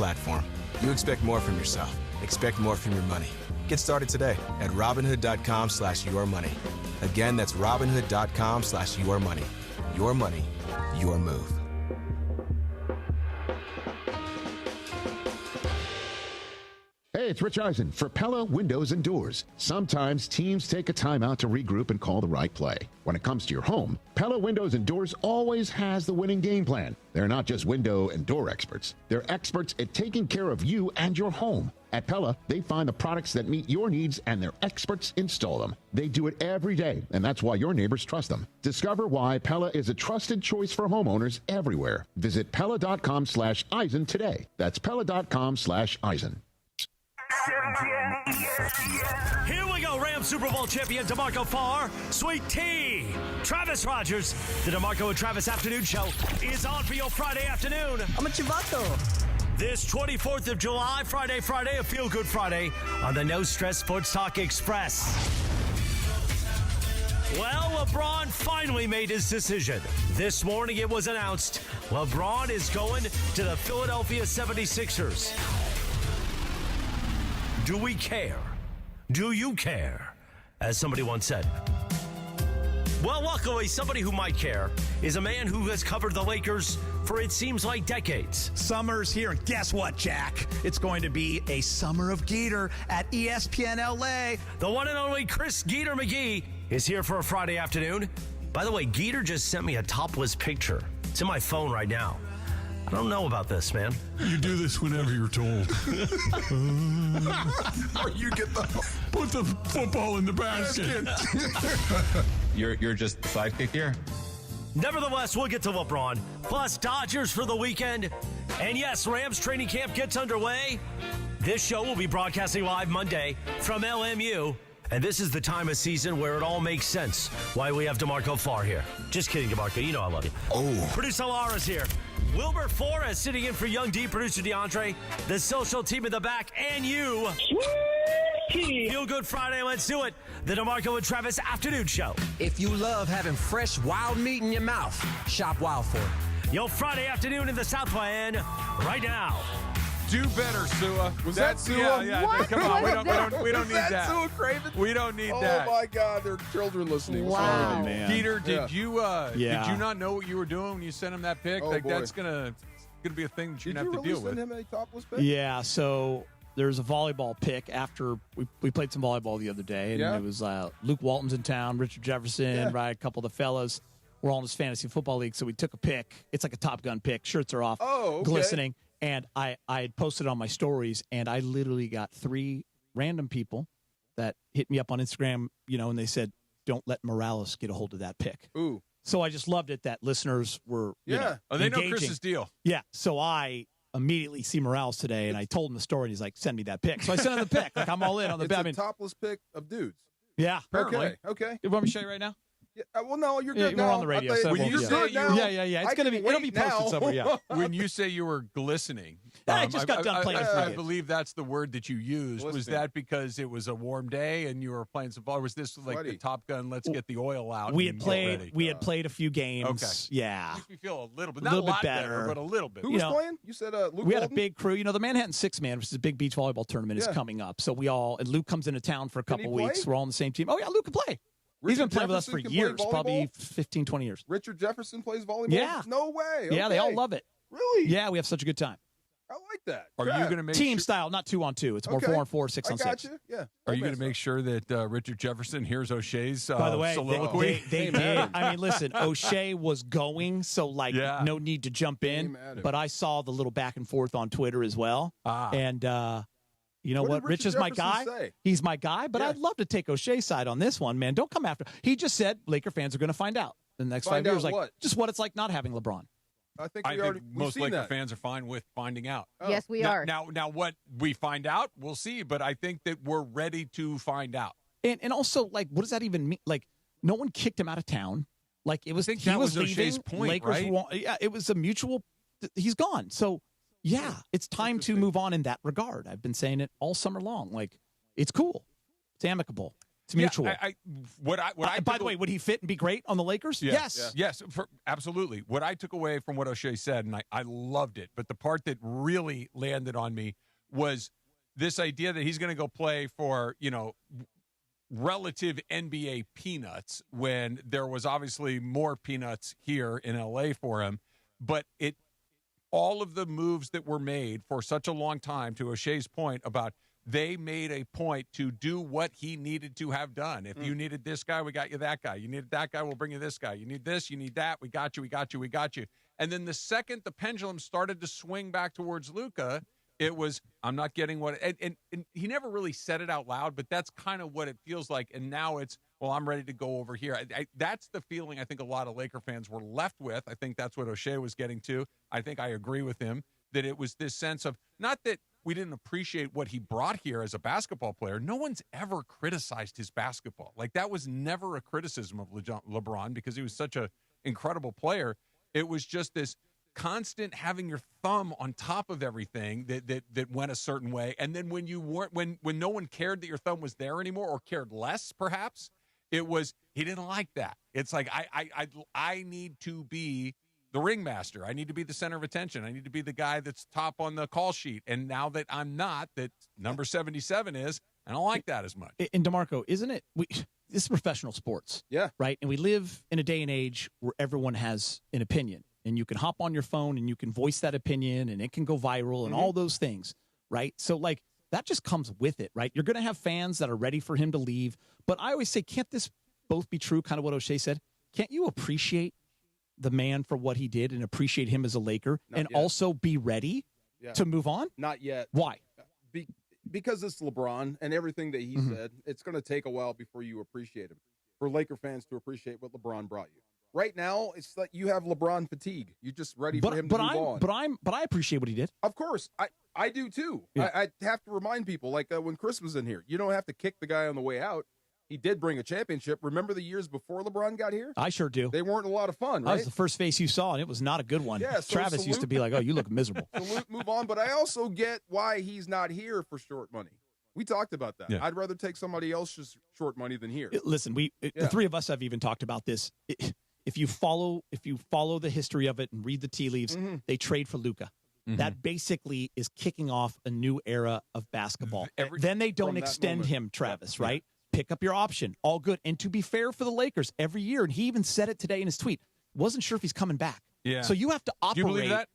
platform. You expect more from yourself. Expect more from your money. Get started today at Robinhood.com/yourmoney. Again, that's Robinhood.com/yourmoney. Your money, your move. Hey, it's Rich Eisen for Pella Windows and Doors. Sometimes teams take a time out to regroup and call the right play. When it comes to your home, Pella Windows and Doors always has the winning game plan. They're not just window and door experts. They're experts at taking care of you and your home. At Pella, they find the products that meet your needs and their experts install them. They do it every day, and that's why your neighbors trust them. Discover why Pella is a trusted choice for homeowners everywhere. Visit Pella.com/Eisen today. That's Pella.com/Eisen. Here we go, Rams Super Bowl champion DeMarco Farr, Sweet Tea, Travis Rodgers. The DeMarco and Travis Afternoon Show is on for your Friday afternoon. I'm a chivato. This 24th of July, Friday, a feel-good Friday on the No Stress Sports Talk Express. Well, LeBron finally made his decision. This morning it was announced LeBron is going to the Philadelphia 76ers. Do we care? Do you care? As somebody once said. Well, luckily, somebody who might care is a man who has covered the Lakers for, it seems like, decades. Summer's here, and guess what, Jack? It's going to be a summer of Geeter at ESPN LA. The one and only Chris Geeter McGee is here for a Friday afternoon. By the way, Geeter just sent me a topless picture. It's in my phone right now. I don't know about this, man. You do this whenever you're told. Or you get Put the football in the basket. You're just the sidekick here. Nevertheless, we'll get to LeBron. Plus, Dodgers for the weekend. And yes, Rams training camp gets underway. This show will be broadcasting live Monday from LMU. And this is the time of season where it all makes sense why we have DeMarco Farr here. Just kidding, DeMarco. You know I love you. Oh. Producer Lara's here. Wilbur Flores sitting in for Young D, producer DeAndre, the social team in the back, and you. Feel Good Friday, let's do it. The DeMarco and Travis Afternoon Show. If you love having fresh wild meat in your mouth, shop Wild for it. Your Friday afternoon in the Southland right now. Do better, Sua. Was that Sua? Yeah. What? Come on, we don't need that that. Sua Craven? We don't need Oh that. my God, there are children listening. What's Wow. wrong with you? Man. Geeter, did Yeah. you not know what you were doing when you sent him that pic? Oh, like boy. that's gonna be a thing that you're Did gonna you have to really deal send with. him a topless pic? Yeah, so there's a volleyball pick after we played some volleyball the other day, and Yeah. it was Luke Walton's in town, Richard Jefferson, Yeah. right? A couple of the fellas. We're all in this fantasy football league, so we took a pick. It's like a Top Gun pick. Shirts are off, Oh, okay. glistening. And I had posted on my stories, and I literally got 3 random people that hit me up on Instagram, and they said, don't let Morales get a hold of that pick. Ooh. So I just loved it that listeners were Yeah. Oh, they know engaging. Chris's deal. Yeah, so I immediately see Morales today, and I told him the story, and he's like, send me that pick. So I sent him the pick. Like, I'm all in on the It's bet. a topless pic of dudes. Yeah, apparently. Okay. You want me to show you right now? Yeah, well, no, you're Yeah, good we're now. on the radio, I thought- so when we'll- you're yeah. good now. Yeah. It's I gonna can be. It'll be wait posted now. somewhere. Yeah. When you say you were glistening, I just got done playing I cricket. believe that's the word that you used. Was Glistening. that because it was a warm day and you were playing some ball? Or was this like Sweaty. the Top Gun? Let's get the oil out. We and had get ready? played. We had played a few games. Okay. Yeah. Makes me feel a little bit, A not little a lot bit better. but a little bit. Who You was know, playing? You said Luke We had a Walton? big crew. The Manhattan 6-man, which is a big beach volleyball tournament, is Yeah. coming up. So and Luke comes into town for a Can he couple weeks. play? We're all on the same team. Oh, yeah, Luke can play. He's been Richard playing with us Jefferson for can play years, probably volleyball? 15, 20 years. Richard Jefferson plays volleyball? Yeah. No way. Yeah, they all Okay. love it. Really? Yeah, we have such a good time. I like that. Are you Trav, going to make Team sure, style, not 2-on-2. It's more Okay. 4-on-4, 6-on-6. I got you. Yeah. Are you going Romance to make sure that Richard Jefferson hears O'Shea's By the way, soliloquy? they did. I mean, listen, O'Shea was going, so Yeah. no need to jump in. Aim at him. But I saw the little back and forth on Twitter as well. And you know What what? did Rich Richard is my guy. Jefferson say? He's my guy. But Yeah. I'd love to take O'Shea's side on this one, man. Don't come after. He just said Laker fans are going to find out in the next Find 5 years, out like what? just what it's like not having LeBron. I think I we already think we've most seen Laker that. fans are fine with finding out. Yes, we are. Now, what we find out, we'll see. But I think that we're ready to find out. And also, like, what does that even mean? Like, no one kicked him out of town. Like, it was think he that was was O'Shea's leaving. point, Lakers right? yeah, it was a mutual. He's gone. So yeah, it's time to move on in that regard. I've been saying it all summer long. Like, it's cool. It's amicable. It's mutual. By the way, would he fit and be great on the Lakers? Yes. Absolutely. What I took away from what O'Shea said, and I loved it, but the part that really landed on me was this idea that he's going to go play for, relative NBA peanuts when there was obviously more peanuts here in LA for him. But all of the moves that were made for such a long time, to O'Shea's point about they made a point to do what he needed to have done. If you needed this guy, we got you that guy. You needed that guy, we'll bring you this guy. You need this, you need that, we got you. And then the second the pendulum started to swing back towards Luka, it was, I'm not getting what, and he never really said it out loud, but that's kind of what it feels like. And now it's, well, I'm ready to go over here. That's the feeling I think a lot of Laker fans were left with. I think that's what O'Shea was getting to. I think I agree with him that it was this sense of, not that we didn't appreciate what he brought here as a basketball player. No one's ever criticized his basketball. Like, that was never a criticism of LeBron because he was such an incredible player. It was just this constant having your thumb on top of everything that went a certain way. And then when you weren't, when no one cared that your thumb was there anymore, or cared less, perhaps, it was, he didn't like that. It's like, I need to be the ringmaster. I need to be the center of attention. I need to be the guy that's top on the call sheet. And now that I'm not, that number 77 is, I don't like that as much. And DeMarco, isn't it? This is professional sports. Yeah. Right? And we live in a day and age where everyone has an opinion. And you can hop on your phone and you can voice that opinion and it can go viral and all those things. Right? So, like, that just comes with it, right? You're going to have fans that are ready for him to leave. But I always say, can't this both be true? Kind of what O'Shea said. Can't you appreciate the man for what he did and appreciate him as a Laker also be ready to move on? Not yet. Why? Because it's LeBron and everything that he said. It's going to take a while before you appreciate him. For Laker fans to appreciate what LeBron brought you. Right now, it's like you have LeBron fatigue. You're just ready for him to move on. But I appreciate what he did. Of course, I do too. Yeah. I have to remind people, like when Chris was in here, you don't have to kick the guy on the way out. He did bring a championship. Remember the years before LeBron got here? I sure do. They weren't a lot of fun, right? That was the first face you saw, and it was not a good one. Yeah, so Travis used to be like, oh, you look miserable. Salute, move on. But I also get why he's not here for short money. We talked about that. Yeah. I'd rather take somebody else's short money than here. Listen, the three of us have even talked about this. If you follow the history of it and read the tea leaves, they trade for Luka. That basically is kicking off a new era of basketball. Then they don't extend him, Travis, right? Pick up your option. All good. And to be fair for the Lakers, every year, and he even said it today in his tweet, wasn't sure if he's coming back. Yeah. So you have to operate. Do you believe that?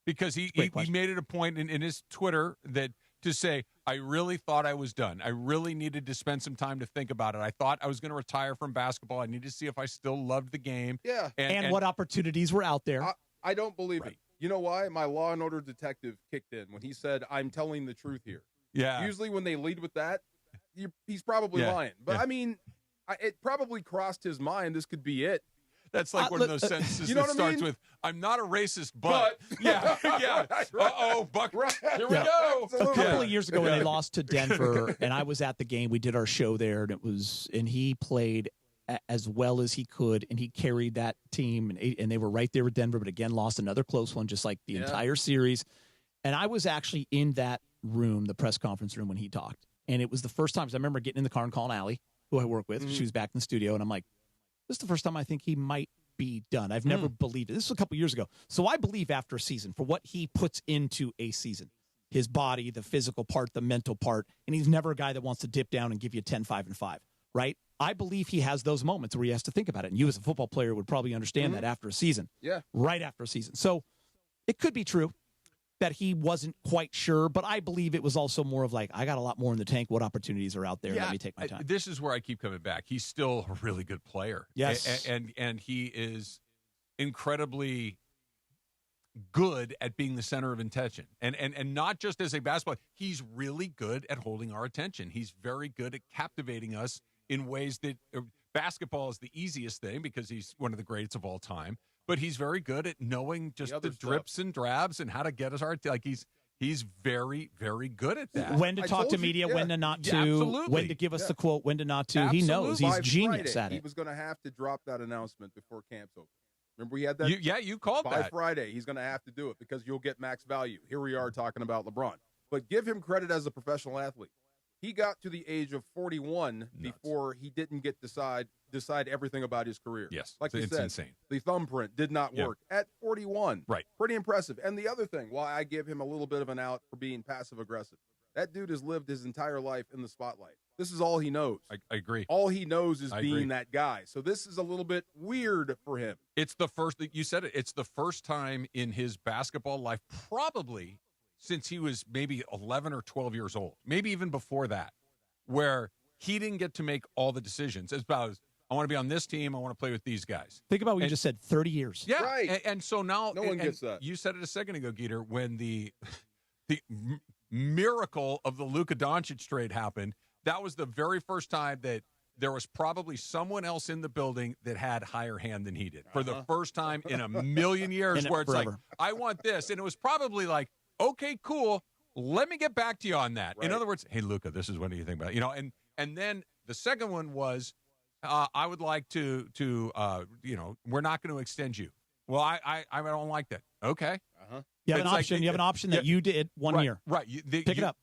Because he made it a point in his Twitter that to say, I really thought I was done. I really needed to spend some time to think about it. I thought I was going to retire from basketball. I needed to see if I still loved the game. Yeah. And what opportunities were out there. I don't believe it. You know why? My Law and Order detective kicked in when he said, I'm telling the truth here. Yeah. Usually when they lead with that, he's probably lying. But, I mean, it probably crossed his mind this could be it. That's like one of those sentences that starts with, I'm not a racist, but. Yeah. Uh-oh, Buck. Here we go. A couple of years ago when they lost to Denver, and I was at the game, we did our show there, and he played as well as he could, and he carried that team, and they were right there with Denver, but again, lost another close one, just like the entire series. And I was actually in that room, the press conference room, when he talked. And it was the first time, I remember getting in the car and calling Allie, who I work with. She was back in the studio, and I'm like, this is the first time I think he might be done. I've never believed it. This was a couple years ago. So I believe after a season, for what he puts into a season, his body, the physical part, the mental part, and he's never a guy that wants to dip down and give you 10, 5, and 5, right? I believe he has those moments where he has to think about it. And you as a football player would probably understand that after a season. Yeah. Right after a season. So it could be true that he wasn't quite sure, but I believe it was also more of like, I got a lot more in the tank. What opportunities are out there? Let me take my time. This is where I keep coming back. He's still a really good player. Yes. And he is incredibly good at being the center of attention. And not just as a basketball, he's really good at holding our attention. He's very good at captivating us in ways that basketball is the easiest thing because he's one of the greats of all time. But he's very good at knowing just the drips and drabs and how to get us our like he's very, very good at that. When to talk to media, when to not to, absolutely. when to give us the quote, when to not to. Absolutely. He knows. He's genius at it. He was going to have to drop that announcement before camp's over. Remember we had that? You called by that. Friday, he's going to have to do it because you'll get max value. Here we are talking about LeBron. But give him credit as a professional athlete. He got to the age of 41 before he didn't get decide everything about his career. Yes, like you it's said, insane. The thumbprint did not work at 41. Right. Pretty impressive. And the other thing, while I give him a little bit of an out for being passive-aggressive, that dude has lived his entire life in the spotlight. This is all he knows. I agree. All he knows is being that guy. So this is a little bit weird for him. It's the first, you said it, it's the first time in his basketball life, probably since he was maybe 11 or 12 years old, maybe even before that, where he didn't get to make all the decisions. It's about, I want to be on this team, I want to play with these guys. Think about what you just said, 30 years. Yeah, right. And so now, no one gets that. You said it a second ago, Geeter, when the miracle of the Luka Doncic trade happened. That was the very first time that there was probably someone else in the building that had higher hand than he did for the first time in a million years, where it's like, I want this. And it was probably like, okay, cool. Let me get back to you on that. Right. In other words, hey, Luka, this is what do you think about it? And then the second one was, I would like to we're not going to extend you. Well, I don't like that. Okay. You have an option. You have an option that you did 1 year. Right. Pick it up.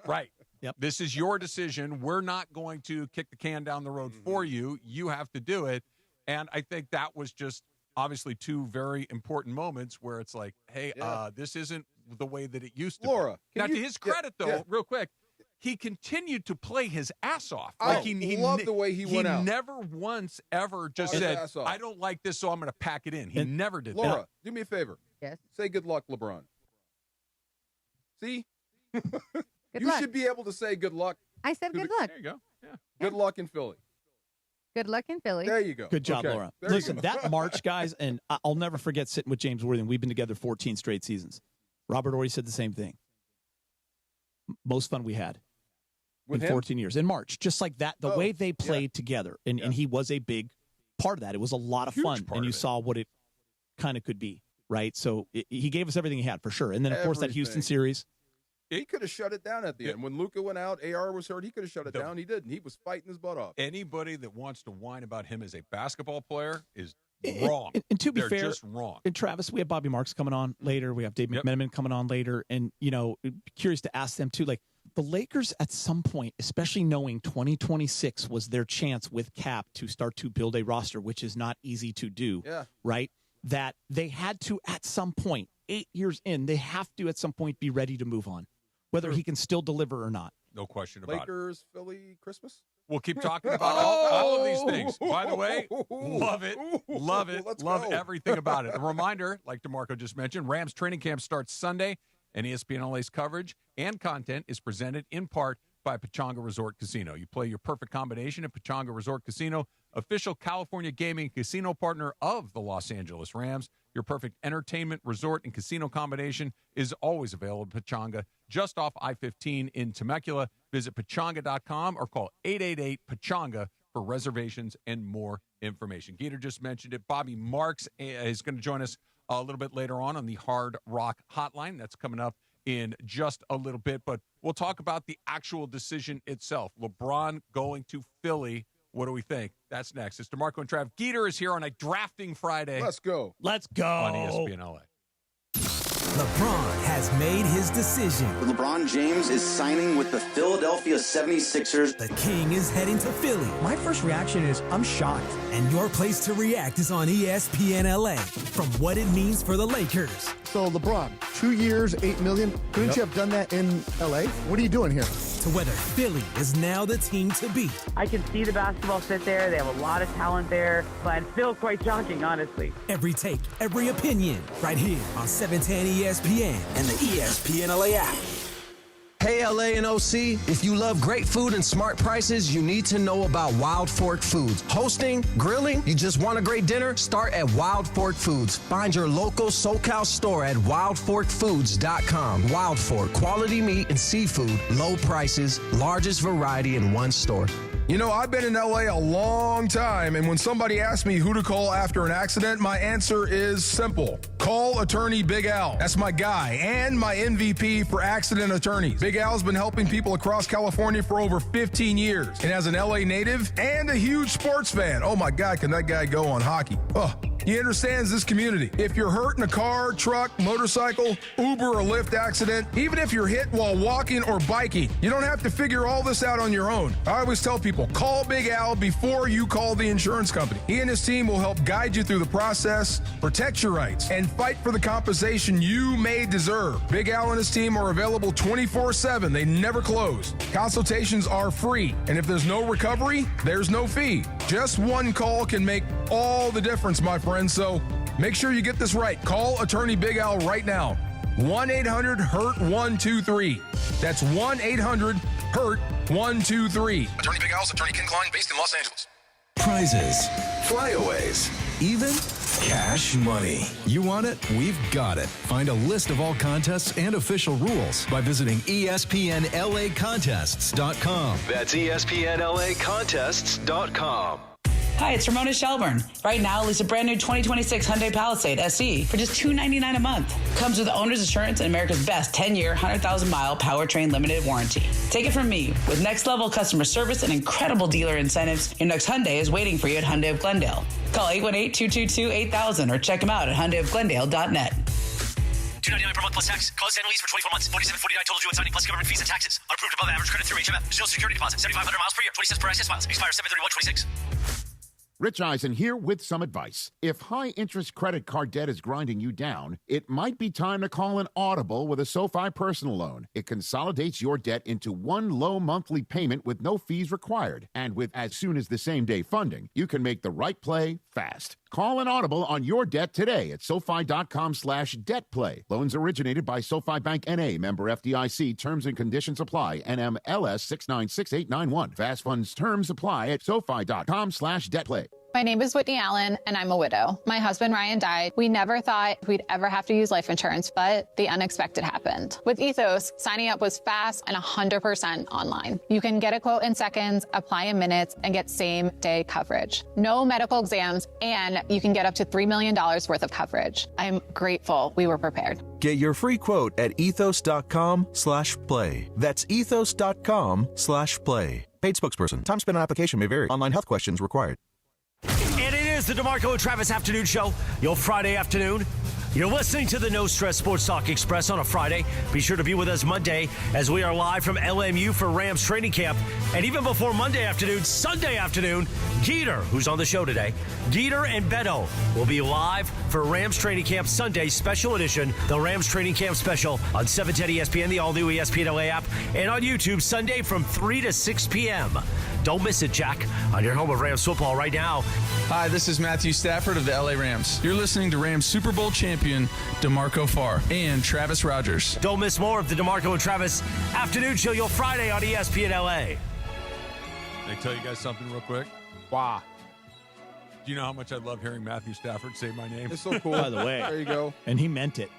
Right. Yep. This is your decision. We're not going to kick the can down the road for you. You have to do it. And I think that was just obviously two very important moments where it's like, hey, this isn't the way that it used to Laura, be. Now, to his credit, though, real quick, he continued to play his ass off. Like he loved the way he went out. He never once ever just said, I don't like this, so I'm going to pack it in. He never did that. Laura, do me a favor. Yes. Say good luck, LeBron. See? Good you luck. should be able to say good luck. I said good luck. There you go. Yeah. Good luck in Philly. Good luck in Philly. There you go. Good job, Laura. There Listen, that March, guys, and I'll never forget sitting with James Worthing. We've been together 14 straight seasons. Robert already said the same thing. Most fun we had with in 14 years. In March, just like that, the way they played yeah. together, and he was a big part of that. It was a lot of fun, and you saw what it kind of could be, right? So he gave us everything he had, for sure. And then, of course, that Houston series. He could have shut it down at the end. When Luka went out, AR was hurt, he could have shut it down. He didn't. He was fighting his butt off. Anybody that wants to whine about him as a basketball player is wrong. And to be They're fair, just wrong. And Travis, we have Bobby Marks coming on later. We have Dave McMenamin coming on later. And, curious to ask them, too, like, the Lakers at some point, especially knowing 2026 was their chance with Cap to start to build a roster, which is not easy to do, right? That they had to, at some point, 8 years in, they have to, at some point, be ready to move on, whether he can still deliver or not. No question about Lakers, Philly, Christmas? We'll keep talking about all of these things. By the way, love it, love everything about it. A reminder, like DeMarco just mentioned, Rams training camp starts Sunday, and ESPN LA's coverage and content is presented in part by Pechanga Resort Casino. You play your perfect combination at Pechanga Resort Casino, official California gaming casino partner of the Los Angeles Rams. Your perfect entertainment, resort, and casino combination is always available at Pechanga, just off I-15 in Temecula. Visit Pechanga.com or call 888-PECHANGA for reservations and more information. Geeter just mentioned it. Bobby Marks is going to join us a little bit later on the Hard Rock Hotline. That's coming up in just a little bit, but we'll talk about the actual decision itself. LeBron going to Philly. What do we think? That's next. It's DeMarco and Trav. Geeter is here on a drafting Friday. Let's go. Let's go. On ESPN LA. LeBron has made his decision. LeBron James is signing with the Philadelphia 76ers. The King is heading to Philly. My first reaction is, I'm shocked. And your place to react is on ESPN LA. From what it means for the Lakers. So, LeBron, 2 years, $8 million. Couldn't you have done that in LA? What are you doing here? To whether Philly is now the team to beat. I can see the basketball fit there. They have a lot of talent there, but it's still quite shocking, honestly. Every take, every opinion, right here on 710 ESPN and the ESPN LA app. Hey, LA and OC, if you love great food and smart prices, you need to know about Wild Fork Foods. Hosting, grilling, you just want a great dinner? Start at Wild Fork Foods. Find your local SoCal store at wildforkfoods.com. Wild Fork, quality meat and seafood, low prices, largest variety in one store. You know, I've been in LA a long time, and when somebody asks me who to call after an accident, my answer is simple. Call attorney Big Al. That's my guy and my MVP for accident attorneys. Big Al's been helping people across California for over 15 years. And as an LA native and a huge sports fan, oh my God, can that guy go on hockey? Oh, He understands this community. If you're hurt in a car, truck, motorcycle, Uber, or Lyft accident, even if you're hit while walking or biking, you don't have to figure all this out on your own. I always tell people, call Big Al before you call the insurance company. He and his team will help guide you through the process, protect your rights, and fight for the compensation you may deserve. Big Al and his team are available 24/7. They never close. Consultations are free, and if there's no recovery, there's no fee. Just one call can make all the difference, my friends, so make sure you get this right. Call Attorney Big Al right now. 1-800-HURT-123. That's 1-800-HURT-123. Attorney Big Al's Attorney Ken Klein, based in Los Angeles. Prizes, flyaways, even cash money. You want it? We've got it. Find a list of all contests and official rules by visiting ESPNLAcontests.com. That's ESPNLAcontests.com. Hi, it's Ramona Shelburne. Right now, lease a brand new 2026 Hyundai Palisade SE for just $299 a month. Comes with owner's insurance and America's best 10-year, 100,000-mile powertrain limited warranty. Take it from me. With next-level customer service and incredible dealer incentives, your next Hyundai is waiting for you at Hyundai of Glendale. Call 818-222-8000 or check them out at HyundaiofGlendale.net. $299 per month plus tax. Close annual lease for 24 months. $47.49 total due on signing plus government fees and taxes. Unapproved above average credit through HMF. There's no security deposit. 7,500 miles per year. 20 cents per access miles. Expires 7/31/26. Rich Eisen here with some advice. If high-interest credit card debt is grinding you down, it might be time to call an Audible with a SoFi personal loan. It consolidates your debt into one low monthly payment with no fees required. And with as soon as the same-day funding, you can make the right play fast. Call an Audible on your debt today at SoFi.com/debtplay. Loans originated by SoFi Bank N.A., member FDIC. Terms and conditions apply. NMLS 696891. Fast funds terms apply at SoFi.com/debtplay. My name is Whitney Allen, and I'm a widow. My husband, Ryan, died. We never thought we'd ever have to use life insurance, but the unexpected happened. With Ethos, signing up was fast and 100% online. You can get a quote in seconds, apply in minutes, and get same-day coverage. No medical exams, and you can get up to $3 million worth of coverage. I'm grateful we were prepared. Get your free quote at ethos.com/play. That's ethos.com/play. Paid spokesperson. Time spent on application may vary. Online health questions required. And it is the DeMarco and Travis Afternoon Show, your Friday afternoon. You're listening to the No Stress Sports Talk Express on a Friday. Be sure to be with us Monday as we are live from LMU for Rams training camp. And even before Monday afternoon, Sunday afternoon, Geeter, who's on the show today, Geeter and Beto will be live for Rams training camp Sunday special edition, the Rams training camp special on 710 ESPN, the all-new ESPN LA app, and on YouTube Sunday from 3 to 6 p.m. Don't miss it, Jack, on your home of Rams football right now. Hi, this is Matthew Stafford of the LA Rams. You're listening to Rams Super Bowl champion DeMarco Farr and Travis Rodgers. Don't miss more of the DeMarco and Travis Afternoon Show, your Friday on ESPN LA. Can I tell you guys something real quick? Wow. Do you know how much I love hearing Matthew Stafford say my name? It's so cool. By the way. There you go. And he meant it.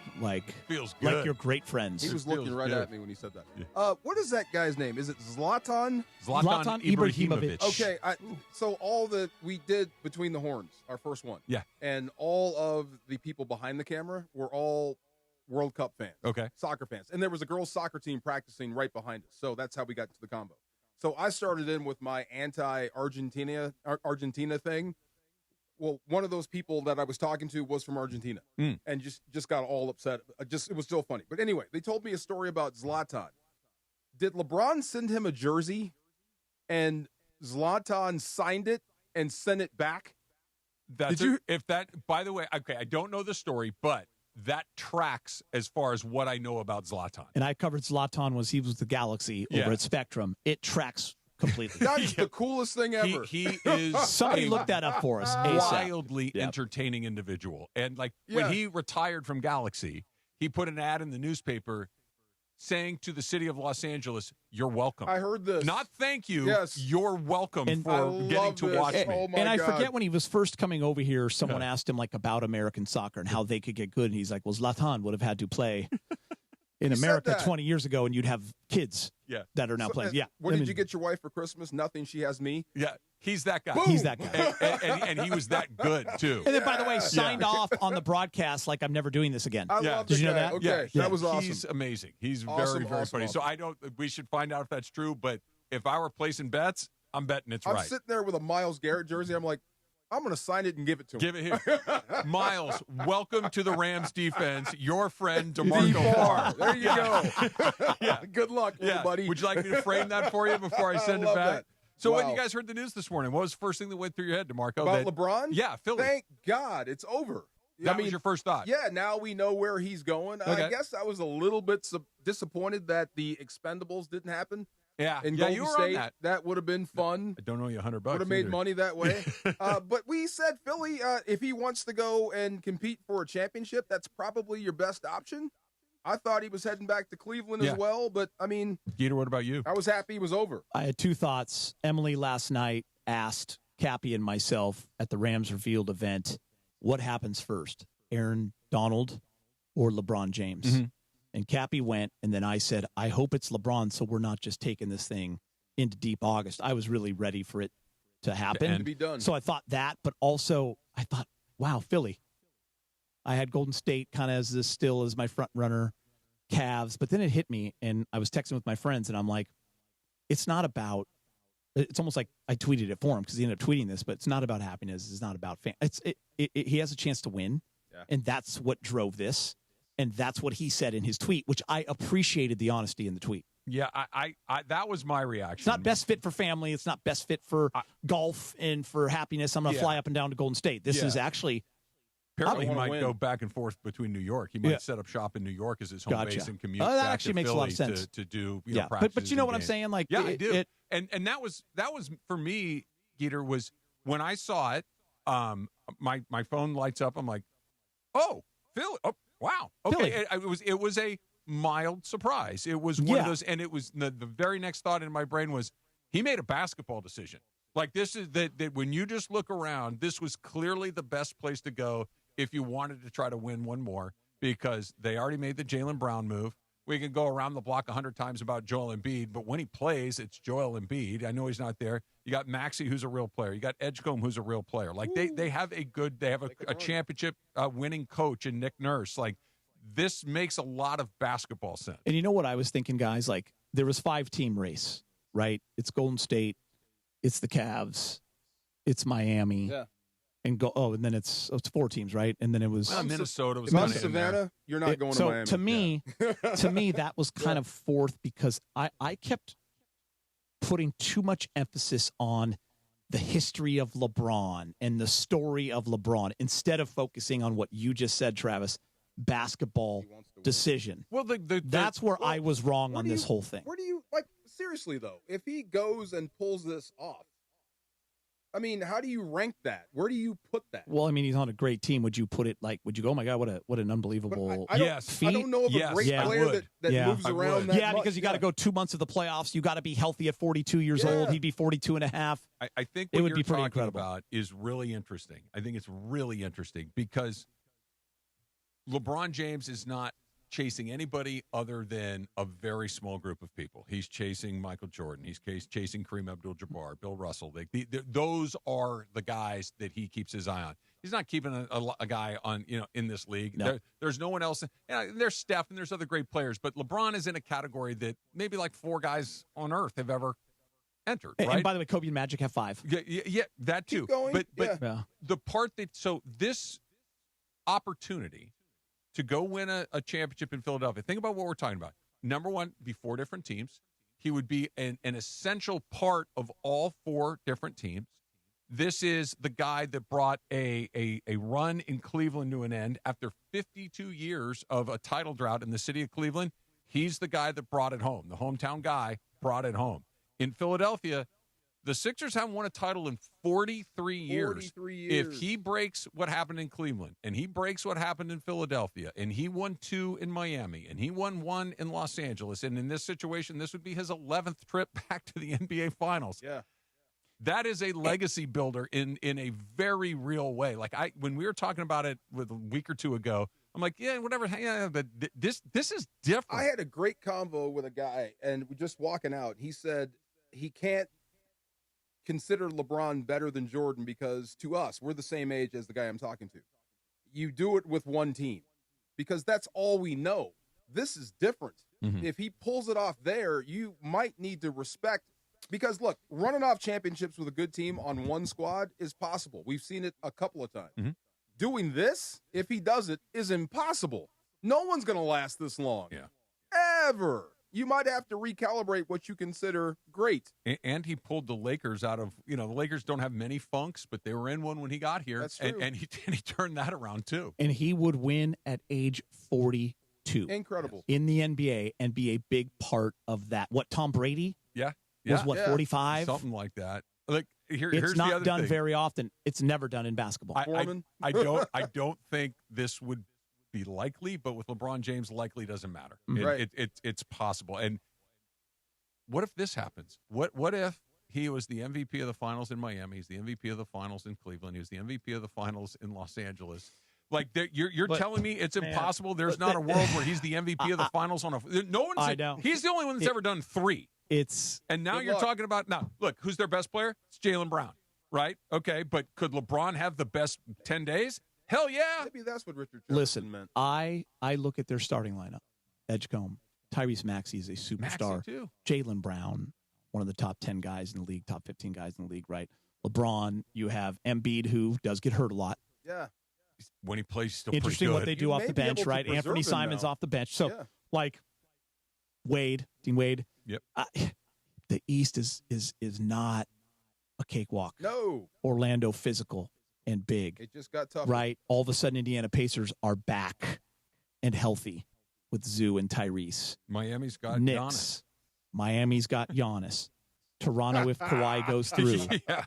Feels good. Like you're great friends. He was looking right at me when he said that. Yeah. What is that guy's name? Is it Zlatan? Zlatan Ibrahimovic. Okay, so all that we did Between the Horns, our first one. Yeah. And all of the people behind the camera were all World Cup fans. Okay. Soccer fans. And there was a girls' soccer team practicing right behind us. So that's how we got to the combo. So I started in with my anti-Argentina thing. Well, one of those people that I was talking to was from Argentina and just got all upset. It was still funny. But anyway, they told me a story about Zlatan. Did LeBron send him a jersey and Zlatan signed it and sent it back? By the way, okay, I don't know the story, but that tracks as far as what I know about Zlatan. And I covered Zlatan when he was with the Galaxy over at Spectrum. It tracks completely. That's the coolest thing ever. He is somebody look that up for us. Wildly entertaining individual. And when he retired from Galaxy, he put an ad in the newspaper saying to the city of Los Angeles, "You're welcome." I heard this. Not thank you. Yes. You're welcome for getting to watch me. Oh my and I God. forget when he was first coming over here, someone asked him about American soccer and how they could get good. And he's like, well, Zlatan would have had to play in America 20 years ago, and you'd have kids that are now playing. Yeah. What did you get your wife for Christmas? Nothing. She has me. Yeah. He's that guy. Boom. He's that guy. and he was that good, too. And then, by the way, signed off on the broadcast like I'm never doing this again. I love Did you know guy. that? Okay. That was awesome. He's amazing. He's Awesome, very funny. awesome. So we should find out if that's true, but if I were placing bets, I'm betting it's I'm right. sitting there with a Myles Garrett jersey. I'm like, I'm going to sign it and give it to him. Give it here. Miles, welcome to the Rams defense. Your friend, DeMarco Farr. There you go. Yeah. Good luck, little buddy. Would you like me to frame that for you before I send it back? That. So wow. when you guys heard the news this morning, what was the first thing that went through your head, DeMarco? About LeBron? Yeah, Philly. Thank God it's over. That was your first thought? Yeah, now we know where he's going. Okay. I guess I was a little bit disappointed that the Expendables didn't happen. Yeah, in yeah, Golden you were State, on that. Would have been fun. I don't know you $100. Would have made money that way. But we said Philly, if he wants to go and compete for a championship, that's probably your best option. I thought he was heading back to Cleveland as well, but I mean, Geeter, what about you? I was happy he was over. I had two thoughts. Emily last night asked Cappy and myself at the Rams Revealed event, what happens first, Aaron Donald or LeBron James? Mm-hmm. And Cappy went, and then I said, I hope it's LeBron, so we're not just taking this thing into deep August. I was really ready for it to happen. To be done. So I thought that, but also I thought, wow, Philly. I had Golden State kind of still as my front runner, Cavs, but then it hit me, and I was texting with my friends, and I'm like, it's almost like I tweeted it for him because he ended up tweeting this, but it's not about happiness. It's not about fan. He has a chance to win, and that's what drove this. And that's what he said in his tweet, which I appreciated the honesty in the tweet. Yeah, I that was my reaction. It's not best fit for family. It's not best fit for golf and for happiness. I'm going to fly up and down to Golden State. This is actually. Apparently, he might go back and forth between New York. He might set up shop in New York as his home base and commute that back actually to makes Philly a lot of sense to do practices. But you know what I'm saying? Like, I do. And that was for me, Geeter, was when I saw it. My phone lights up. I'm like, oh, Philly. Oh, wow. Okay, it was a mild surprise. It was one of those, and it was the very next thought in my brain was he made a basketball decision. Like this is that when you just look around, this was clearly the best place to go if you wanted to try to win one more because they already made the Jaylen Brown move. We can go around the block 100 times about Joel Embiid, but when he plays, it's Joel Embiid. I know he's not there. You got Maxey, who's a real player. You got Edgecombe, who's a real player. Like they have a championship winning coach in Nick Nurse. Like this makes a lot of basketball sense. And you know what I was thinking, guys? Like there was 5-team race, right? It's Golden State, it's the Cavs, it's Miami. Yeah. And and then it's 4 teams, right? And then it was Minnesota was kind of Savannah. You're not going to Miami. To me, that was kind of fourth because I kept putting too much emphasis on the history of LeBron and the story of LeBron instead of focusing on what you just said, Travis, basketball decision. Well, that's where I was wrong on this whole thing. Where do you seriously though? If he goes and pulls this off. I mean, how do you rank that? Where do you put that? Well, I mean, he's on a great team. Would you put it would you go, oh my God, what an unbelievable feat? I don't know of a great player that moves around that much. Because you got to go 2 months of the playoffs. You got to be healthy at 42 years old. He'd be 42 and a half. I think it what would you're be pretty talking incredible. about is really interesting. I think it's really interesting because LeBron James is not chasing anybody other than a very small group of people. He's chasing Michael Jordan. He's chasing Kareem Abdul-Jabbar, Bill Russell. Those are the guys that he keeps his eye on. He's not keeping a guy on in this league. No. There's no one else. There's Steph and there's other great players, but LeBron is in a category that maybe like 4 guys on earth have ever entered. Right? And by the way, Kobe and Magic have 5. Yeah, that too. Keep going. But the part that this opportunity to go win a championship in Philadelphia. Think about what we're talking about. Number one, be 4 different teams. He would be an essential part of all 4 different teams. This is the guy that brought a run in Cleveland to an end after 52 years of a title drought in the city of Cleveland. He's the guy that brought it home. The hometown guy brought it home. In Philadelphia, the Sixers haven't won a title in 43 years. If he breaks what happened in Cleveland, and he breaks what happened in Philadelphia, and he won 2 in Miami, and he won 1 in Los Angeles, and in this situation, this would be his 11th trip back to the NBA Finals. Yeah. That is a legacy builder in a very real way. Like when we were talking about it a week or 2 ago, I'm like, yeah, whatever. Yeah, but this is different. I had a great convo with a guy, and we're just walking out. He said he can't consider LeBron better than Jordan because to us, we're the same age as the guy I'm talking to. You do it with one team because that's all we know. This is different. Mm-hmm. If he pulls it off there, you might need to respect Because, look, running off championships with a good team on one squad is possible. We've seen it a couple of times. Mm-hmm. Doing this, if he does it, is impossible. No one's going to last this long. Yeah. Ever. You might have to recalibrate what you consider great. And he pulled the Lakers out of, the Lakers don't have many funks, but they were in one when he got here. That's true. And he turned that around, too. And he would win at age 42. Incredible. In the NBA and be a big part of that. What, Tom Brady? Yeah. Was what, 45? Something like that. Like, here's It's the not other done thing. very often. It's never done in basketball. I don't think this would be likely, but with LeBron James, likely doesn't matter. Right. It's possible. And what if this happens? What if he was the MVP of the finals in Miami? He's the MVP of the finals in Cleveland. He was the MVP of the finals in Los Angeles. Like, you're telling me it's impossible? There's not a world where he's the MVP of the finals on a. No one's. I know. He's the only one that's ever done 3. And now you're talking about look, who's their best player? It's Jaylen Brown, right? Okay, but could LeBron have the best 10 days? Hell yeah. Maybe that's what Richard Jefferson meant. I look at their starting lineup. Edgecombe, Tyrese Maxey is a superstar. Maxey, too. Jaylen Brown, one of the top 10 guys in the league, top 15 guys in the league, right? LeBron, you have Embiid, who does get hurt a lot. Yeah. When he plays, still Interesting pretty good. what they do off the bench, right? Anthony Simons off the bench. So, Dean Wade. Yep. The East is not a cakewalk. No. Orlando physical and big. It just got tough. Right. All of a sudden, Indiana Pacers are back and healthy with Zoo and Tyrese. Miami's got Knicks. Giannis. Miami's got Giannis. Toronto, if Kawhi goes through. Yeah.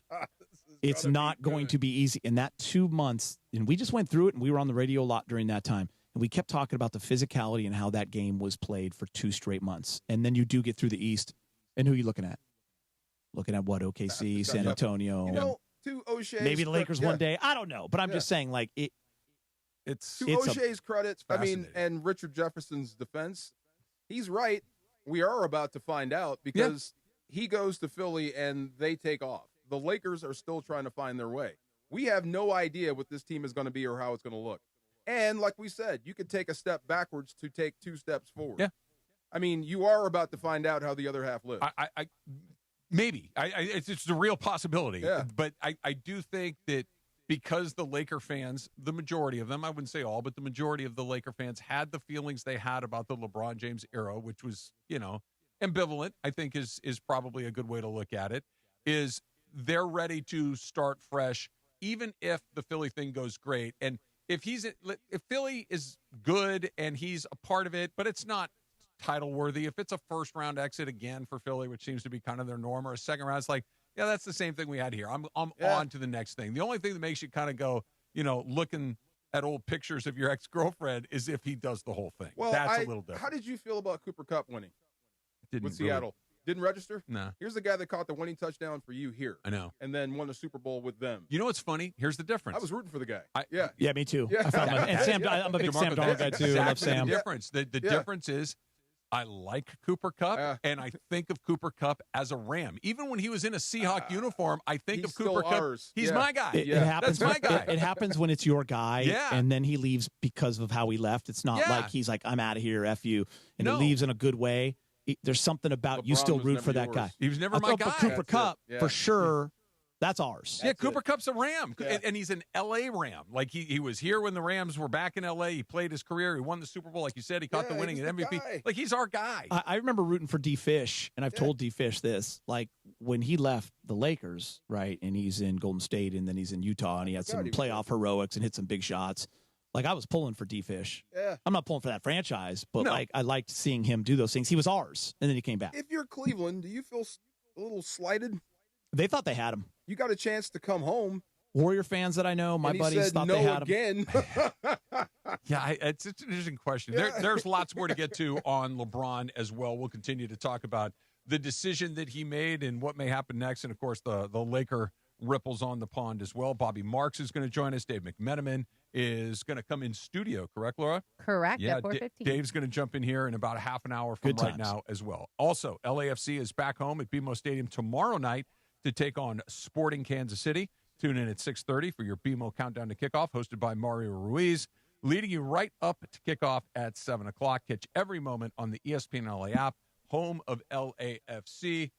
It's not going to be easy. In that 2 months, and we just went through it, and we were on the radio a lot during that time, and we kept talking about the physicality and how that game was played for 2 straight months. And then you do get through the East, and who are you looking at? Looking at what, OKC, San Antonio? To O'Shea's maybe the Lakers one day. I don't know, but I'm just saying, like, it's to O'Shea's credit, and Richard Jefferson's defense, he's right. We are about to find out because he goes to Philly and they take off. The Lakers are still trying to find their way. We have no idea what this team is going to be or how it's going to look. And like we said, you could take a step backwards to take 2 steps forward. Yeah. I mean, you are about to find out how the other half lives. Maybe. It's a real possibility. Yeah. But I do think that because the Laker fans, the majority of them, I wouldn't say all, but the majority of the Laker fans had the feelings they had about the LeBron James era, which was, ambivalent, I think is probably a good way to look at it, is they're ready to start fresh, even if the Philly thing goes great. And if Philly is good and he's a part of it, but it's not title worthy, if it's a first round exit again for Philly, which seems to be kind of their norm, or a second round, it's like, yeah, that's the same thing we had here. I'm on to the next thing. The only thing that makes you kind of go, looking at old pictures of your ex-girlfriend is if he does the whole thing. Well, that's a little different. How did you feel about Cooper Kupp winning with Really- Seattle? Didn't register? No. Here's the guy that caught the winning touchdown for you here. I know. And then won the Super Bowl with them. You know what's funny? Here's the difference. I was rooting for the guy. Yeah, me too. Yeah. I found and Sam, I'm a big Sam Darnold guy too. I love Sam. The difference. The difference is I like Cooper Kupp, and I think of Cooper Kupp as a Ram. Even when he was in a Seahawk uniform, I think of Cooper Kupp. He's my guy. It happens. That's my guy. It happens when it's your guy, and then he leaves because of how he left. It's not like he's like, I'm out of here, F you, and he leaves in a good way. There's something about you still root for that guy. He was never my guy. Cooper Kupp, for sure, that's ours. Yeah, Cooper Kupp's a Ram, and he's an L.A. Ram. Like, he was here when the Rams were back in L.A. He played his career. He won the Super Bowl, like you said. He caught the winning MVP. Like, he's our guy. I remember rooting for D. Fish, and I've told D. Fish this. Like, when he left the Lakers, right, and he's in Golden State, and then he's in Utah, and he had some playoff heroics and hit some big shots. Like, I was pulling for D-Fish. Yeah. I'm not pulling for that franchise, but, I liked seeing him do those things. He was ours, and then he came back. If you're Cleveland, do you feel a little slighted? They thought they had him. You got a chance to come home. Warrior fans that I know, my buddies thought they had him. Yeah, it's an interesting question. There's lots more to get to on LeBron as well. We'll continue to talk about the decision that he made and what may happen next, and, of course, the Laker ripples on the pond as well. Bobby Marks is going to join us. Dave McMenamin is going to come in studio, correct, Laura? Correct, yeah, at 4:15. Dave's going to jump in here in about a half an hour from right now as well. Also, LAFC is back home at BMO Stadium tomorrow night to take on Sporting Kansas City. Tune in at 6:30 for your BMO Countdown to Kickoff, hosted by Mario Ruiz, leading you right up to kickoff at 7 o'clock. Catch every moment on the ESPN LA app, home of LAFC.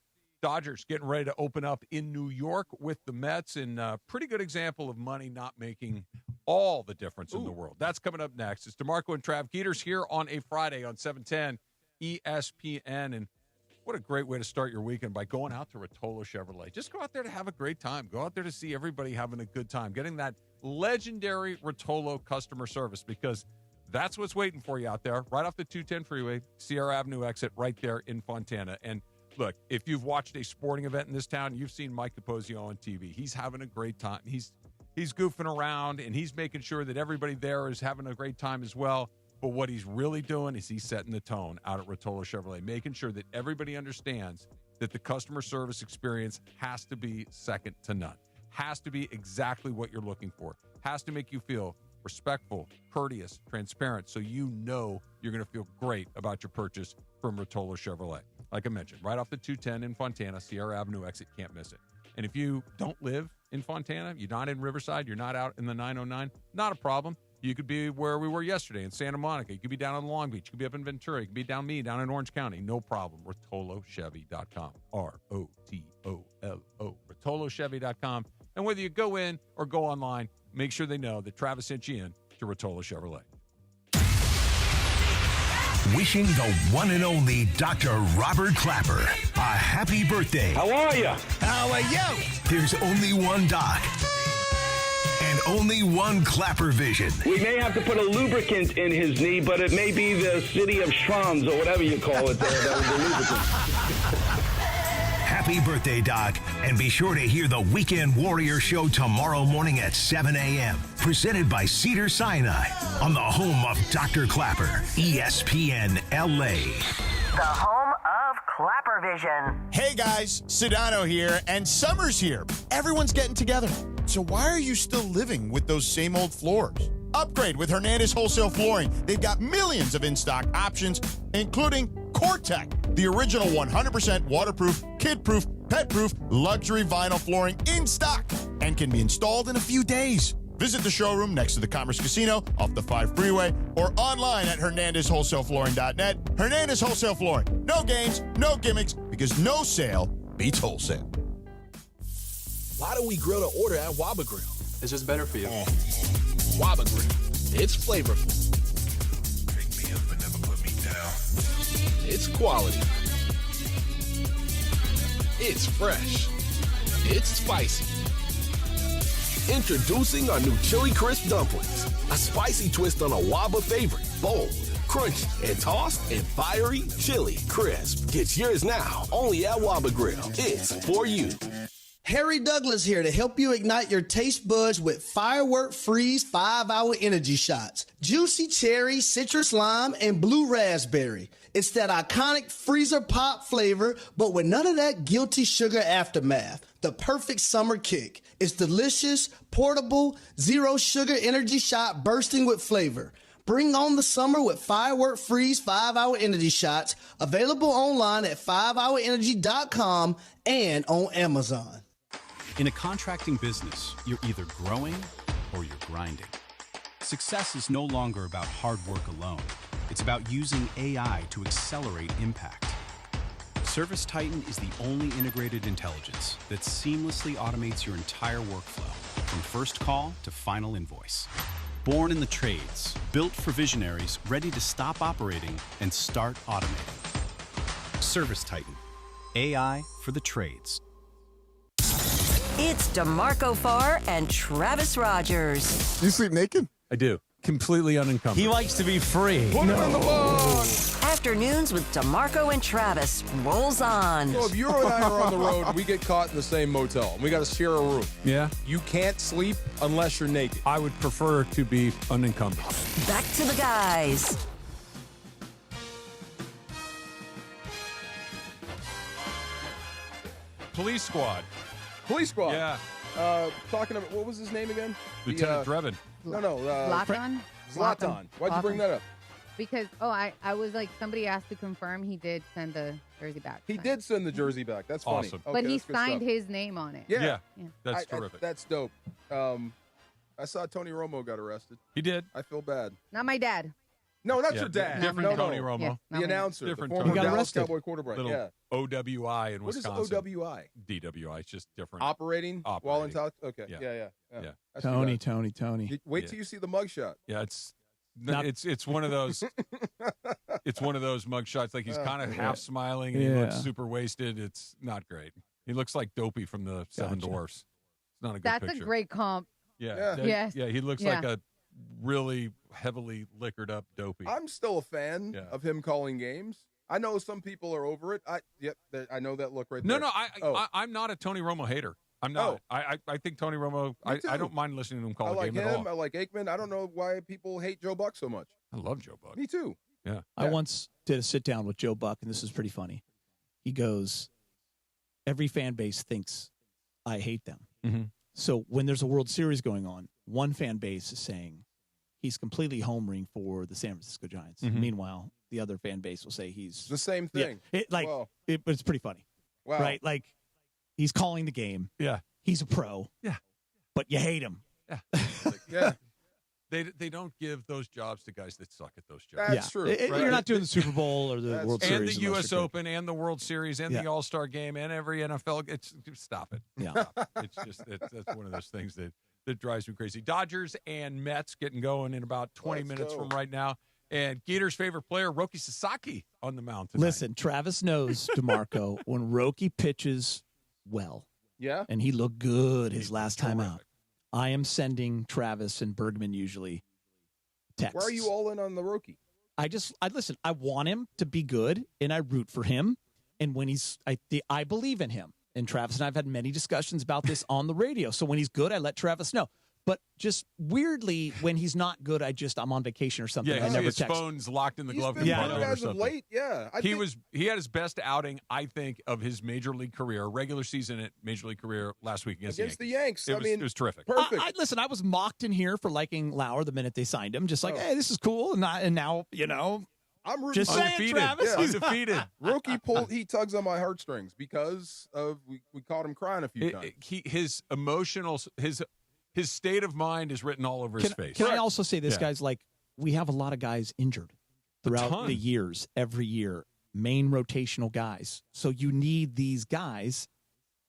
Dodgers getting ready to open up in New York with the Mets, and a pretty good example of money not making all the difference in the world. That's coming up next. It's DeMarco and Trav. Geeter's here on a Friday on 710 ESPN, and what a great way to start your weekend by going out to Rotolo Chevrolet. Just go out there to have a great time. Go out there to see everybody having a good time, getting that legendary Rotolo customer service, because that's what's waiting for you out there, right off the 210 freeway, Sierra Avenue exit, right there in Fontana. And look, if you've watched a sporting event in this town, you've seen Mike Capozio on TV. He's having a great time. He's goofing around, and he's making sure that everybody there is having a great time as well. But what he's really doing is he's setting the tone out at Rotolo Chevrolet, making sure that everybody understands that the customer service experience has to be second to none, has to be exactly what you're looking for, has to make you feel respectful, courteous, transparent, so you know you're going to feel great about your purchase from Rotolo Chevrolet. Like I mentioned, right off the 210 in Fontana, Sierra Avenue exit, can't miss it. And if you don't live in Fontana, you're not in Riverside, you're not out in the 909, not a problem. You could be where we were yesterday in Santa Monica. You could be down in Long Beach. You could be up in Ventura. You could be down in Orange County. No problem. RotoloChevy.com. ROTOLO. RotoloChevy.com. And whether you go in or go online, make sure they know that Travis sent you in to Rotolo Chevrolet. Wishing the one and only Dr. Robert Clapper a happy birthday. How are you? How are you? There's only one Doc and only one Clapper vision. We may have to put a lubricant in his knee, but it may be the city of Schwanz or whatever you call it there. That was the lubricant. Happy birthday, Doc. And be sure to hear the Weekend Warrior Show tomorrow morning at 7 a.m. Presented by Cedar Sinai on the home of Dr. Clapper, ESPN LA. The home of Clapper Vision. Hey guys, Sedano here, and summer's here. Everyone's getting together. So why are you still living with those same old floors? Upgrade with Hernandez Wholesale Flooring. They've got millions of in-stock options, including Core-Tech, the original 100% waterproof, kid-proof, pet-proof, luxury vinyl flooring in stock and can be installed in a few days. Visit the showroom next to the Commerce Casino off the 5 freeway or online at HernandezWholesaleFlooring.net. Hernandez Wholesale Flooring. No games, no gimmicks, because no sale beats wholesale. Why do we grill to order at Waba Grill? It's just better for you. Waba Grill. It's flavorful. Pick me up and never put me down. It's quality. It's fresh. It's spicy. Introducing our new Chili Crisp Dumplings. A spicy twist on a Waba favorite. Bold, crunchy, and tossed in fiery chili crisp. Get yours now, only at Waba Grill. It's for you. Harry Douglas here to help you ignite your taste buds with Firework Freeze 5-Hour Energy Shots. Juicy cherry, citrus lime, and blue raspberry. It's that iconic freezer pop flavor, but with none of that guilty sugar aftermath. The perfect summer kick. It's delicious, portable, zero sugar energy shot bursting with flavor. Bring on the summer with Firework Freeze 5-Hour Energy Shots. Available online at 5hourenergy.com and on Amazon. In a contracting business, you're either growing or you're grinding. Success is no longer about hard work alone. It's about using AI to accelerate impact. Service Titan is the only integrated intelligence that seamlessly automates your entire workflow, from first call to final invoice. Born in the trades, built for visionaries ready to stop operating and start automating. Service Titan, AI for the trades. It's DeMarco Farr and Travis Rodgers. You sleep naked? I do. Completely unencumbered. He likes to be free. Put him in the box. Afternoons with DeMarco and Travis rolls on. So if you and I are on the road and we get caught in the same motel and we got to share a room. Yeah. You can't sleep unless you're naked. I would prefer to be unencumbered. Back to the guys. Police Squad. Police Squad. Yeah. Talking about, what was his name again? Lieutenant Drebin. No. Zlatan? Zlatan. Why'd you bring that up? Because, I was like, somebody asked to confirm he did send the jersey back. He did send the jersey back. That's funny. Awesome. But he signed his name on it. Yeah. That's terrific. That's dope. I saw Tony Romo got arrested. He did. I feel bad. Not my dad. No, that's your dad. Different Tony Romo. Yes, The announcer. Different the former Tony. Dallas Cowboy quarterback. Little Yeah. OWI in What is Wisconsin. OWI? DWI. It's just different. Operating while in touch? Okay. Yeah. Yeah. That's Tony. Wait till you see the mugshot. Yeah, it's one of those. It's one of those mug shots. Like he's kind of half smiling and he looks super wasted. It's not great. He looks like Dopey from the Seven Dwarfs. It's not a good That's picture. a great comp. Yeah. Yes. Yeah. He looks like a really heavily liquored up Dopey. I'm still a fan of him calling games. I know some people are over it. I know that look right there. No, I'm not a Tony Romo hater. I'm not. I think Tony Romo, I don't mind listening to him call a game at all. I like Aikman. I don't know why people hate Joe Buck so much. I love Joe Buck. Me too. Yeah. I once did a sit down with Joe Buck, and this is pretty funny. He goes, every fan base thinks I hate them. Mm-hmm. So when there's a World Series going on, one fan base is saying he's completely homering for the San Francisco Giants. Mm-hmm. Meanwhile, the other fan base will say he's the same thing. Yeah, but it's pretty funny. Wow. Right? Like he's calling the game. Yeah. He's a pro. Yeah. But you hate him. Yeah. They don't give those jobs to guys that suck at those jobs. That's true. Right? You're not doing the Super Bowl or the World Series. And the U.S. Open and the World Series and the All-Star Game and every NFL. Stop it. Yeah. It's just that's one of those things that drives me crazy. Dodgers and Mets getting going in about 20 minutes from right now. And Geeter's favorite player, Roki Sasaki, on the mound tonight. Listen, Travis knows, DeMarco, when Roki pitches well. Yeah. And he looked good his last time out. I am sending Travis and Bergman usually texts. Why are you all in on the Roki? I listen, I want him to be good and I root for him. And when I believe in him. And Travis and I have had many discussions about this on the radio. So when he's good, I let Travis know. But just weirdly, when he's not good, I'm on vacation or something. Yeah, I never his text. phone's locked in the glove He's been compartment or as of something. late, yeah. He had his best outing, I think, of his major league career, regular season at major league career last week against the Yanks. It was terrific. Perfect. Listen, I was mocked in here for liking Lauer the minute they signed him. Just like, hey, this is cool. And now, I'm rooting just for saying, undefeated. Travis. Yeah, undefeated. He tugs on my heartstrings because of we caught him crying a few times. His emotional, his state of mind is written all over his face. Can I also say this, guys? Like, we have a lot of guys injured throughout the years, every year, main rotational guys. So you need these guys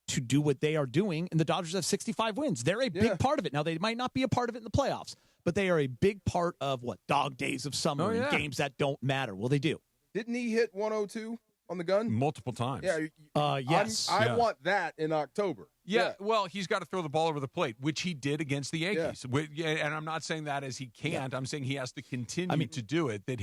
to do what they are doing, and the Dodgers have 65 wins. They're a big part of it. Now, they might not be a part of it in the playoffs, but they are a big part of dog days of summer and games that don't matter. Well, they do. Didn't he hit 102 on the gun? Multiple times. Yeah. Yes. I want that in October. Yeah, well, he's got to throw the ball over the plate, which he did against the Yankees. And I'm not saying that as he can't. I'm saying he has to continue to do it. That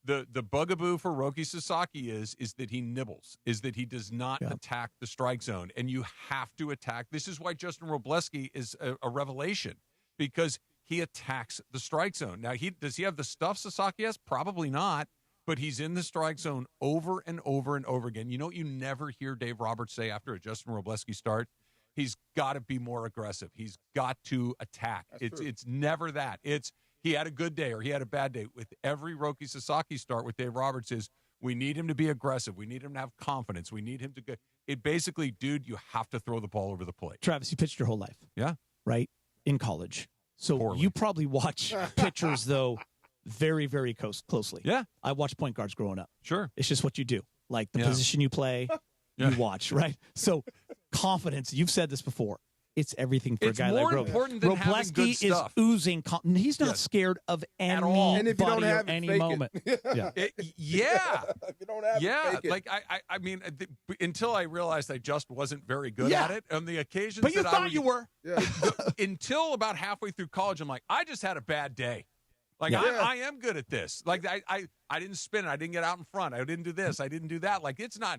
the bugaboo for Roki Sasaki is that he nibbles, is that he does not attack the strike zone. And you have to attack. This is why Justin Robleski is a revelation, because he attacks the strike zone. Now, does he have the stuff Sasaki has? Probably not. But he's in the strike zone over and over and over again. You know what you never hear Dave Roberts say after a Justin Robleski start? He's got to be more aggressive. He's got to attack. It's never that. It's he had a good day or he had a bad day. With every Roki Sasaki start with Dave Roberts is we need him to be aggressive. We need him to have confidence. We need him to go. It basically, dude, you have to throw the ball over the plate. Travis, you pitched your whole life. Yeah. Right? In college. So you probably watch pitchers, though, very, very closely. Yeah. I watched point guards growing up. Sure. It's just what you do. Like the position you play, you watch, right? So confidence, you've said this before. It's everything for a guy like Roki. It's more important than having good Robleski stuff. is oozing. He's not scared of anybody And if you don't have or it, any fake moment. it. If you don't have it, fake it. Like I mean, until I realized I just wasn't very good at it on the occasions. But you that thought you were. Yeah. Until about halfway through college, I'm like, I just had a bad day. Like I am good at this. Like I didn't spin it. I didn't get out in front. I didn't do this. I didn't do that. Like it's not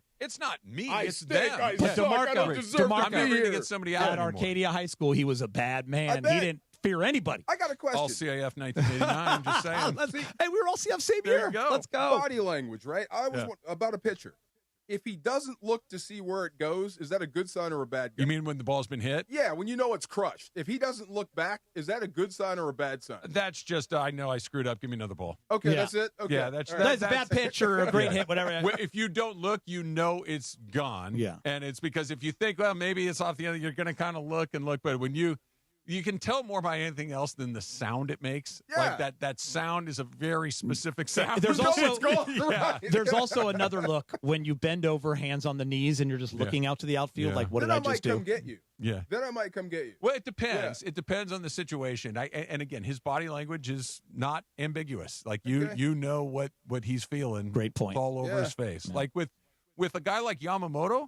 me. It's them. But DeMarco, I'm never going to get somebody out At anymore. Arcadia High School, he was a bad man. He didn't fear anybody. I got a question. All CIF 1989. Just saying. Hey, we were all CF same There year. you go. Let's go. Body language, right? I was about a pitcher. If he doesn't look to see where it goes, is that a good sign or a bad sign? You mean when the ball's been hit? Yeah, when you know it's crushed. If he doesn't look back, is that a good sign or a bad sign? That's just I know I screwed up. Give me another ball. Okay, that's it. Okay. Yeah, that's All right. That's a bad pitch or a great hit, whatever. If you don't look, you know it's gone. Yeah. And it's because if you think, well, maybe it's off the end, you're going to kind of look and look. But when you You can tell more by anything else than the sound it makes. Yeah. Like that sound is a very specific sound. There's also Yeah. there's also another look when you bend over, hands on the knees, and you're just looking out to the outfield. Yeah. Like, what Then did I might just do? come get you. Yeah. Then I might come get you. Well, it depends. It depends on the situation. And again, his body language is not ambiguous. Like you know what he's feeling. Great point. All over his face. Yeah. Like with a guy like Yamamoto,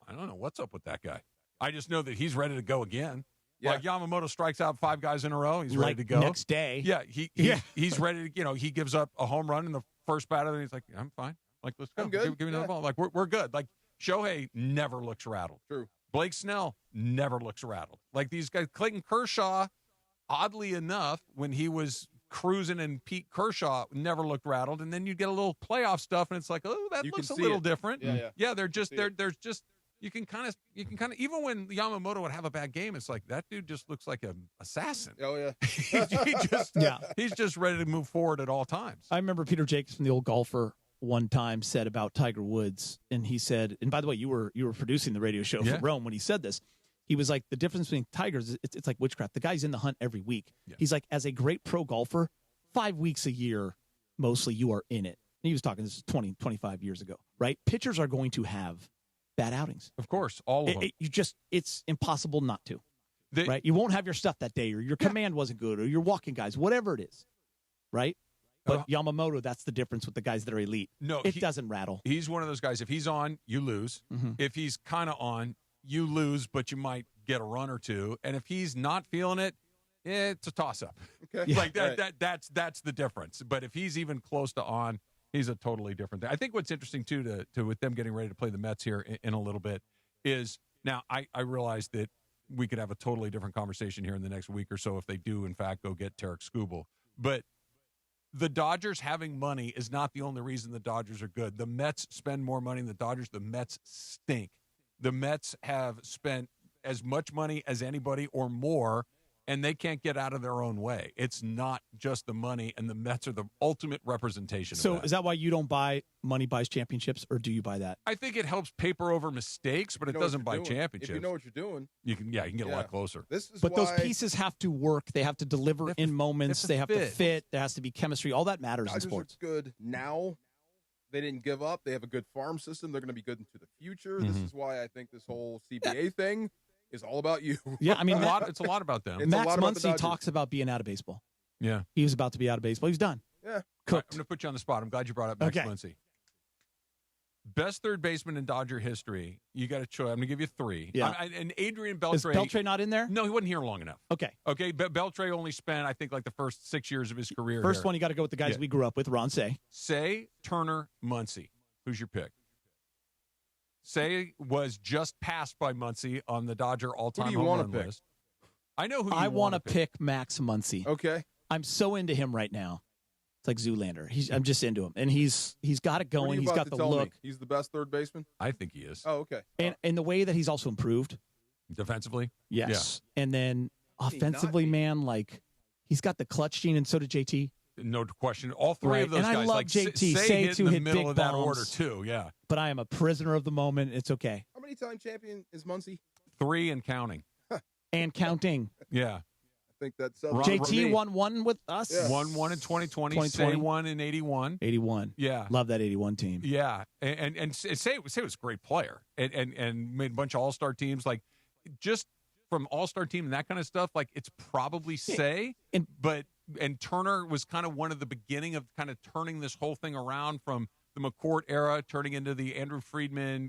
I don't know what's up with that guy. I just know that he's ready to go again. Yeah. Like Yamamoto strikes out 5 guys in a row. He's ready to go. Next day. Yeah. He's ready to, he gives up a home run in the first batter. And he's like, I'm fine. Like, let's go. I'm good. Give me another ball. Like, we're good. Like, Shohei never looks rattled. True. Blake Snell never looks rattled. Like these guys, Clayton Kershaw, oddly enough, when he was cruising and Pete Kershaw never looked rattled. And then you get a little playoff stuff and it's like, oh, that looks a little different. Yeah. There's just, you can kind of, even when Yamamoto would have a bad game, it's like that dude just looks like an assassin. Oh yeah. He's just ready to move forward at all times. I remember Peter Jacobson, the old golfer, one time said about Tiger Woods, and he said, and by the way, you were producing the radio show for Rome when he said this. He was like, the difference between Tigers, it's like witchcraft. The guy's in the hunt every week. Yeah. He's like, as a great pro golfer, 5 weeks a year, mostly you are in it. And he was talking, this is 20, 25 years ago, right? Pitchers are going to have bad outings. Of course, all of them. It's impossible not to, right? You won't have your stuff that day, or your command wasn't good, or you're walking guys, whatever it is, right? But Yamamoto, that's the difference with the guys that are elite. No, it doesn't rattle. He's one of those guys. If he's on, you lose. Mm-hmm. If he's kind of on, you lose, but you might get a run or two. And if he's not feeling it, it's a toss-up. Okay. Like that's the difference. But if he's even close to on, he's a totally different thing. I think what's interesting too, to with them getting ready to play the Mets here in a little bit, is now I realize that we could have a totally different conversation here in the next week or so if they do in fact go get Tarek Skubal, but the Dodgers having money is not the only reason the Dodgers are good. The Mets spend more money than the Dodgers. The Mets stink. The Mets have spent as much money as anybody or more, and they can't get out of their own way. It's not just the money, and the Mets are the ultimate representation of that. Is that why you don't buy money buys championships, or do you buy that? I think it helps paper over mistakes, but it doesn't buy championships. If you know what you're doing, you can get a lot closer. But those pieces have to work. They have to deliver in moments. They have to fit. There has to be chemistry. All that matters in sports. Dodgers are good now. They didn't give up. They have a good farm system. They're going to be good into the future. Mm-hmm. This is why I think this whole CBA thing is all about you. Yeah, I mean, it's a lot about them. Max Muncy talks about being out of baseball. Yeah. He was about to be out of baseball. He's done. Yeah. Cooked. Right, I'm going to put you on the spot. I'm glad you brought up Max Muncy. Best third baseman in Dodger history. You got a choice. I'm going to give you 3. Yeah. And Adrian Beltre. Is Beltre not in there? No, he wasn't here long enough. Okay. Beltre only spent, I think, like the first 6 years of his career. First one, you got to go with the guys we grew up with. Ron Say. Say, Turner, Muncy. Who's your pick? Say was just passed by Muncy on the Dodger all-time home run list. I know who I want to pick Max Muncy. Okay. I'm so into him right now. It's like Zoolander. I'm just into him, and he's got it going. He's got the look. He's the best third baseman. I think he is. Oh, okay. And the way that he's also improved defensively. Yes, and then offensively, man, like he's got the clutch gene, and so did JT. No question. All 3 of those and guys. I love like JT. Say to hit hit middle big of that bombs. order too. Yeah. But I am a prisoner of the moment. It's okay. How many time champion is Muncy? 3 and counting. And counting. Yeah. I think that's JT won 1 with us. Yeah. Won 1 in 2020. Say 1 in 81. 81. Yeah. Love that 81 team. Yeah. And Say was a great player and made a bunch of all-star teams. Like just from all-star team and that kind of stuff, like it's probably Say. And Turner was kind of one of the beginning of kind of turning this whole thing around from the McCourt era, turning into the Andrew Friedman,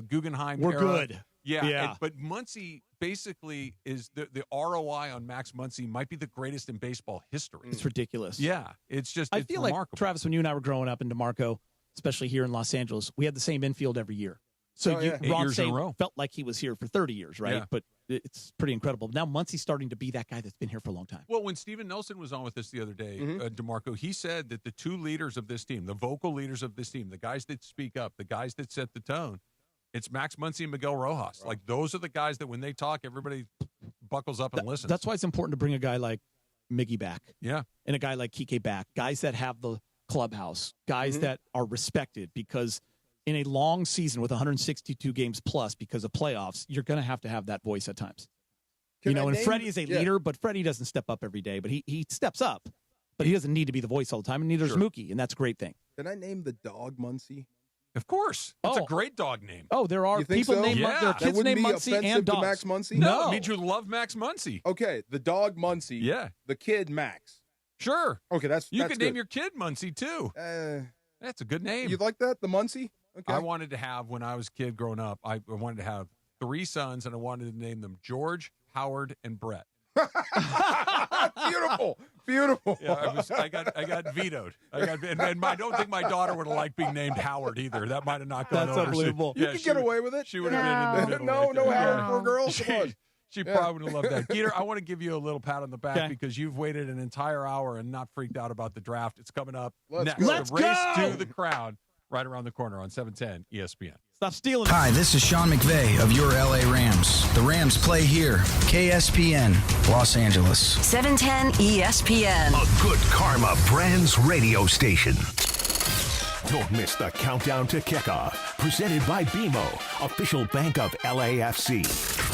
Guggenheim We're era. good. Yeah. But Muncy basically is the ROI on Max Muncy might be the greatest in baseball history. It's ridiculous. Yeah. It's just I feel remarkable. like, Travis, when you and I were growing up in DeMarco, especially here in Los Angeles, we had the same infield every year. So 8 Ron years in a row. felt like he was here for 30 years, right? Yeah. But it's pretty incredible. Now Muncy's starting to be that guy that's been here for a long time. Well, when Steven Nelson was on with us the other day, DeMarco, he said that the 2 leaders of this team, the vocal leaders of this team, the guys that speak up, the guys that set the tone, it's Max Muncy and Miguel Rojas. Right. Like those are the guys that when they talk, everybody buckles up and listens. That's why it's important to bring a guy like Miggy back. Yeah. And a guy like Kike back. Guys that have the clubhouse. Guys that are respected, because in a long season with 162 games plus because of playoffs, you're going to have that voice at times. And Freddie is a leader, but Freddie doesn't step up every day. But he steps up, but he doesn't need to be the voice all the time, and neither does Mookie, and that's a great thing. Can I name the dog Muncie? Of course. It's a great dog name. Oh, there are people named there are kids named Muncie and dogs. Max Muncie? No, it means you love Max Muncie. Okay, the dog Muncie. Yeah. The kid Max. Sure. Okay, you that's could name your kid Muncie too. That's a good name. You like that, the Muncie? Okay. I wanted to have, when I was a kid growing up, I wanted to have 3 sons, and I wanted to name them George, Howard, and Brett. Beautiful. Yeah, I got vetoed. And I don't think my daughter would have liked being named Howard either. That might have not gone over. That's unbelievable. You could get away with it. She would have been in the middle. No Howard for a girl. She probably would have loved that. Geeter, I want to give you a little pat on the back because you've waited an entire hour and not freaked out about the draft. It's coming up next. Let's the race go! to the crown right around the corner on 710 ESPN. Stop stealing. Hi, this is Sean McVay of your LA Rams. The Rams play here. KSPN, Los Angeles. 710 ESPN. A good karma brands radio station. Don't miss the countdown to kickoff. Presented by BMO, official bank of LAFC.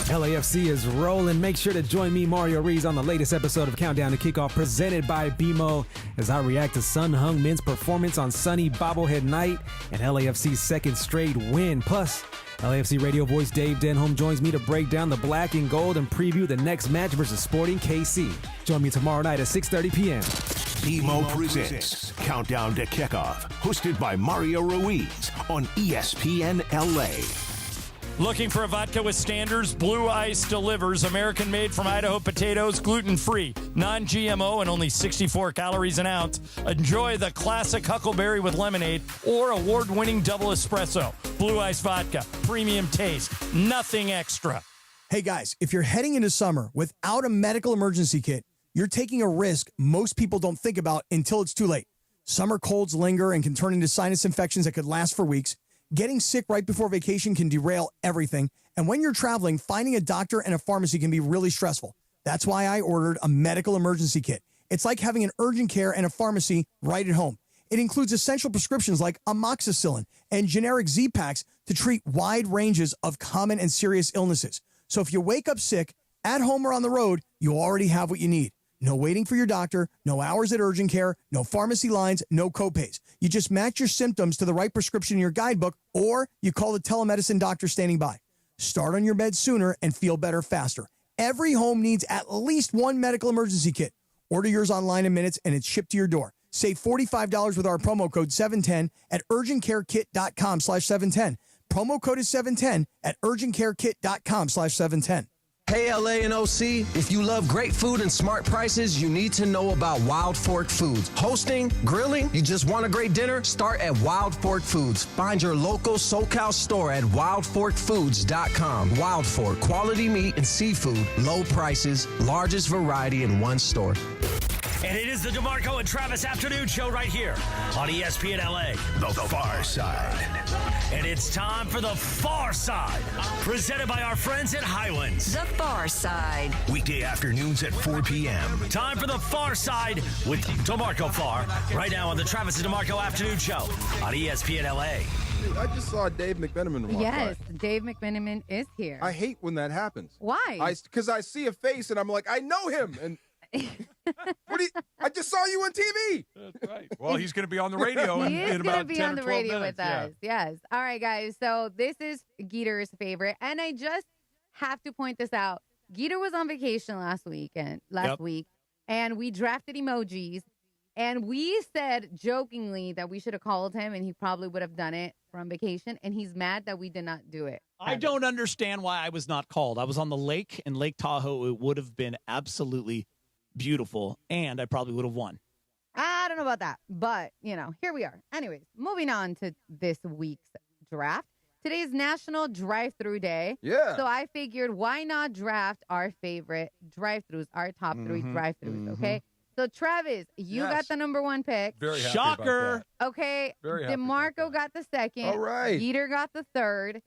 LAFC is rolling. Make sure to join me, Mario Rees, on the latest episode of Countdown to Kickoff, presented by BMO, as I react to Sun Hung Men's performance on sunny bobblehead night and LAFC's second straight win. Plus, LAFC radio voice Dave Denholm joins me to break down the black and gold and preview the next match versus Sporting KC. Join me tomorrow night at 6:30 p.m. BMO presents Countdown to Kickoff, hosted by Mario Ruiz on ESPN LA. Looking for a vodka with standards? Blue Ice delivers. American-made from Idaho potatoes, gluten-free, non-GMO, and only 64 calories an ounce. Enjoy the classic Huckleberry with lemonade or award-winning double espresso. Blue Ice vodka, premium taste, nothing extra. Hey guys, if you're heading into summer without a medical emergency kit, you're taking a risk most people don't think about until it's too late. Summer colds linger and can turn into sinus infections that could last for weeks. Getting sick right before vacation can derail everything. And when you're traveling, finding a doctor and a pharmacy can be really stressful. That's why I ordered a medical emergency kit. It's like having an urgent care and a pharmacy right at home. It includes essential prescriptions like amoxicillin and generic Z-Packs to treat wide ranges of common and serious illnesses. So if you wake up sick, at home or on the road, you already have what you need. No waiting for your doctor, no hours at urgent care, no pharmacy lines, no copays. You just match your symptoms to the right prescription in your guidebook, or you call the telemedicine doctor standing by. Start on your bed sooner and feel better faster. Every home needs at least one medical emergency kit. Order yours online in minutes and it's shipped to your door. Save $45 with our promo code 710 at urgentcarekit.com/710. Promo code is 710 at urgentcarekit.com/710. Hey, LA and OC, if you love great food and smart prices, you need to know about Wild Fork Foods. Hosting, grilling, you just want a great dinner? Start at Wild Fork Foods. Find your local SoCal store at wildforkfoods.com. Wild Fork, quality meat and seafood, low prices, largest variety in one store. And it is the DeMarco and Travis Afternoon Show right here on ESPN LA. The Far Side. And it's time for The Far Side, presented by our friends at Highlands. The Far Side. Weekday afternoons at 4 p.m. Time for The Far Side with DeMarco Farr, right now on the Travis and DeMarco Afternoon Show on ESPN LA. I just saw Dave McMenamin walk Yes, by. Dave McMenamin is here. I hate when that happens. Why? Because I see a face and I'm like, I know him. And I just saw you on TV. That's right. Well, he's going to be on the radio in about 10 or 12 minutes. He is going to be on the radio with Yeah. us. Yes. All right, guys. So this is Geeter's favorite. And I just have to point this out. Geeter was on vacation last week, and we drafted emojis. And we said jokingly that we should have called him, and he probably would have done it from vacation. And he's mad that we did not do it. I don't understand why I was not called. I was on the lake in Lake Tahoe. It would have been absolutely beautiful, and I probably would have won. I don't know about that, but, here we are. Anyways, moving on to this week's draft. Today's National Drive-Thru Day. Yeah. So I figured, why not draft our favorite drive-thrus, our top 3 drive-thrus, okay? So, Travis, you got the number 1 pick. Very happy Shocker. about that. Okay. Very happy DeMarco got the second. All right. Geeter got the third.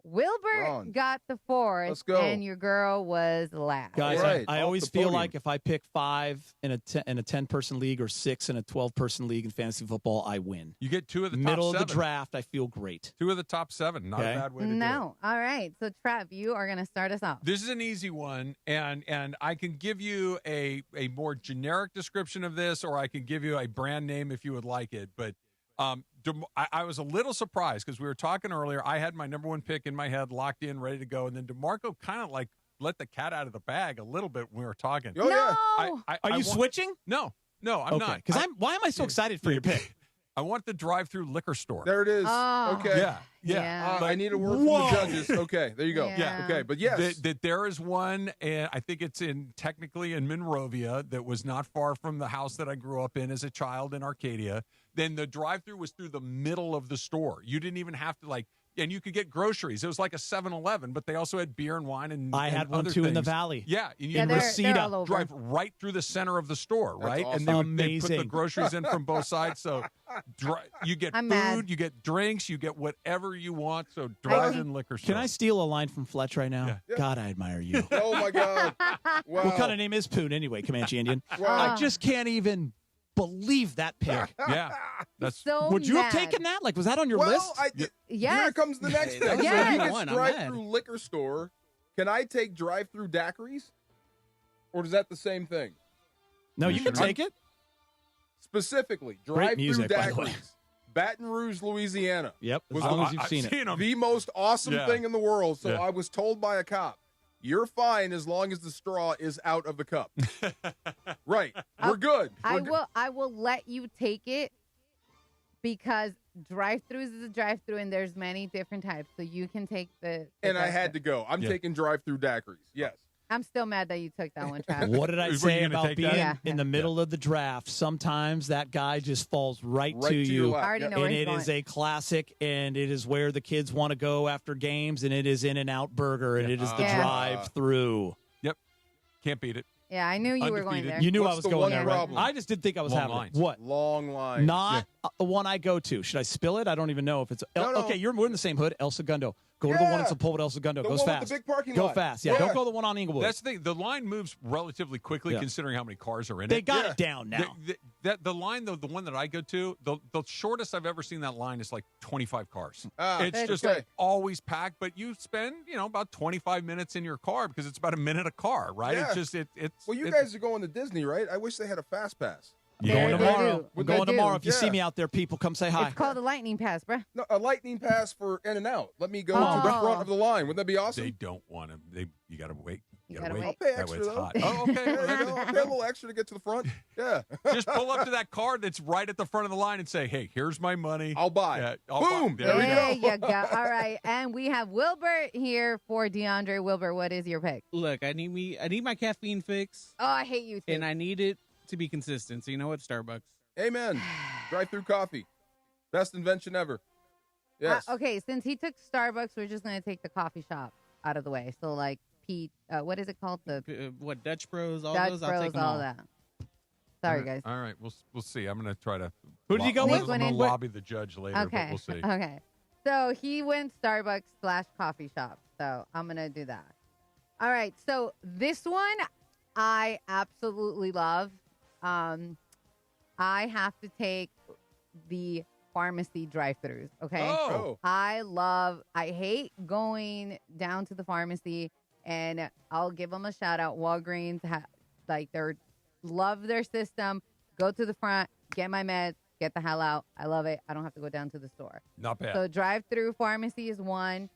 Wilbur got the 4th. Let's go. And your girl was last. Guys, Right, I off always the feel podium. like if I pick 5 in a 10-person league or 6 in a 12-person league in fantasy football, I win. You get 2 of the top Middle 7. of the draft, I feel great. 2 of the top 7. Not a bad way to do it. No. All right. So, Trav, you are going to start us off. This is an easy one, and I can give you a more generic description of this, or I can give you a brand name if you would like it. But I was a little surprised because we were talking earlier. I had my number 1 pick in my head, locked in, ready to go, and then DeMarco kind of like let the cat out of the bag a little bit when we were talking. Oh, yeah. Are you switching? No, I'm okay. not. Because why am I so excited for your pick? I want the drive-through liquor store. There it is. Oh. Okay. Yeah. I need a word from the judges. Okay, there you go. Yeah. Okay, but yes. That there is one, and I think it's technically in Monrovia, that was not far from the house that I grew up in as a child in Arcadia. Then the drive-through was through the middle of the store. You didn't even have to and you could get groceries. It was like a 7-Eleven, but they also had beer and wine and I had one other too in the things. valley. Yeah, and Yeah, they're all over. drive right through the center of the store, right? awesome. And they put the Amazing. groceries in from both sides. So you get I'm food, mad. you get drinks, you get whatever you want. So drive-in liquor store. Can I steal a line from Fletch right now? Yeah. God, I admire you. Oh, my God. Wow. What kind of name is Poon anyway, Comanche Indian? Wow. I just can't even believe that pick. Yeah, that's So Would you have mad. taken that? Like, was that on your Well, list? Yes. Here comes the next thing. Yes. So you One, get I'm drive-through liquor store. Can I take drive-through daiquiris? Or is that the same thing? No, you can take it. Specifically, Great drive-through music, by the way. daiquiris. Baton Rouge, Louisiana. Yep, as Was long the- as you've seen it. them. The most awesome Yeah. thing in the world. So Yeah. I was told by a cop, you're fine as long as the straw is out of the cup. Right. We're good. I will let you take it because drive-throughs is a drive-through and there's many different types. So you can take the And I drive-thru. had to go. I'm taking drive-through daiquiris. Yes. I'm still mad that you took that one, Trav. What did I Were you say gonna about take being that? Yeah. in the middle of the draft? Sometimes that guy just falls right to your you. lap. I already Yeah. know where And he's it going. is a classic, and it is where the kids want to go after games, and it is In-N-Out Burger, and it is the Yeah. drive-through. Yep, can't beat it. Yeah, I knew you were going Undefeated. there. You knew What's I was the going one there, right? problem? I just didn't think I was Long having lines. it. What? Long line. Not the one I go to. Should I spill it? I don't even know if it's. No. Okay, we're in the same hood. El Segundo. Go to the one that's a Pulpit El Segundo. The Goes one with fast. the big parking Go lot. fast. Yeah, Yeah. don't go the one on Inglewood. That's the thing. The line moves relatively quickly Yeah. considering how many cars are in They it. got Yeah. it down now. The line, though, the one that I go to, the shortest I've ever seen that line is like 25 cars. Ah, It's just okay. like always packed, but you spend, about 25 minutes in your car because it's about a minute a car, right? Yeah. It's just, it's. Well, you it- guys are going to Disney, right? I wish they had a fast pass. I'm They going do. tomorrow. They I'm do. going They do. tomorrow. If you Yeah. see me out there, people come say hi. It's called a lightning pass, bruh. No, a lightning pass for In-N-Out. Let me go Oh. to the front of the line. Wouldn't that be awesome? They don't want to. You got to wait. You got gotta to wait. wait. I'll pay That way extra, it's though. hot. Oh, okay. There you go. I'll pay a little extra to get to the front. Yeah. Just pull up to that car that's right at the front of the line and say, "Hey, here's my money. I'll buy. Yeah, I'll Boom. buy." There we There go. you go. All right. And we have Wilbur here for DeAndre. Wilbur, what is your pick? Look, I need my caffeine fix, Oh, I hate you too. and I need it to be consistent. So you know what, Starbucks. Amen. Drive-through coffee. Best invention ever. Yes. Okay, since he took Starbucks, we're just going to take the coffee shop out of the way. So, like, Pete, what is it called? The What, Dutch Bros, all Dutch those? I'll Bros, take them all all. that. Sorry, guys. All right, we'll see. I'm going to try to. Who did you go I'm with? gonna Nick went in. lobby the judge later, but Okay. we'll see. Okay. So he went Starbucks/coffee shop. So I'm going to do that. All right. So this one I absolutely love. I have to take the pharmacy drive-thrus. Okay. Oh. I hate going down to the pharmacy, and I'll give them a shout out. Walgreens, love their system. Go to the front, get my meds, get the hell out. I love it. I don't have to go down to the store. Not bad. So drive-through pharmacy is one.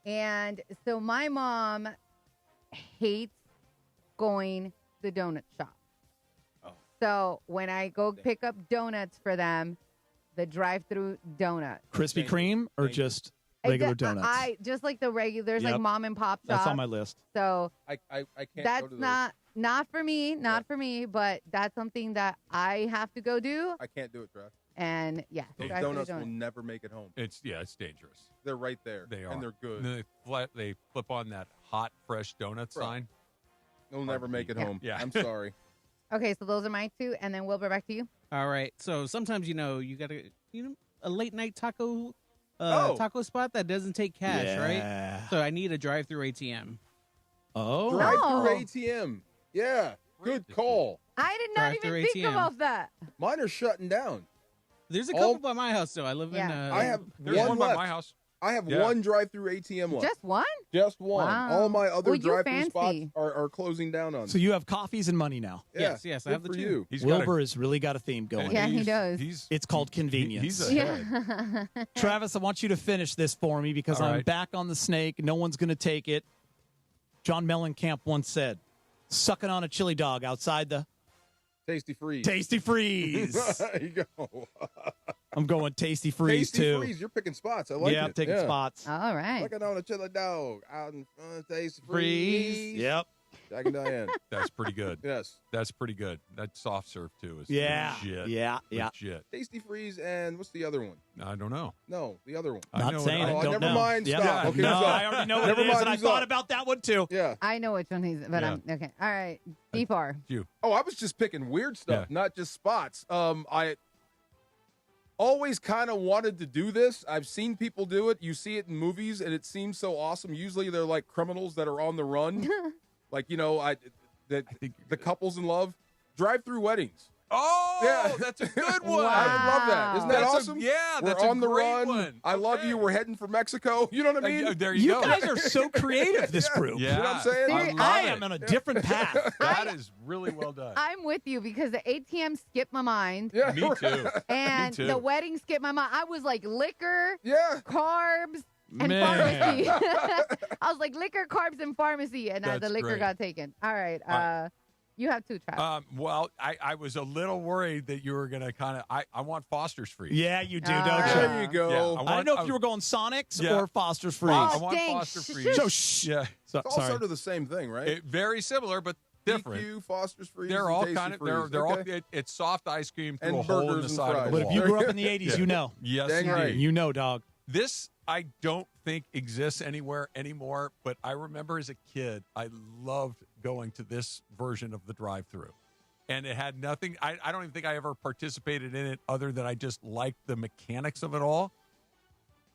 And so my mom hates going to the donut shop. Oh. So when I go pick up donuts for them, the drive-through donut. Krispy Kreme or just regular donuts? I just like the regular. There's Yep. like mom and pop shops. That's on my list. So I can't that's go to those. not for me, for me. But that's something that I have to go do. I can't do it, Trav. And yeah, Those drive-through donuts will donut. never make it home. It's dangerous. They're right there. They are. And they're good. And they flip on that hot, fresh donut Bro. sign. They'll never make it Yeah. home. Yeah. I'm sorry. Okay, so those are my two, and then Wilbur, back to you. All right. So sometimes, you got to, a late night taco taco spot that doesn't take cash, Yeah. right? So I need a drive-through ATM. Oh. Drive-through ATM. Yeah. Good call. I did not Drive-through even think ATM. about that. Mine are shutting down. There's a couple by my house, though. I live in. I have There's one one by left. my house. I have Yeah. one drive-through ATM left. Just one? Just one. Wow. All my other Well, you drive-through spots fancy. are closing down on So me. you have coffees and money now. Yeah. Yes, I Good have the for two. you. He's got Wilbur has really got a theme going. Yeah, he does. It's called convenience. He's ahead. Yeah. Travis, I want you to finish this for me because All I'm right. back on the snake. No one's going to take it. John Mellencamp once said, sucking on a chili dog outside the Tasty Freeze. Tasty Freeze. There you go. I'm going Tasty Freeze, Tasty too. Freeze. You're picking spots. I like it. Yeah, I'm taking spots. All right. Looking on a chili dog out in front of Tasty Freeze. Freeze. Yep. Jack and Diane. That's pretty good. Yes. That's pretty good. That soft serve, too, is Yeah. legit. Yeah. Legit. Tasty Freeze and what's the other one? I don't know. No, the other one. I Not know saying it. it. Oh, Don't never know. mind. Yep. Stop. Okay, no, who's up? I already know what Never it is, mind, and I who's thought up? about that one, too. Yeah. I know which one he's, but I'm okay. All right. D4. You. Oh, I was just picking weird stuff, not just spots. I always kind of wanted to do this. I've seen people do it. You see it in movies, and it seems so awesome. Usually, they're like criminals that are on the run, like the couples in love. Drive-through weddings. Oh, Yeah. that's a good one. I love that. Isn't that That's awesome? that's We're a on the great run. one. I love you. We're heading for Mexico. You know what I mean? There You go. guys are so creative, this group. Yeah. You know what I'm saying? Seriously, I am on a different path. That is really well done. I'm with you because the ATM skipped my mind. Yeah. Me too. And Me too. the wedding skipped my mind. I was like liquor, Yeah. carbs, and Man. pharmacy. I was like liquor, carbs, and pharmacy, and the That's liquor great. got taken. All right. You have two, Travis. Well, I was a little worried that you were going to kind of. I want Foster's Freeze. Yeah, you do, All don't right. you? There you go. Yeah, I don't know if you were going Sonics Yeah. or Foster's Freeze. I Oh, want dang. Foster Shh, Freeze. So, shh. Yeah. So, It's all sorry. sort of the same thing, right? Very similar, but different. DQ, Foster's Freeze. They're and all Tasty kind of. Freeze. They're all. Okay. It's soft ice cream through And a hole in burgers the and side of fries. the But wall. if you grew up in the 80s, Yeah. you know. Yes, Dang indeed. right. You know, dog. This I don't think exists anywhere anymore, but I remember as a kid, I loved going to this version of the drive-through. And it had nothing, I don't even think I ever participated in it other than I just liked the mechanics of it all.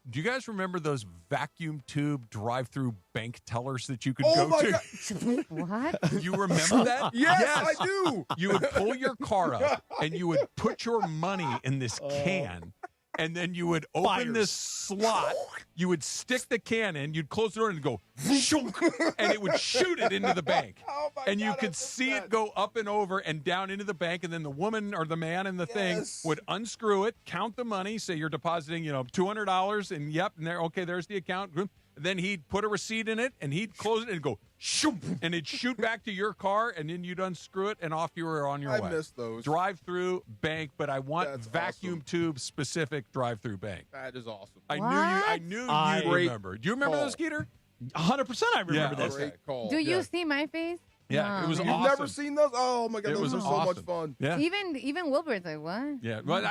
Do you guys remember those vacuum tube drive-through bank tellers that you could Oh go my to? God. What? You remember that? Yes, I do. You would pull your car up and you would put your money in this can. And then you would open Fires. this slot. You would stick the can in. You'd close the door and go, shunk, and it would shoot it into the bank. Oh my And you God, I could missed see that. it go up and over and down into the bank. And then the woman or the man in the thing Yes. would unscrew it, count the money, say you're depositing, $200, and yep, and there, okay, there's the account. Then he'd put a receipt in it, and he'd close it and go, shoop, and it'd shoot back to your car, and then you'd unscrew it, and off you were on your I way. missed those. Drive-through bank, but I want That's vacuum awesome. tube specific drive-through bank. That is awesome. I knew I- you'd remember. Do you remember Call. those, Geeter? 100% I remember Yeah, this. Great call. Do you Yeah. see my face? Yeah, it was You've awesome. never seen those? Oh my God, It those was are so awesome. much fun. Yeah. Even Wilbur's like, what? Yeah, well,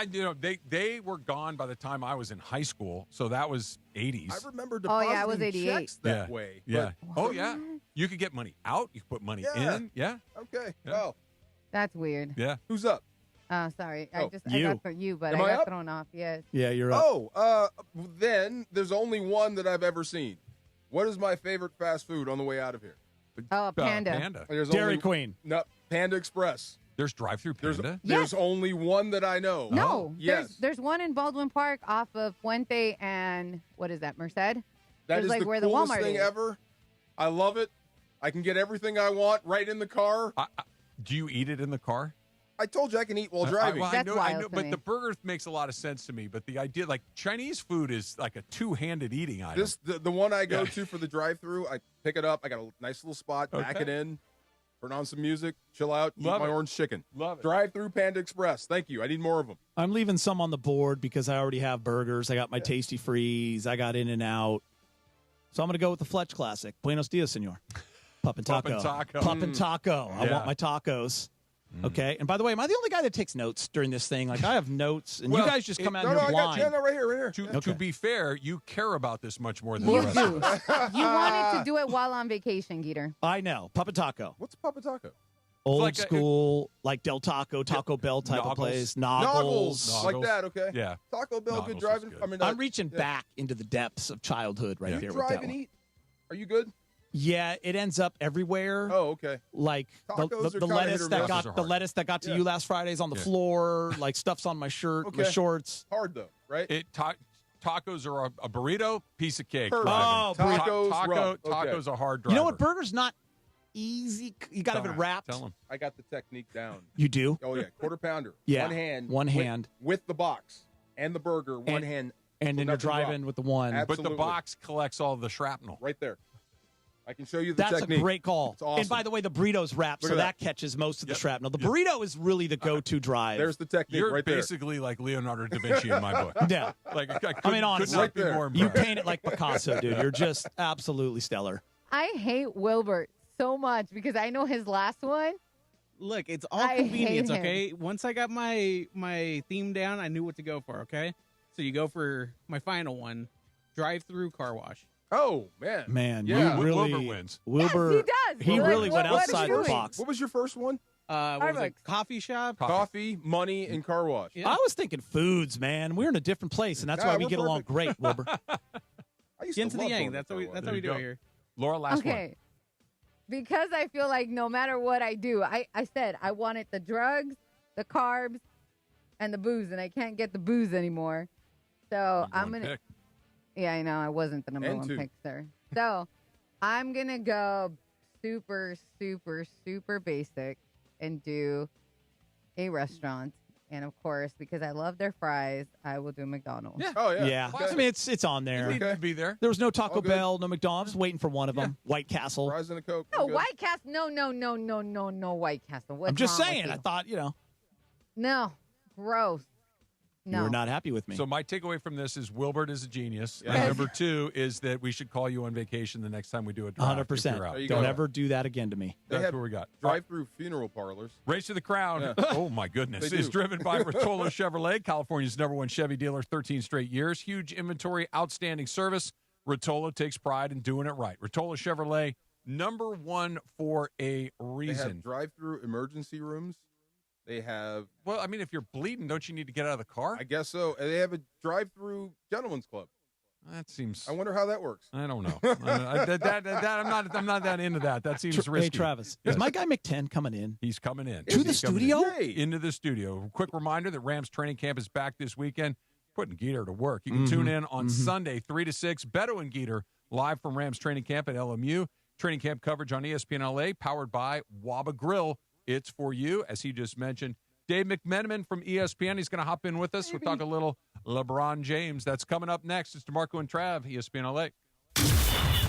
they were gone by the time I was in high school, so that was 80s. I remember Oh, yeah, it was depositing 88. checks that way. Yeah. but- Oh, yeah. You could get money out. You could put money Yeah. in. Yeah. Okay. Yeah. Oh, That's weird. Yeah. who's up? Oh, sorry. Oh, I you. got for you, but Am I I got up? thrown off. Yes. Yeah, you're up. Oh, then there's only one that I've ever seen. What is my favorite fast food on the way out of here? Oh, Panda. Panda. There's Dairy only, Queen. No, Panda Express. There's drive-through There's Panda. there's Yes. only one that I know. No, Yes. there's one in Baldwin Park off of Puente and what is that, Merced? That There's is like the where the coolest Walmart thing is. ever. I love it. I can get everything I want right in the car. Do you eat it in the car? I told you I can eat while driving. Well, That's I wild know, to but me. the burger makes a lot of sense to me. But the idea, like Chinese food, is like a two-handed eating item. This the one I go Yeah. to for the drive-through. I pick it up. I got a nice little spot. Back Okay. it in. Turn on some music. Chill out. Love eat my it. orange chicken. Love it. Drive-through Panda Express. Thank you. I need more of them. I'm leaving some on the board because I already have burgers. I got my Tasty Freeze. I got In-N-Out. So I'm going to go with the Fletch Classic. Buenos dias, senor. Pup and taco. Pup and taco. Pup and taco. I Yeah. want my tacos. Okay. And by the way, am I the only guy that takes notes during this thing? Like, I have notes, and Well, you guys just come out No, here I got blind. yeah, no, right here. To be fair, you care about this much more than You the rest of do. us. You wanted to do it while on vacation, Geeter. I know. Pup and taco. What's Papa Taco? Old school, like Del Taco, Taco Bell type of place. Noggles. Like that, okay. Yeah. Taco Bell, good driving. Good. I mean, I'm reaching back into the depths of childhood right there You with drive that and one. eat? Are you good? Yeah, it ends up everywhere. Oh, okay. Like Tacos the are kinda lettuce hit or that miss. got the lettuce that got to Yeah. you last Friday's on the floor. Like stuff's on my shirt, my Okay. shorts. Hard though, right? Tacos are a burrito, piece of cake. Perfect. driving. Tacos, rough. Okay. Tacos are hard You driving. know what? Burger's not easy. You got to have it wrapped. Tell 'em. I got the technique down. You do? Oh yeah, quarter pounder. Yeah. One One with- hand. with the box and the burger. One hand. And so then you're nothing's driving wrong. with the one. But Absolutely. the box collects all the shrapnel. Right there. I can show you the That's technique. a great call. It's awesome. And by the way, the burrito's wrapped, Look so at that that. catches most of the shrapnel. The burrito is really the go-to drive. There's the technique You're right there. basically like Leonardo da Vinci in my book. Yeah. Like I I mean, could honestly, not be more you impressed. paint it like Picasso, dude. You're just absolutely stellar. I hate Wilbert so much because I know his last one. Look, it's all I convenience, hate him. okay? Once I got my theme down, I knew what to go for, okay? So you go for my final one, drive-through car wash. Oh man, Man, Yeah. you really Wilbur wins. Wilbur, Yes, he does. he Like, really went what is outside he the doing? box. What was your first one? What was it? Starbucks. Coffee shop? Coffee, money, and car wash. Yeah. I was thinking foods, man. We're in a different place, and that's Nah, why we we're get along perfect. great, Wilbur. I used Get into to the love yang. going That's to what we car that's wash. what we do go. here. Laura, last one. Okay. Because I feel like no matter what I do, I said I wanted the drugs, the carbs, and the booze, and I can't get the booze anymore. So I'm One gonna. pick. Yeah, I know I wasn't the number And one two. pick, sir. So I'm gonna go super, super, super basic and do a restaurant. And of course, because I love their fries, I will do McDonald's. Yeah. Oh yeah. Yeah, Okay. I mean it's on You there. need to be there. There was no Taco All good. Bell, no McDonald's. Waiting for one of them. White Castle. Fries and a Coke. No, I'm good. White Castle. No, White Castle. What's I'm just wrong with saying. you? I thought No, gross. No. you were not happy with me. So my takeaway from this is Wilbert is a genius. Yes. And number two is that we should call you on vacation the next time we do a draft. 100%. If you're out. There you Don't go. ever do that again to me. They That's have what we got. Drive-through funeral parlors. Race to the Crown. Yeah. Oh, my goodness. They Is do. driven by Rotolo Chevrolet, California's #1 Chevy dealer, 13 straight years. Huge inventory, outstanding service. Rotolo takes pride in doing it right. Rotolo Chevrolet, #1 for a They reason. have drive-through emergency rooms. They have, Well, I mean, if you're bleeding, don't you need to get out of the car? I guess so. And they have a drive-through gentleman's club. That seems. I wonder how that works. I don't know. I'm not that into that. That seems risky. Hey, Travis, Yes. is my guy McTen coming in? He's coming in. To the He's coming in. studio? Yay. Into the studio. Quick reminder that Rams training camp is back this weekend, putting Geeter to work. You can tune in on Sunday, 3 to 6. Beto and Geeter live from Rams training camp at LMU. Training camp coverage on ESPN LA, powered by Waba Grill. It's for you, as he just mentioned. Dave McMenamin from ESPN. He's going to hop in with us. We'll talk a little LeBron James. That's coming up next. It's DeMarco and Trav, ESPN LA.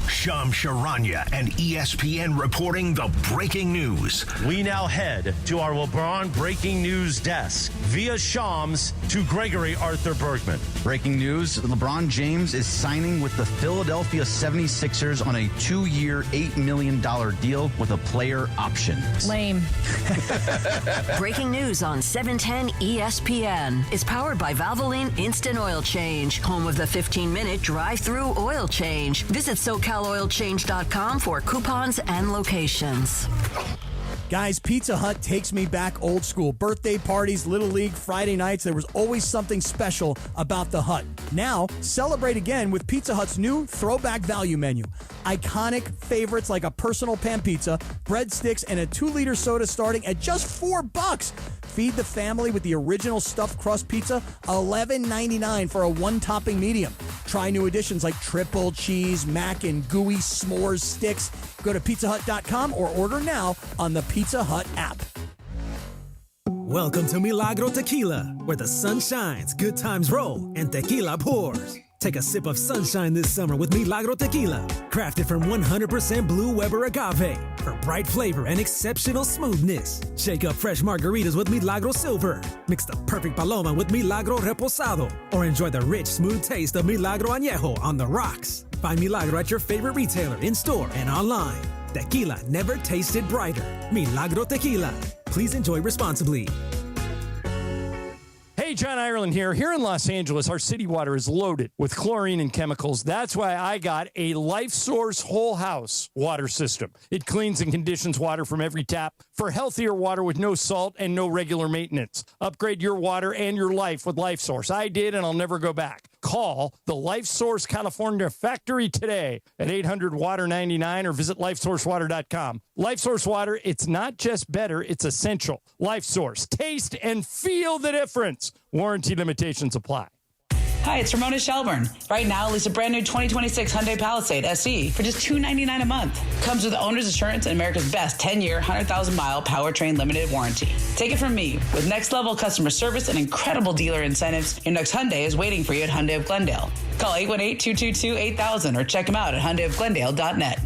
Sham Charania and ESPN reporting the breaking news. We now head to our LeBron breaking news desk via Shams to Gregory Arthur Bergman. Breaking news, LeBron James is signing with the Philadelphia 76ers on a 2-year, $8 million deal with a player option. Lame. Breaking news on 710 ESPN is powered by Valvoline Instant Oil Change, home of the 15-minute drive-through oil change. Visit SoCalOilChange.com for coupons and locations. Guys, Pizza Hut takes me back old school. Birthday parties, Little League, Friday nights, there was always something special about the Hut. Now, celebrate again with Pizza Hut's new throwback value menu. Iconic favorites like a personal pan pizza, breadsticks, and a 2-liter soda starting at just $4. Feed the family with the original stuffed crust pizza, $11.99 for a 1-topping medium. Try new additions like triple cheese, mac, and gooey s'mores sticks. Go to pizzahut.com or order now on the Pizza Hut app. Welcome to Milagro Tequila, where the sun shines, good times roll, and tequila pours. Take a sip of sunshine this summer with Milagro Tequila, crafted from 100% Blue Weber agave for bright flavor and exceptional smoothness. Shake up fresh margaritas with Milagro Silver. Mix the perfect paloma with Milagro Reposado, or enjoy the rich, smooth taste of Milagro Añejo on the rocks. Find Milagro at your favorite retailer, in-store, and online. Tequila never tasted brighter. Milagro Tequila. Please enjoy responsibly. Hey, John Ireland here. Here in Los Angeles, our city water is loaded with chlorine and chemicals. That's why I got a Life Source whole house water system. It cleans and conditions water from every tap for healthier water with no salt and no regular maintenance. Upgrade your water and your life with Life Source. I did, and I'll never go back. Call the Life Source California factory today at 800-WATER-99 or visit lifesourcewater.com. Life Source water, it's not just better, it's essential. Life Source. Taste and feel the difference. Warranty limitations apply. Hi, it's Ramona Shelburne. Right now, lease a brand new 2026 Hyundai Palisade SE for just $299 a month. Comes with owner's assurance and America's best 10-year, 100,000-mile powertrain limited warranty. Take it from me. With next-level customer service and incredible dealer incentives, your next Hyundai is waiting for you at Hyundai of Glendale. Call 818-222-8000 or check them out at HyundaiofGlendale.net.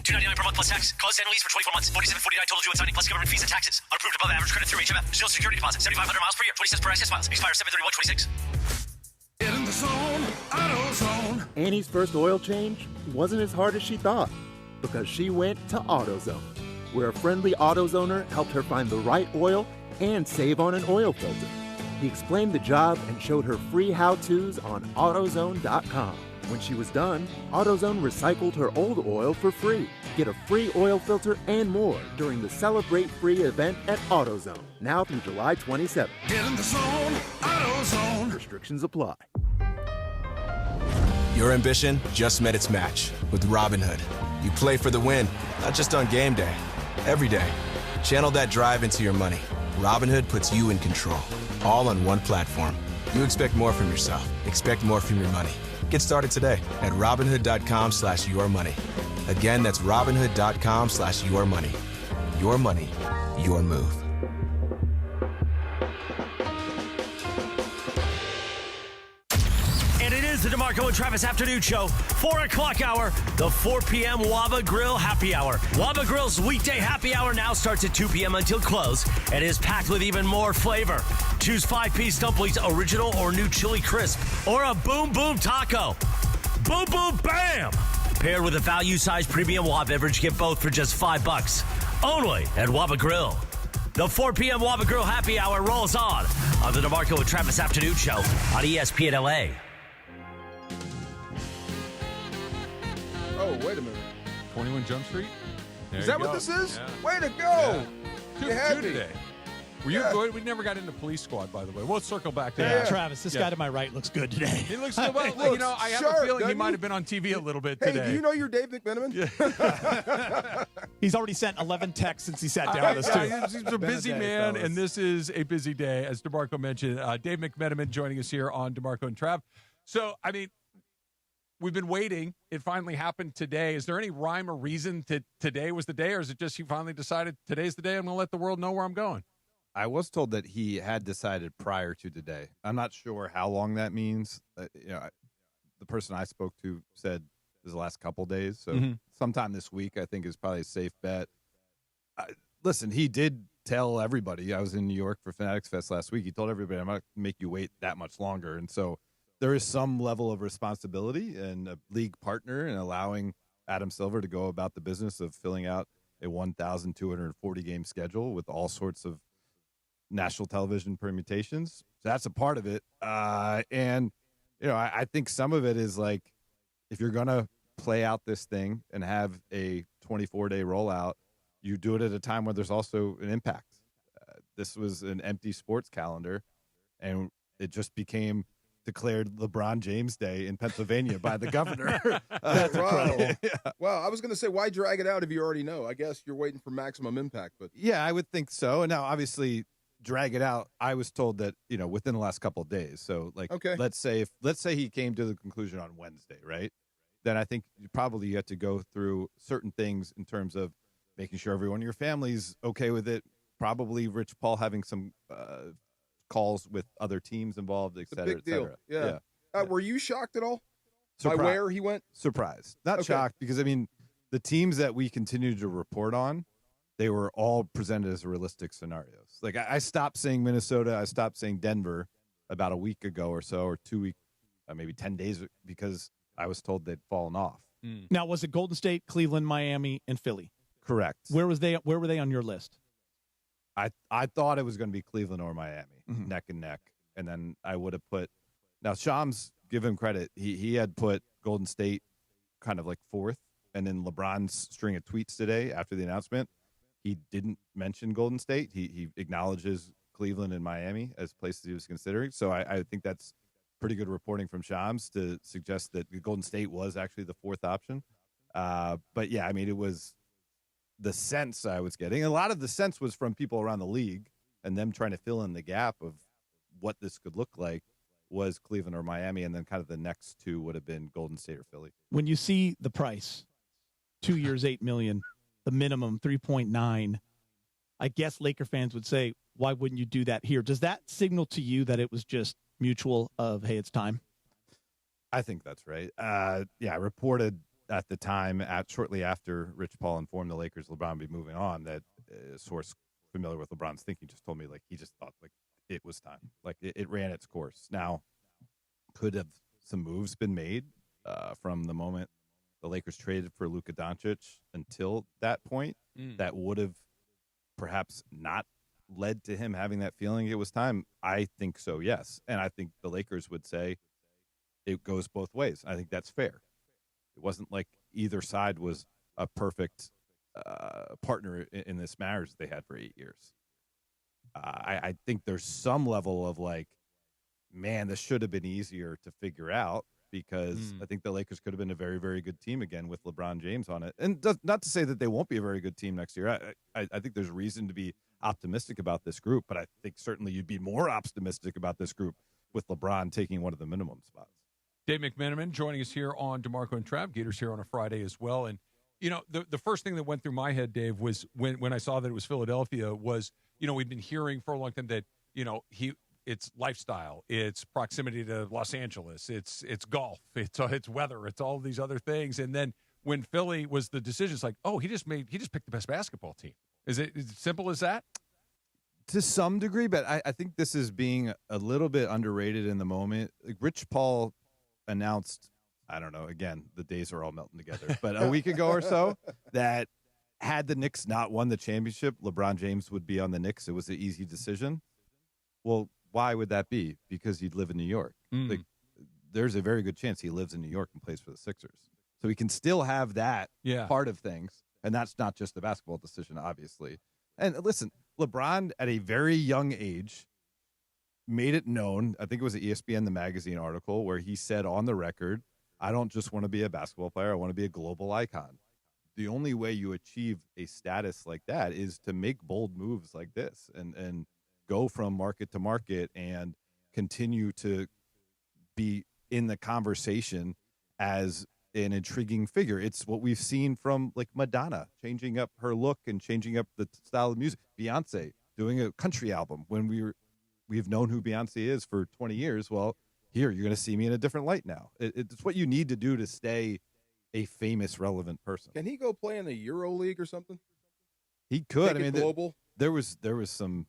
$299 per month plus tax. Close and lease for 24 months. $47.49 total due on signing plus government fees and taxes. Unapproved above average credit through HMF. Zero security deposit. 7,500 miles per year. 20 cents per access miles. Expires 7/31/26. Get in the zone, AutoZone. Annie's first oil change wasn't as hard as she thought because she went to AutoZone, where a friendly AutoZoner helped her find the right oil and save on an oil filter. He explained the job and showed her free how-tos on AutoZone.com. When she was done, AutoZone recycled her old oil for free. Get a free oil filter and more during the Celebrate Free event at AutoZone, now through July 27th. Get in the zone, AutoZone. Restrictions apply. Your ambition just met its match with Robinhood. You play for the win, not just on game day, every day. Channel that drive into your money. Robinhood puts you in control, all on one platform. You expect more from yourself. Expect more from your money. Get started today at Robinhood.com/yourmoney. Again, that's Robinhood.com/yourmoney. Your money, your move. And it is the DeMarco and Travis Afternoon Show, 4 o'clock hour, the 4 p.m. Waba Grill Happy Hour. Waba Grill's weekday happy hour now starts at 2 p.m. until close and is packed with even more flavor. Choose 5-piece dumplings, original or new chili crisp, or a boom boom taco. Boom boom bam! Paired with a value-sized premium Waba beverage, get both for just $5. Only at Waba Grill. The 4 p.m. Waba Grill Happy Hour rolls on the DeMarco and Travis Afternoon Show on ESPN LA. Oh, wait a minute. 21 Jump Street? Is that what this is? Yeah. Way to go. Yeah. You had Two me. today. Were you good? We never got into Police Squad, by the way. We'll circle back to Yeah, that. Travis, this guy to my right looks good today. He looks good. Well, you know, I have a feeling he doesn't might he? have been on TV a little bit Hey, today. do you know you're Dave McMenamin? He's already sent 11 texts since he sat down with us, too. He's a busy man, and this is a busy day, as DeMarco mentioned. Dave McMenamin joining us here on DeMarco and Trav. So, I mean, we've been waiting. It finally happened today. Is there any rhyme or reason that today was the day, or is it just he finally decided today's the day I'm going to let the world know where I'm going? I was told that he had decided prior to today. I'm not sure how long that means. The person I spoke to said it was the last couple days. So sometime this week, I think, is probably a safe bet. Listen, he did tell everybody. I was in New York for Fanatics Fest last week. He told everybody, I'm not going to make you wait that much longer. And so there is some level of responsibility and a league partner in allowing Adam Silver to go about the business of filling out a 1,240 game schedule with all sorts of national television permutations. So that's a part of it. And, I think some of it is like, if you're going to play out this thing and have a 24-day rollout, you do it at a time where there's also an impact. This was an empty sports calendar, and it just became declared LeBron James Day in Pennsylvania by the governor. That's incredible. Yeah. Well, I was going to say, why drag it out if you already know? I guess you're waiting for maximum impact. But yeah, I would think so. And now, obviously, drag it out. I was told that within the last couple of days. So, okay. let's say he came to the conclusion on Wednesday, right? Then I think you have to go through certain things in terms of making sure everyone in your family's okay with it. Probably Rich Paul having some calls with other teams involved, et cetera, big deal. Yeah. Were you shocked at all Surprised. by where he went? Surprised, not shocked, because the teams that we continue to report on, they were all presented as realistic scenarios. Like I stopped saying Minnesota, I stopped saying Denver about a week ago or so, or 2 weeks, maybe 10 days, because I was told they'd fallen off. Now, was it Golden State, Cleveland, Miami, and Philly? Correct. Where were they on your list? I thought it was going to be Cleveland or Miami, neck and neck. and then I would have put. Now Shams, give him credit. He had put Golden State kind of like fourth, and then LeBron's string of tweets today after the announcement, he didn't mention Golden State. He acknowledges Cleveland and Miami as places he was considering. So I think that's pretty good reporting from Shams to suggest that Golden State was actually the fourth option. But yeah, I mean, it was the sense I was getting. A lot of the sense was from people around the league and them trying to fill in the gap of what this could look like was Cleveland or Miami. And then kind of the next two would have been Golden State or Philly. When you see the price, 2 years, $8 million, the minimum 3.9, I guess Laker fans would say, why wouldn't you do that here? Does that signal to you that it was just mutual of, hey, it's time? I think that's right. Yeah, I reported at the time, shortly after Rich Paul informed the Lakers LeBron would be moving on, that a source familiar with LeBron's thinking just told me like he just thought like it was time. Like it ran its course. Now, could have some moves been made from the moment the Lakers traded for Luka Doncic until that point that would have perhaps not led to him having that feeling it was time? I think so, yes. And I think the Lakers would say it goes both ways. I think that's fair. It wasn't like either side was a perfect partner in this marriage they had for 8 years. I think there's some level of like, man, this should have been easier to figure out, because I think the Lakers could have been a very, very good team again with LeBron James on it. And not to say that they won't be a very good team next year. I think there's reason to be optimistic about this group, but I think certainly you'd be more optimistic about this group with LeBron taking one of the minimum spots. Dave McMenamin joining us here on DeMarco and Trav. Geeter's here on a Friday as well. And, you know, the first thing that went through my head, Dave, was when I saw that it was Philadelphia was, you know, we'd been hearing for a long time that, you know, it's lifestyle, it's proximity to Los Angeles, it's golf, it's weather, it's all these other things. And then when Philly was the decision, it's like, oh, he just picked the best basketball team. Is it as simple as that? To some degree, but I think this is being a little bit underrated in the moment. Like Rich Paul announced, I don't know, again, the days are all melting together, but a week ago or so, that had the Knicks not won the championship, LeBron James would be on the Knicks. It was an easy decision. Well, why would that be? Because he'd live in New York. Like, there's a very good chance he lives in New York and plays for the Sixers. So he can still have that part of things. And that's not just the basketball decision, obviously. And listen, LeBron at a very young age made it known, I think it was an ESPN, the magazine article, where he said on the record, I don't just want to be a basketball player, I want to be a global icon. The only way you achieve a status like that is to make bold moves like this and go from market to market and continue to be in the conversation as an intriguing figure. It's what we've seen from like Madonna changing up her look and changing up the style of music. Beyonce doing a country album when we've known who Beyonce is for 20 years. Well, here, you're going to see me in a different light now. It's what you need to do to stay a famous, relevant person. Can he go play in the Euro League or something? He could. Make it global? There was some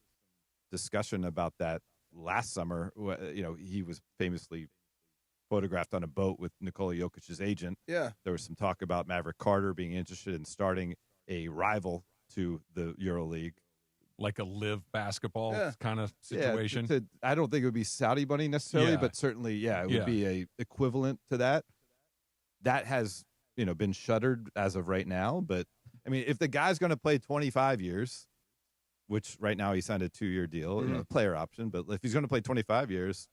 discussion about that last summer. You know, he was famously photographed on a boat with Nikola Jokic's agent. Yeah. There was some talk about Maverick Carter being interested in starting a rival to the Euro League. Like a live basketball kind of situation. Yeah, I don't think it would be Saudi money necessarily, but certainly, it would be a equivalent to that. That has, you know, been shuttered as of right now. But I mean, if the guy's going to play 25 years, which right now he signed a 2-year deal, you know, player option, but if he's going to play 25 years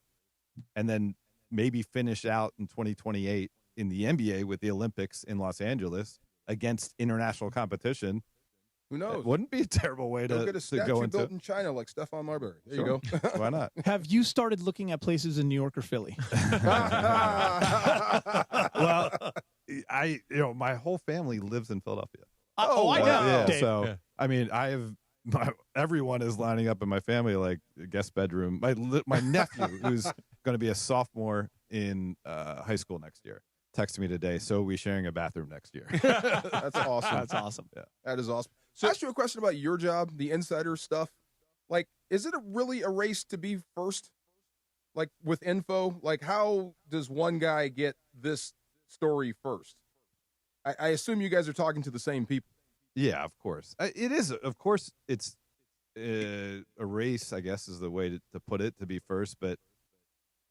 and then maybe finish out in 2028 in the NBA with the Olympics in Los Angeles against international competition, who knows? It wouldn't be a terrible way to get a statue go into. built in China like Stephon Marbury. There you go. Why not? Have you started looking at places in New York or Philly? Well, my whole family lives in Philadelphia. I know. Yeah, so I mean, everyone is lining up in my family like guest bedroom. My nephew, who's going to be a sophomore in high school next year, texted me today. So we sharing a bathroom next year. That's awesome. That's awesome. Yeah. That is awesome. So I asked you a question about your job, the insider stuff. Like, is it really a race to be first? Like with info, like how does one guy get this story first? I assume you guys are talking to the same people. Yeah, of course. It is. Of course, it's a race, I guess, is the way to put it, to be first. But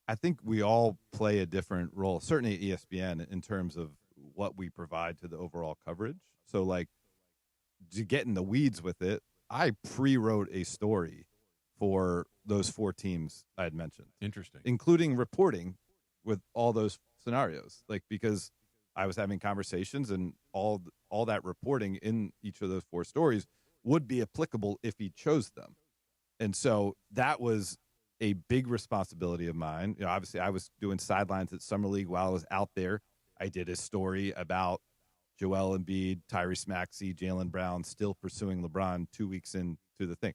I think we all play a different role, certainly at ESPN, in terms of what we provide to the overall coverage. So, like, to get in the weeds with it, I pre-wrote a story for those 4 teams I had mentioned. Interesting. Including reporting with all those scenarios, like, because I was having conversations and all that reporting in each of those 4 stories would be applicable if he chose them. And so that was a big responsibility of mine. You know, obviously I was doing sidelines at Summer League while I was out there. I did a story about Joel Embiid, Tyrese Maxey, Jaylen Brown still pursuing LeBron 2 weeks into the thing.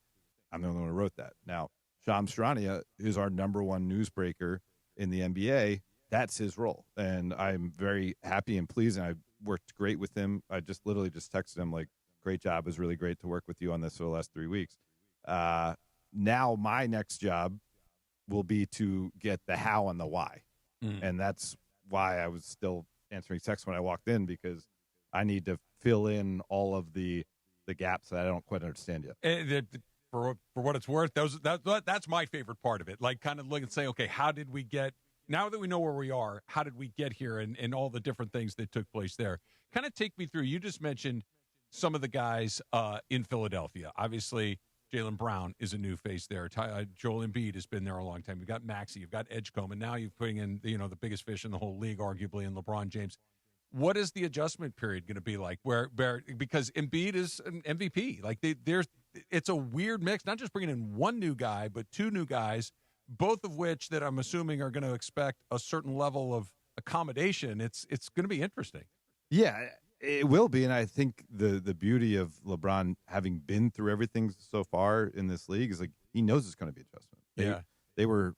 I'm the only one who wrote that. Now, Shams Charania, who's our number 1 newsbreaker in the NBA, that's his role. And I'm very happy and pleased, and I worked great with him. I just literally just texted him, like, great job. It was really great to work with you on this for the last 3 weeks. Now my next job will be to get the how and the why. And that's why I was still answering texts when I walked in, because I need to fill in all of the gaps that I don't quite understand yet. And for what it's worth, that's my favorite part of it. Like, kind of look and say, okay, how did we get, now that we know where we are, how did we get here, and all the different things that took place there? Kind of take me through. You just mentioned some of the guys in Philadelphia. Obviously, Jaylen Brown is a new face there. Joel Embiid has been there a long time. You've got Maxey, you've got Edgecombe, and now you're putting in the biggest fish in the whole league, arguably, in LeBron James. What is the adjustment period going to be like? Where because Embiid is an MVP, like it's a weird mix. Not just bringing in one new guy, but 2 new guys, both of which that I'm assuming are going to expect a certain level of accommodation. It's going to be interesting. Yeah, it will be. And I think the beauty of LeBron having been through everything so far in this league is, like, he knows it's going to be adjustment. They were,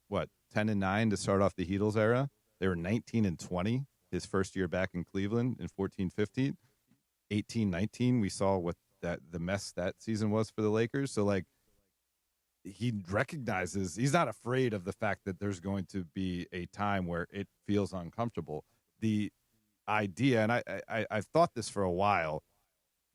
10-9 to start off the Heatles era. They were 19-20 his first year back in Cleveland in 14-15. 18-19, we saw what the mess that season was for the Lakers. So, like, he recognizes, he's not afraid of the fact that there's going to be a time where it feels uncomfortable. The idea, and I've thought this for a while,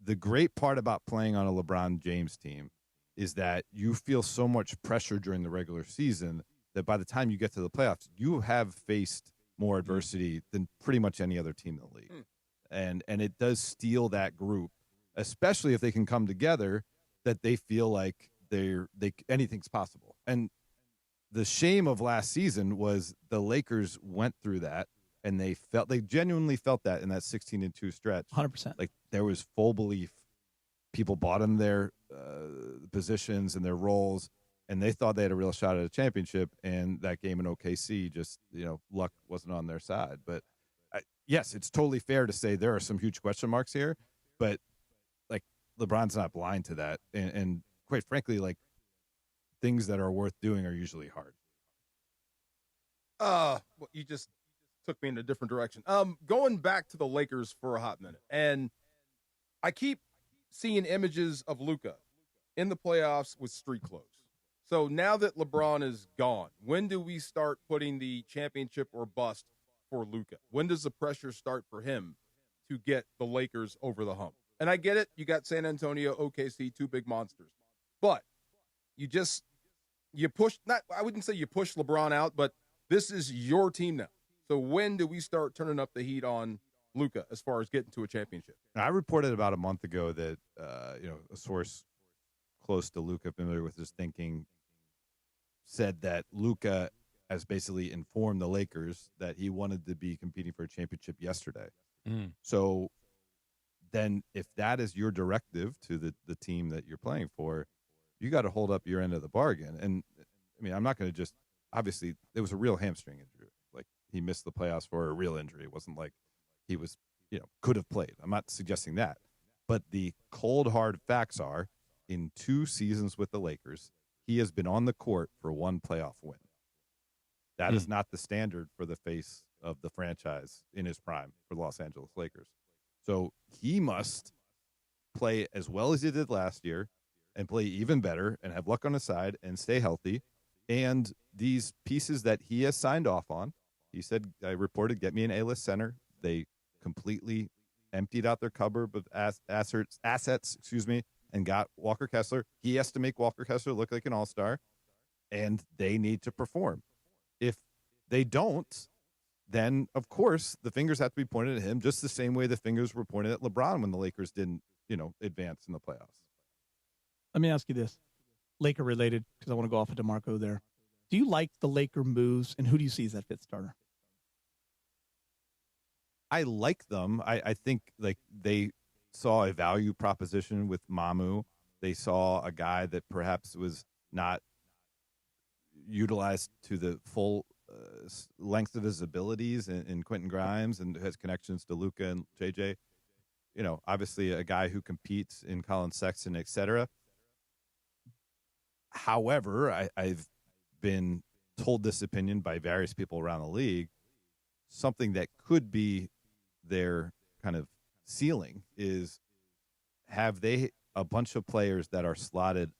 the great part about playing on a LeBron James team is that you feel so much pressure during the regular season that by the time you get to the playoffs, you have faced more adversity than pretty much any other team in the league. And it does steel that group, especially if they can come together, that they feel like anything's possible. And the shame of last season was the Lakers went through that, and they genuinely felt that in that 16-2 stretch. 100%. Like, there was full belief. People bought in their positions and their roles, and they thought they had a real shot at a championship. And that game in OKC, just, luck wasn't on their side. But yes, it's totally fair to say there are some huge question marks here, but, like, LeBron's not blind to that. And quite frankly, like, things that are worth doing are usually hard. Well, you just took me in a different direction. Going back to the Lakers for a hot minute, and I keep seeing images of Luka in the playoffs with street clothes. So now that LeBron is gone, when do we start putting the championship or bust for Luka? When does the pressure start for him to get the Lakers over the hump? And I get it. You got San Antonio, OKC, 2 big monsters. But you push, I wouldn't say you push LeBron out, but this is your team now. So when do we start turning up the heat on Luka as far as getting to a championship? I reported about a month ago that a source close to Luka, familiar with his thinking, said that Luka has basically informed the Lakers that he wanted to be competing for a championship yesterday. So then if that is your directive to the team that you're playing for, you got to hold up your end of the bargain. And I mean, I'm not going to just, obviously it was a real hamstring injury. Like, he missed the playoffs for a real injury. It wasn't like he was, could have played. I'm not suggesting that. But the cold, hard facts are, in 2 seasons with the Lakers, he has been on the court for 1 playoff win. That is not the standard for the face of the franchise in his prime for the Los Angeles Lakers. So he must play as well as he did last year and play even better and have luck on his side and stay healthy. And these pieces that he has signed off on, he said, I reported, get me an A-list center. They completely emptied out their cupboard of assets, and got Walker Kessler. He has to make Walker Kessler look like an all-star, and they need to perform. If they don't, then, of course, the fingers have to be pointed at him just the same way the fingers were pointed at LeBron when the Lakers didn't, advance in the playoffs. Let me ask you this, Laker related, because I want to go off of DeMarco there. Do you like the Laker moves, and who do you see as that fifth starter? I like them. I think like they saw a value proposition with Mamu. They saw a guy that perhaps was not utilized to the full length of his abilities in Quentin Grimes and has connections to Luka and JJ. Obviously a guy who competes in Colin Sexton, et cetera. However, I've been told this opinion by various people around the league. Something that could be their kind of ceiling is have they a bunch of players that are slotted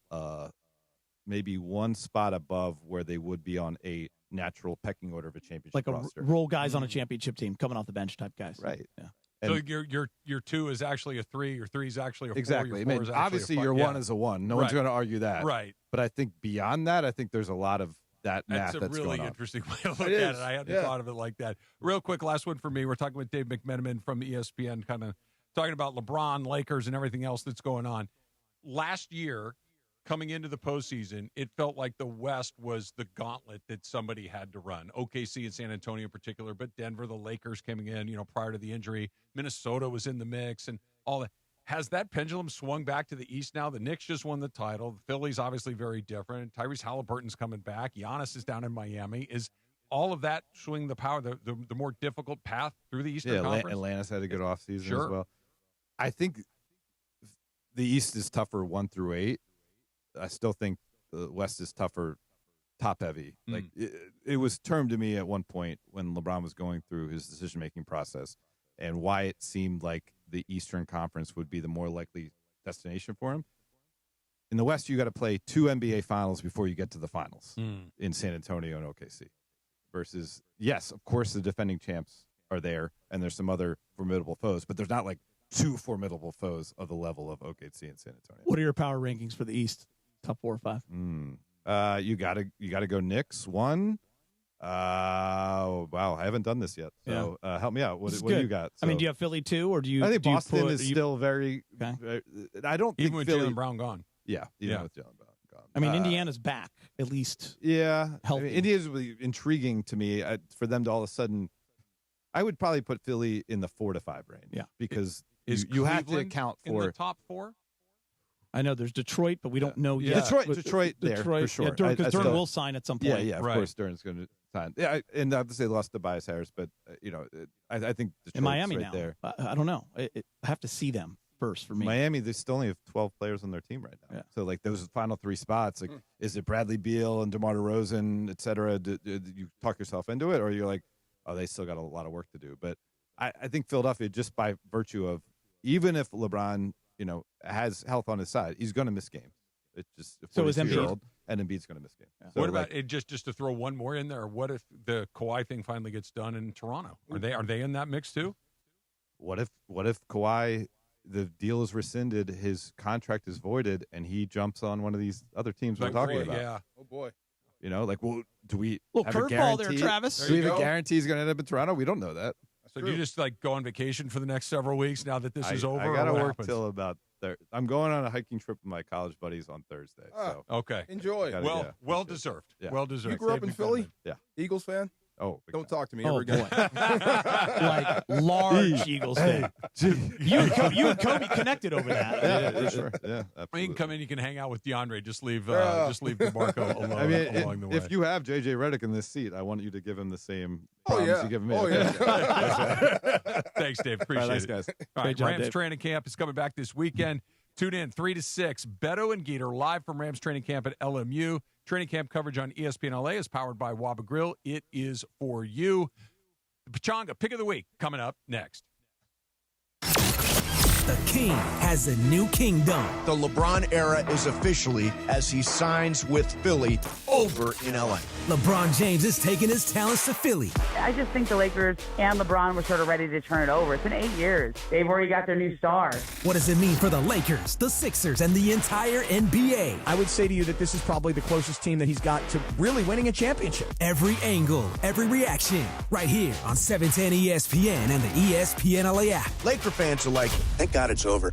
maybe one spot above where they would be on a natural pecking order of a championship Like roster. role guys on a championship team, coming off the bench type guys. Right. Yeah. So your 2 is actually a 3, your 3 is actually a 4, Exactly. your 4 is actually obviously, a 5. your 1 is a 1. No one's going to argue that. Right. But I think beyond that, I think there's a lot of that math That's a really going on. interesting way to look at it. I hadn't thought of it like that. Real quick, last one for me. We're talking with Dave McMenamin from ESPN, kind of talking about LeBron, Lakers, and everything else that's going on. Last year, coming into the postseason, it felt like the West was the gauntlet that somebody had to run. OKC and San Antonio in particular, but Denver, the Lakers coming in, prior to the injury. Minnesota was in the mix and all that. Has that pendulum swung back to the East now? The Knicks just won the title. The Philly's obviously very different. Tyrese Halliburton's coming back. Giannis is down in Miami. Is all of that swing the power, the more difficult path through the Eastern Conference? Atlanta's had a good offseason Sure. as well. I think the East is tougher 1 through 8. I still think the West is tougher, top heavy. Like it was termed to me at one point when LeBron was going through his decision-making process and why it seemed like the Eastern Conference would be the more likely destination for him. In the West, you got to play 2 NBA finals before you get to the finals in San Antonio and OKC versus, yes, of course, the defending champs are there and there's some other formidable foes, but there's not like 2 formidable foes of the level of OKC and San Antonio. What are your power rankings for the East? Top 4 or 5? You gotta go Knicks 1. Wow, I haven't done this yet. So help me out. What do you got? So, I mean, do you have Philly too, or do you? I think do you Boston put, is still very. Okay. I don't even think with Philly. Jaylen Brown gone. Yeah, even with Jaylen Brown gone. I mean, Indiana's back at least. Yeah, healthy. I mean, Indiana's really intriguing to me. For them to all of a sudden, I would probably put Philly in the 4 to 5 range. Yeah, because is you have to Cleveland account in for the top 4. I know there's Detroit, but we don't know yet. Detroit there for sure. Because Durant will sign at some point. Yeah, of course, Durant's going to sign. Yeah, and obviously they lost Tobias Harris, but I think Detroit's in Miami right now. There. I don't know. I have to see them first for me. Miami, they still only have 12 players on their team right now. Yeah. So like those final 3 spots, like is it Bradley Beal and DeMar DeRozan, et cetera? Do you talk yourself into it, or you're like, oh, they still got a lot of work to do? But I think Philadelphia, just by virtue of even if LeBron has health on his side, he's going to miss games. It's just so is Embiid, and Embiid's going to miss games. Yeah. So what about it? Just to throw one more in there? What if the Kawhi thing finally gets done in Toronto? Are they in that mix too? What if Kawhi, the deal is rescinded, his contract is voided, and he jumps on one of these other teams we're talking about? Yeah. Oh boy. Do we little have a curveball there, guarantee? Travis? Do we have a guarantee he's going to end up in Toronto? We don't know that. So do you just like go on vacation for the next several weeks now that this is over? I got to or what work happens? till about there. I'm going on a hiking trip with my college buddies on Thursday. So Okay. Enjoy. Well deserved. Yeah. Well deserved. You grew up Dave in McMenamin. Philly? Yeah. Eagles fan? Oh, don't talk to me Oh, ever again. boy. Like large Eagles fan. You and Kobe connected over that. Yeah, for sure. Yeah, You absolutely. can come in. You can hang out with DeAndre. Just leave DeMarco alone. I mean, along the way. if you have JJ Redick in this seat, I want you to give him the same Oh, problems yeah. you give me. Oh, okay? Thanks, Dave. Appreciate thanks, it. guys. All right, Great job, Rams Dave. training camp is coming back this weekend. Tune in 3 to 6. Beto and Geeter live from Rams training camp at LMU. Training camp coverage on ESPN LA is powered by Waba Grill. It is for you. The Pachanga Pick of the Week coming up next. The king has a new kingdom. The LeBron era is officially as he signs with Philly over in LA. LeBron James is taking his talents to Philly. I just think the Lakers and LeBron were sort of ready to turn it over. It's been 8 years. They've already got their new star. What does it mean for the Lakers, the Sixers, and the entire NBA? I would say to you that this is probably the closest team that he's got to really winning a championship. Every angle, every reaction, right here on 710 ESPN and the ESPN LA app. Laker fans are like, thank God it's over.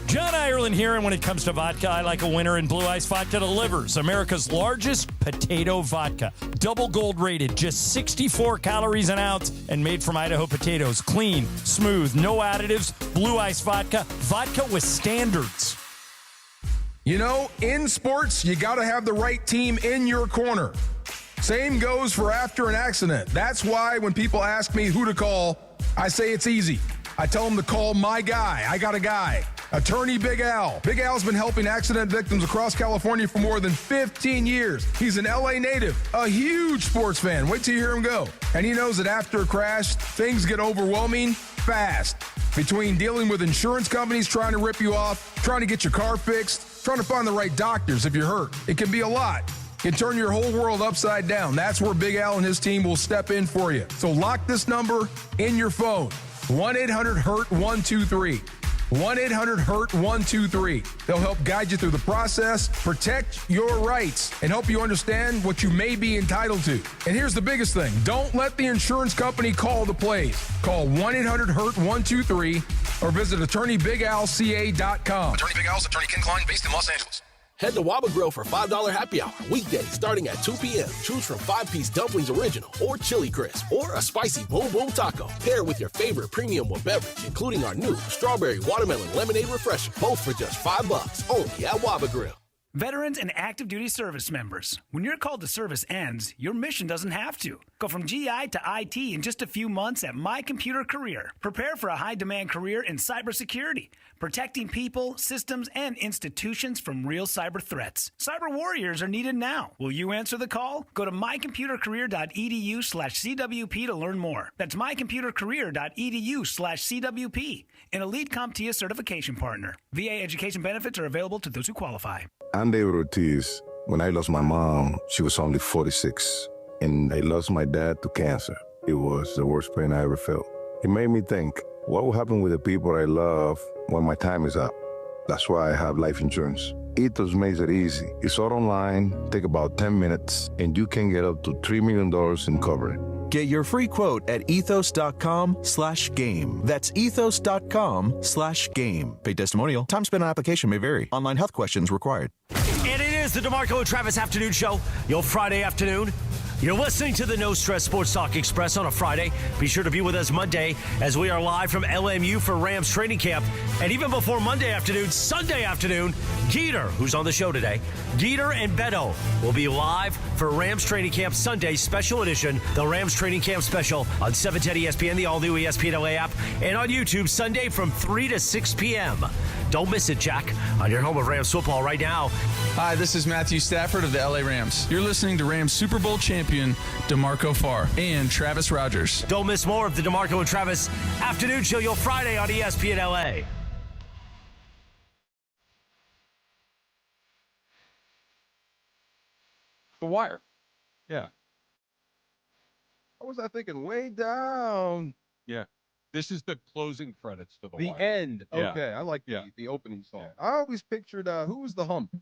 John Ireland here, and when it comes to vodka, I like a winner, and Blue Ice Vodka delivers. America's largest potato vodka. Double gold rated, just 64 calories an ounce, and made from Idaho potatoes. Clean, smooth, no additives. Blue Ice Vodka. Vodka with standards. You know, in sports, you got to have the right team in your corner. Same goes for after an accident. That's why when people ask me who to call, I say it's easy. I tell them to call my guy. I got a guy. Attorney Big Al. Big Al's been helping accident victims across California for more than 15 years. He's an LA native, a huge sports fan. Wait till you hear him go. And he knows that after a crash, things get overwhelming fast. Between dealing with insurance companies trying to rip you off, trying to get your car fixed, trying to find the right doctors if you're hurt, it can be a lot. It can turn your whole world upside down. That's where Big Al and his team will step in for you. So lock this number in your phone. 1-800-HURT-123. 1-800-HURT-123. They'll help guide you through the process, protect your rights, and help you understand what you may be entitled to. And here's the biggest thing. Don't let the insurance company call the plays. Call 1-800-HURT-123 or visit attorneybigalca.com. Attorney Big Al's Attorney Ken Klein, based in Los Angeles. Head to Waba Grill for $5 happy hour, weekdays starting at 2 p.m. Choose from 5-piece dumplings original or chili crisp or a spicy boom boom taco. Pair with your favorite premium beverage, including our new strawberry watermelon lemonade refresher, both for just $5 only at Waba Grill. Veterans and active duty service members, when your call to service ends, your mission doesn't have to. Go from GI to IT in just a few months at My Computer Career. Prepare for a high-demand career in cybersecurity, protecting people, systems, and institutions from real cyber threats. Cyber warriors are needed now. Will you answer the call? Go to mycomputercareer.edu/CWP to learn more. That's mycomputercareer.edu/CWP, an elite CompTIA certification partner. VA education benefits are available to those who qualify. I'm David Ortiz. When I lost my mom, she was only 46, and I lost my dad to cancer. It was the worst pain I ever felt. It made me think, what will happen with the people I love when my time is up? That's why I have life insurance. Ethos makes it easy. It's all online, take about 10 minutes, and you can get up to $3 million in coverage. Get your free quote at ethos.com/game. That's ethos.com/game. Paid testimonial. Time spent on application may vary. Online health questions required. And it is the DeMarco and Travis Afternoon Show, your Friday afternoon. You're listening to the No Stress Sports Talk Express on a Friday. Be sure to be with us Monday as we are live from LMU for Rams training camp. And even before Monday afternoon, Sunday afternoon, Geeter, who's on the show today, Geeter and Beto will be live for Rams training camp Sunday special edition, the Rams training camp special on 710 ESPN, the all-new ESPN LA app, and on YouTube Sunday from 3 to 6 p.m. Don't miss it, Jack, on your home of Rams football right now. Hi, this is Matthew Stafford of the LA Rams. You're listening to Rams Super Bowl champion DeMarco Farr and Travis Rodgers. Don't miss more of the DeMarco and Travis Afternoon Show, your Friday on ESPN LA. The Wire. Yeah. What was I thinking? Way down. Yeah. This is the closing credits to The Wire. end. Yeah. Okay. I like the opening song. I always pictured, who was the Hump?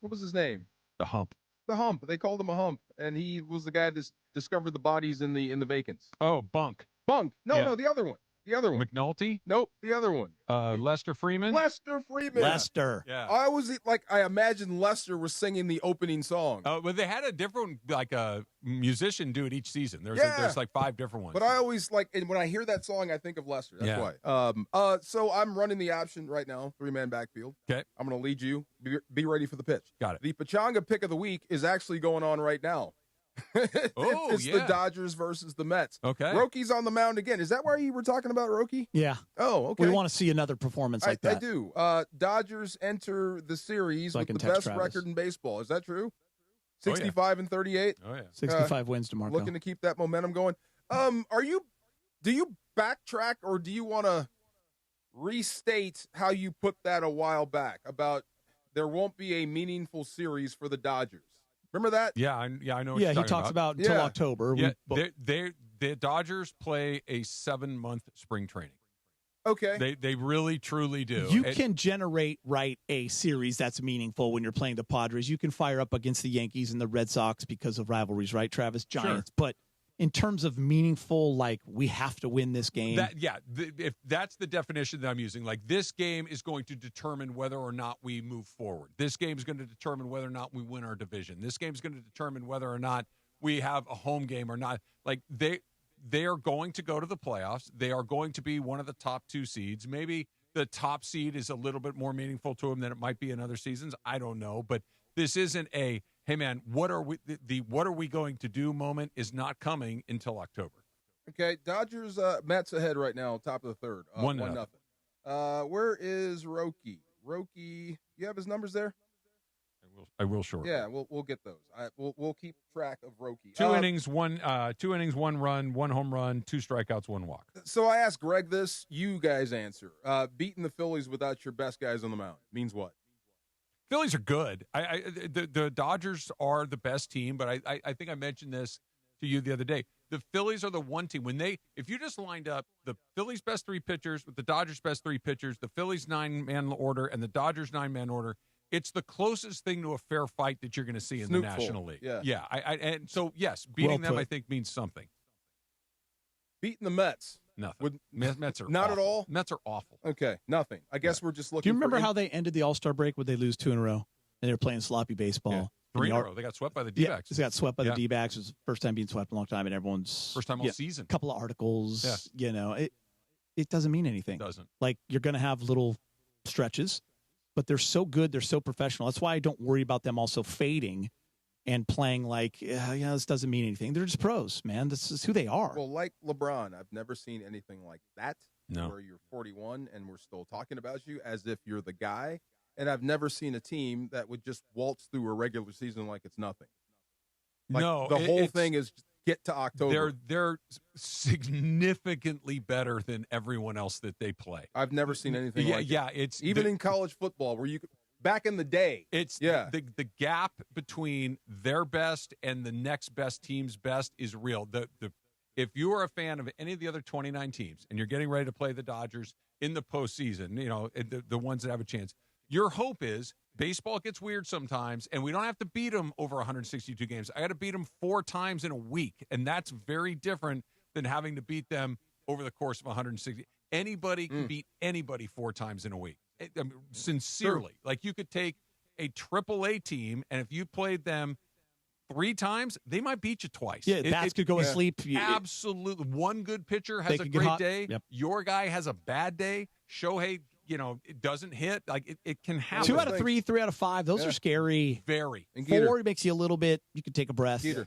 What was his name? The Hump. The Hump. They called him a Hump, and he was the guy that discovered the bodies in the vacants. Oh, Bunk. Bunk. No, Yeah. no, the other one. The other one. McNulty? Nope, the other one. Lester Freeman? Lester Freeman. Lester. Yeah. I always I imagined Lester was singing the opening song. But they had a different, a musician do it each season. There's like 5 different ones. But I always and when I hear that song, I think of Lester. That's why. So I'm running the option right now, 3-man backfield. Okay. I'm going to lead you. Be ready for the pitch. Got it. The Pachanga pick of the week is actually going on right now. It's the Dodgers versus the Mets. Okay. Roki's on the mound again. Is that why you were talking about Roki? Yeah. Oh, okay. We want to see another performance like that. I do. Dodgers enter the series with the best record in baseball. Is that true? 65 and 38. Oh yeah. 65 wins, DeMarco. Looking to keep that momentum going. Do you backtrack or do you want to restate how you put that a while back about there won't be a meaningful series for the Dodgers. Remember that? Yeah, I know. What Yeah, you're he talks about until October. Yeah, the Dodgers play a 7-month spring training. Okay. They really, truly do. You can generate, a series that's meaningful when you're playing the Padres. You can fire up against the Yankees and the Red Sox because of rivalries, right, Travis? Giants. Sure. But in terms of meaningful, we have to win this game. If that's the definition that I'm using, this game is going to determine whether or not we move forward. This game is going to determine whether or not we win our division. This game is going to determine whether or not we have a home game or not. They are going to go to the playoffs. They are going to be one of the top 2 seeds. Maybe the top seed is a little bit more meaningful to them than it might be in other seasons. I don't know, but this isn't a hey man, what are we going to do moment is not coming until October. Okay, Dodgers Mets ahead right now, top of the third. 1-0. Where is Roki? Roki, you have his numbers there? I will shortly. Yeah, we'll get those. We'll keep track of Roki. 2 innings, 1 run, 1 home run, 2 strikeouts, 1 walk. So I asked Greg this. You guys answer. Beating the Phillies without your best guys on the mound means what? Phillies are good. The Dodgers are the best team, but I think I mentioned this to you the other day. The Phillies are the one team if you just lined up the Phillies' best 3 pitchers with the Dodgers' best 3 pitchers, the Phillies' 9-man order and the Dodgers' 9-man order, it's the closest thing to a fair fight that you're going to see in the National League. Yeah. And so yes, beating them I think means something. Beating the Mets. Nothing. Mets are not awful. at all. Mets are awful. Okay, nothing. I guess we're just looking. Do you remember how they ended the All-Star break? Would they lose 2 in a row and they were playing sloppy baseball? Yeah. 3 in a row. They got swept by the D-backs. They got swept by the D-backs. It was the first time being swept in a long time, and everyone's first time all season. A couple of articles. Yeah. It doesn't mean anything. It doesn't. You're going to have little stretches, but they're so good. They're so professional. That's why I don't worry about them also fading and playing this doesn't mean anything. They're just pros, man. This is who they are. Well, like LeBron, I've never seen anything like that. No. Where you're 41 and we're still talking about you as if you're the guy. And I've never seen a team that would just waltz through a regular season like it's nothing. No, the whole thing is get to October. They're significantly better than everyone else that they play. I've never seen anything like it. Yeah, it's even in college football where you back in the day. It's the gap between their best and the next best team's best is real. If you are a fan of any of the other 29 teams and you're getting ready to play the Dodgers in the postseason, the ones that have a chance, your hope is baseball gets weird sometimes, and we don't have to beat them over 162 games. I got to beat them 4 times in a week, and that's very different than having to beat them over the course of 160. Anybody can beat anybody 4 times in a week. Sincerely. Sure. You could take a AAA team, and if you played them 3 times, they might beat you twice. Yeah, bats could go to sleep. Absolutely. One good pitcher has a great day. Yep. Your guy has a bad day. Shohei, it doesn't hit. It can happen. 2 out of 3, 3 out of 5. Those are scary. Very. And 4 makes you a little bit. You can take a breath. Geeter,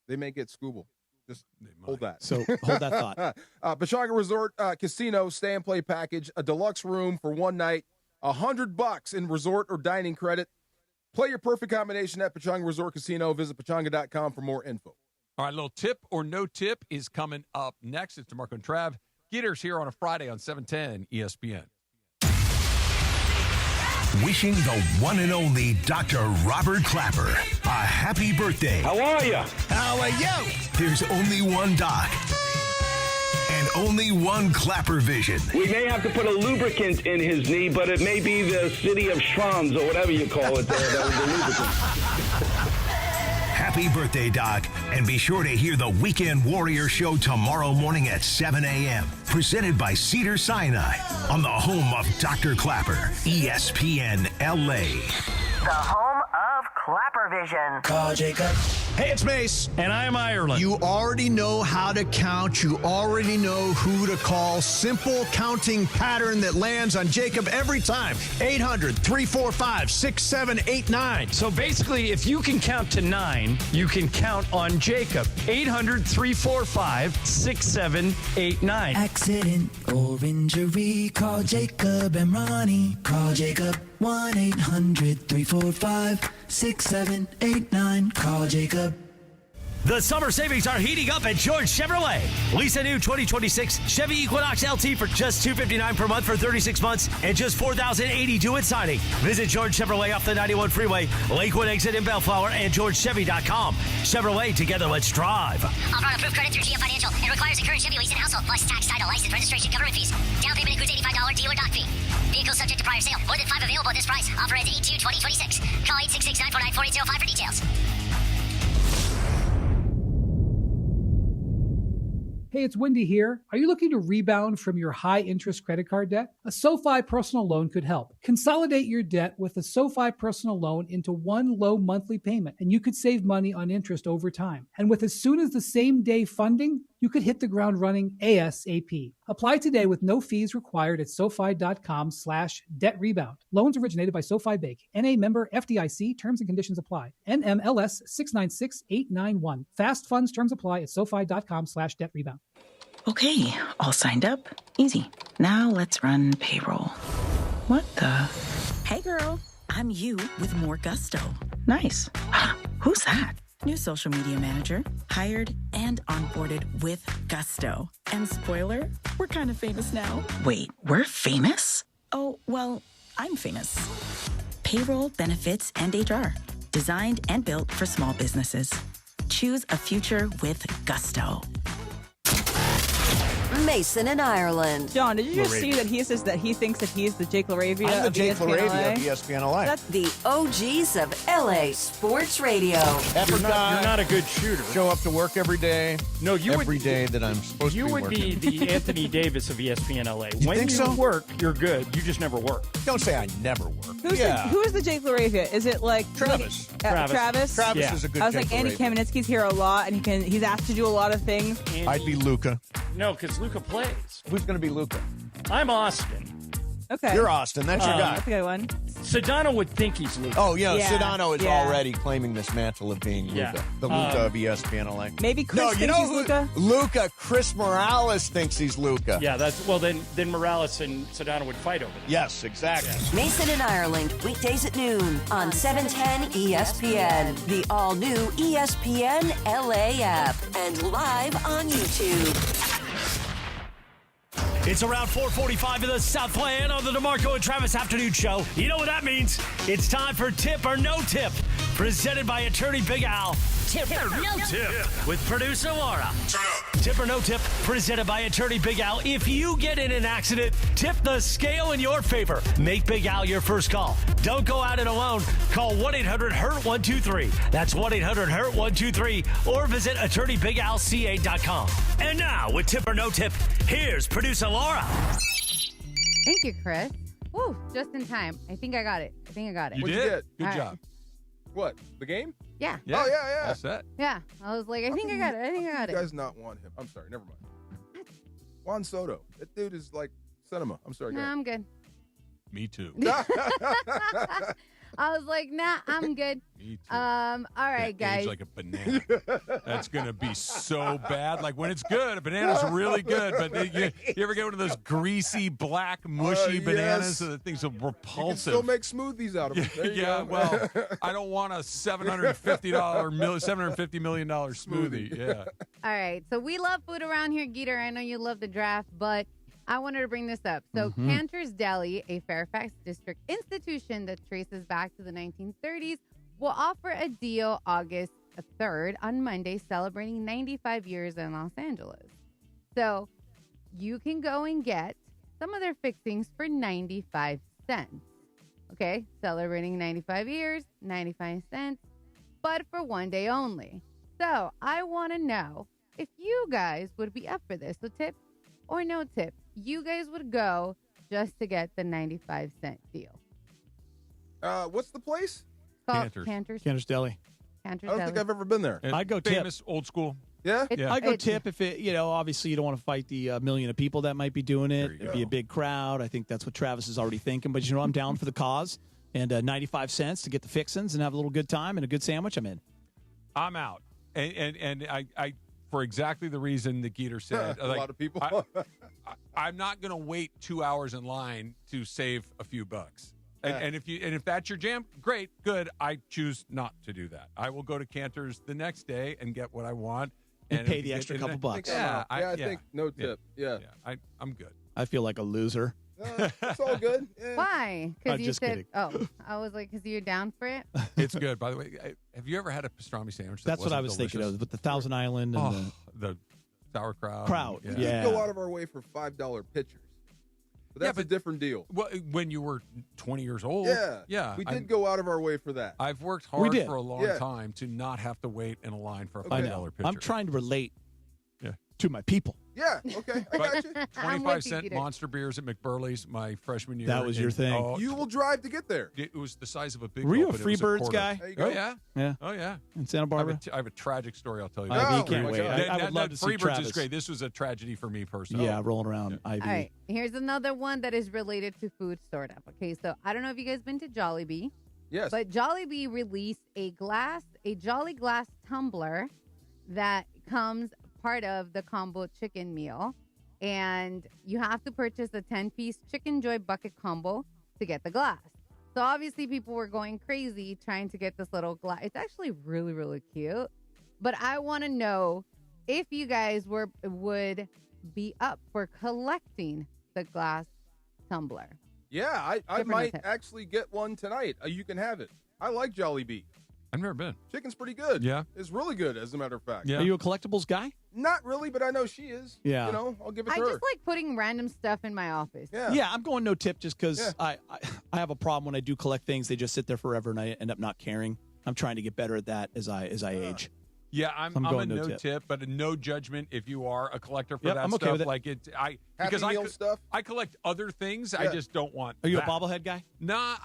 they may get Scooble. Just hold that. So hold that thought. Pechanga Resort Casino stay and play package, a deluxe room for one night, $100 in resort or dining credit. Play your perfect combination at Pechanga Resort Casino. Visit pechanga.com for more info. All right, little tip or no tip is coming up next. It's DeMarco and Trav. Geeter's here on a Friday on 710 ESPN. Wishing the one and only Dr. Robert Clapper a happy birthday. How are you? How are you? There's only one doc and only one Clapper vision. We may have to put a lubricant in his knee, but it may be the city of Schwanz or whatever you call it there. That was the lubricant. Happy birthday, Doc. And be sure to hear the Weekend Warrior Show tomorrow morning at 7 a.m. Presented by Cedar Sinai on the home of Dr. Clapper, ESPN LA. The home of Clapper Vision. Call Jacob. Hey, it's Mace. And I'm Ireland. You already know how to count. You already know who to call. Simple counting pattern that lands on Jacob every time. 800-345-6789. So basically, if you can count to 9, you can count on Jacob. 800-345-6789. Accident or injury, call Jacob and Ronnie. Call Jacob. 1-800-345-6789. Call Jacob. The summer savings are heating up at George Chevrolet. Lease a new 2026 Chevy Equinox LT for just $259 per month for 36 months and just $4,080 due at signing. Visit George Chevrolet off the 91 freeway, Lakewood exit in Bellflower, and GeorgeChevy.com. Chevrolet, together let's drive. Offer on approved credit through GM Financial and requires a current Chevy lease and household, plus tax, title, license, registration, government fees. Down payment includes $85 dealer doc fee. Vehicle subject to prior sale. More than 5 available at this price. Offer ends 8/2/2026. Call 866-949-4805 for details. Hey, it's Wendy here. Are you looking to rebound from your high-interest credit card debt? A SoFi personal loan could help. Consolidate your debt with a SoFi personal loan into one low monthly payment, and you could save money on interest over time. And with as soon as the same day funding, you could hit the ground running ASAP. Apply today with no fees required at SoFi.com/debt rebound. Loans originated by SoFi Bank. NA member FDIC. Terms and conditions apply. NMLS 696891. Fast funds terms apply at SoFi.com/debt rebound. Okay, all signed up. Easy. Now let's run payroll. What the? Hey girl, I'm you with more gusto. Nice. Who's that? New social media manager, hired and onboarded with gusto. And spoiler, we're kind of famous now. Wait, we're famous? Oh, well, I'm famous. Payroll, benefits, and HR. Designed and built for small businesses. Choose a future with gusto. Mason in Ireland. John, did you just see that he says that he thinks that he's the Jake LaRavia I'm the of Jake ESPN LaRavia LA? of ESPN LA. That's the OGs of LA Sports Radio. Effort guy. You're not a good shooter. Show up to work every day. No, you every day that I'm supposed to be You would be working. the Anthony Davis of ESPN LA. You When think you so? work, you're good. You just never work. Don't say I never work. Who is the Jake LaRavia? Is it like Travis. Travis? Travis is a good I was Jake like, Andy LaRavia. Kamenetsky's here a lot, and he's asked to do a lot of things. I'd be Luca. No, because Luca plays. Who's going to be Luca? I'm Austin. Okay. You're Austin. That's your guy. That's a good one. Sedano would think he's Luca. Oh, yeah. Yeah, Sedano is yeah. already claiming this mantle of being Yeah. Luca. The Luca of ESPN LA. Maybe Chris No, you thinks know he's who? Luca? Luca. Chris Morales thinks he's Luca. Yeah, then Morales and Sedano would fight over that. Yes, exactly. Mason in Ireland, weekdays at noon on 710 ESPN, the all-new ESPN LA app, and live on YouTube. It's around 4:45 in the Southland on the DeMarco and Travis Afternoon Show. You know what that means? It's time for Tip or No Tip, presented by attorney Big Al. Tip or No Tip with producer Laura. Tip or No Tip, presented by attorney Big Al. If you get in an accident, tip the scale in your favor. Make Big Al your first call. Don't go out it alone. Call 1-800-HURT-123. That's 1-800-HURT-123. Or visit attorneybigalca.com. And now, with Tip or No Tip, here's producer Laura. Thank you, Chris. Woo, just in time. I think I got it. You What'd did. you get? Good All right. job. What? The game? Yeah. Yeah. Oh, yeah. That's it. Yeah. I was like, I think I got it. You guys not want him. I'm sorry. Never mind. Juan Soto. That dude is like cinema. I'm sorry. No, go ahead. I'm good. Me too. I was like, nah, I'm good. Me too. All right, Age guys. like a banana. That's gonna be so bad. Like when it's good, a banana's really good, but you ever get one of those greasy, black, mushy bananas? yes. So the thing's so You can repulsive. still make smoothies out of it. There you Yeah, go. well, I don't want a $750 million smoothie. Yeah. All right. So we love food around here, Geeter. I know you love the draft, but I wanted to bring this up. So Cantor's Deli, a Fairfax District institution that traces back to the 1930s, will offer a deal August 3rd on Monday celebrating 95 years in Los Angeles. So you can go and get some of their fixings for 95 cents. Okay, celebrating 95 years, 95 cents, but for one day only. So I want to know if you guys would be up for this. So tip or no tip, you guys would go just to get the 95-cent deal. What's the place? Cantor's Deli. Cantor's I don't Deli. think I've ever been there. I'd go tip. Famous old school. Yeah? I'd go tip if it, obviously you don't want to fight the million of people that might be doing it. It'd be a big crowd. I think that's what Travis is already thinking. But, I'm down for the cause. And 95 cents to get the fixins and have a little good time and a good sandwich, I'm in. I'm out. And I for exactly the reason that Geeter said. A lot of people. I'm not going to wait 2 hours in line to save a few bucks. And if that's your jam, great, good. I choose not to do that. I will go to Cantor's the next day and get what I want. And pay the extra couple bucks. I think no tip. Yeah. I'm good. I feel like a loser. It's all good. Yeah. Why? Because I'm you just said, kidding. oh, I was like, because you're down for it. It's good. By the way, have you ever had a pastrami sandwich? That's what I was thinking of, with the Thousand Island and the sauerkraut. Kraut. We did go out of our way for $5 pitchers. But that's a different deal. Well, when you were 20 years old. Yeah. We did go out of our way for that. I've worked hard for a long time to not have to wait in a line for a $5 pitcher. I'm trying to relate to my people. Yeah, okay. I got you. 25-cent monster beers at McBurley's my freshman year. That was your thing. You will drive to get there. It was the size of a big Were you a gulp, and it was Freebirds quarter. guy? There you go. Oh, yeah. Yeah. Oh, yeah. In Santa Barbara? I have a tragic story I'll tell you. I can't wait. I would love to see Freebirds Travis. is great. This was a tragedy for me personally. Yeah, rolling around All IV. right, here's another one that is related to food, sort of. Okay, so I don't know if you guys been to Jollibee. Yes. But Jollibee released a Jolly Glass tumbler that comes part of the combo chicken meal. And you have to purchase a 10-piece Chicken Joy bucket combo to get the glass. So obviously people were going crazy trying to get this little glass. It's actually really, really cute. But I want to know if you guys would be up for collecting the glass tumbler. Yeah, I might actually get one tonight. You can have it. I like Jollibee. I've never been. Chicken's pretty good. Yeah. It's really good, as a matter of fact. Are you a collectibles guy? Not really, but I know she is. Yeah. You know, I'll give it to I her. just like putting random stuff in my office. Yeah. I'm going no tip just because I have a problem when I do collect things. They just sit there forever and I end up not caring. I'm trying to get better at that as I age. Yeah, I'm a going no tip, but a no judgment if you are a collector for that I'm okay stuff. with it. Like because stuff. I collect other things. I just don't want. Are you that. a bobblehead guy? Nah,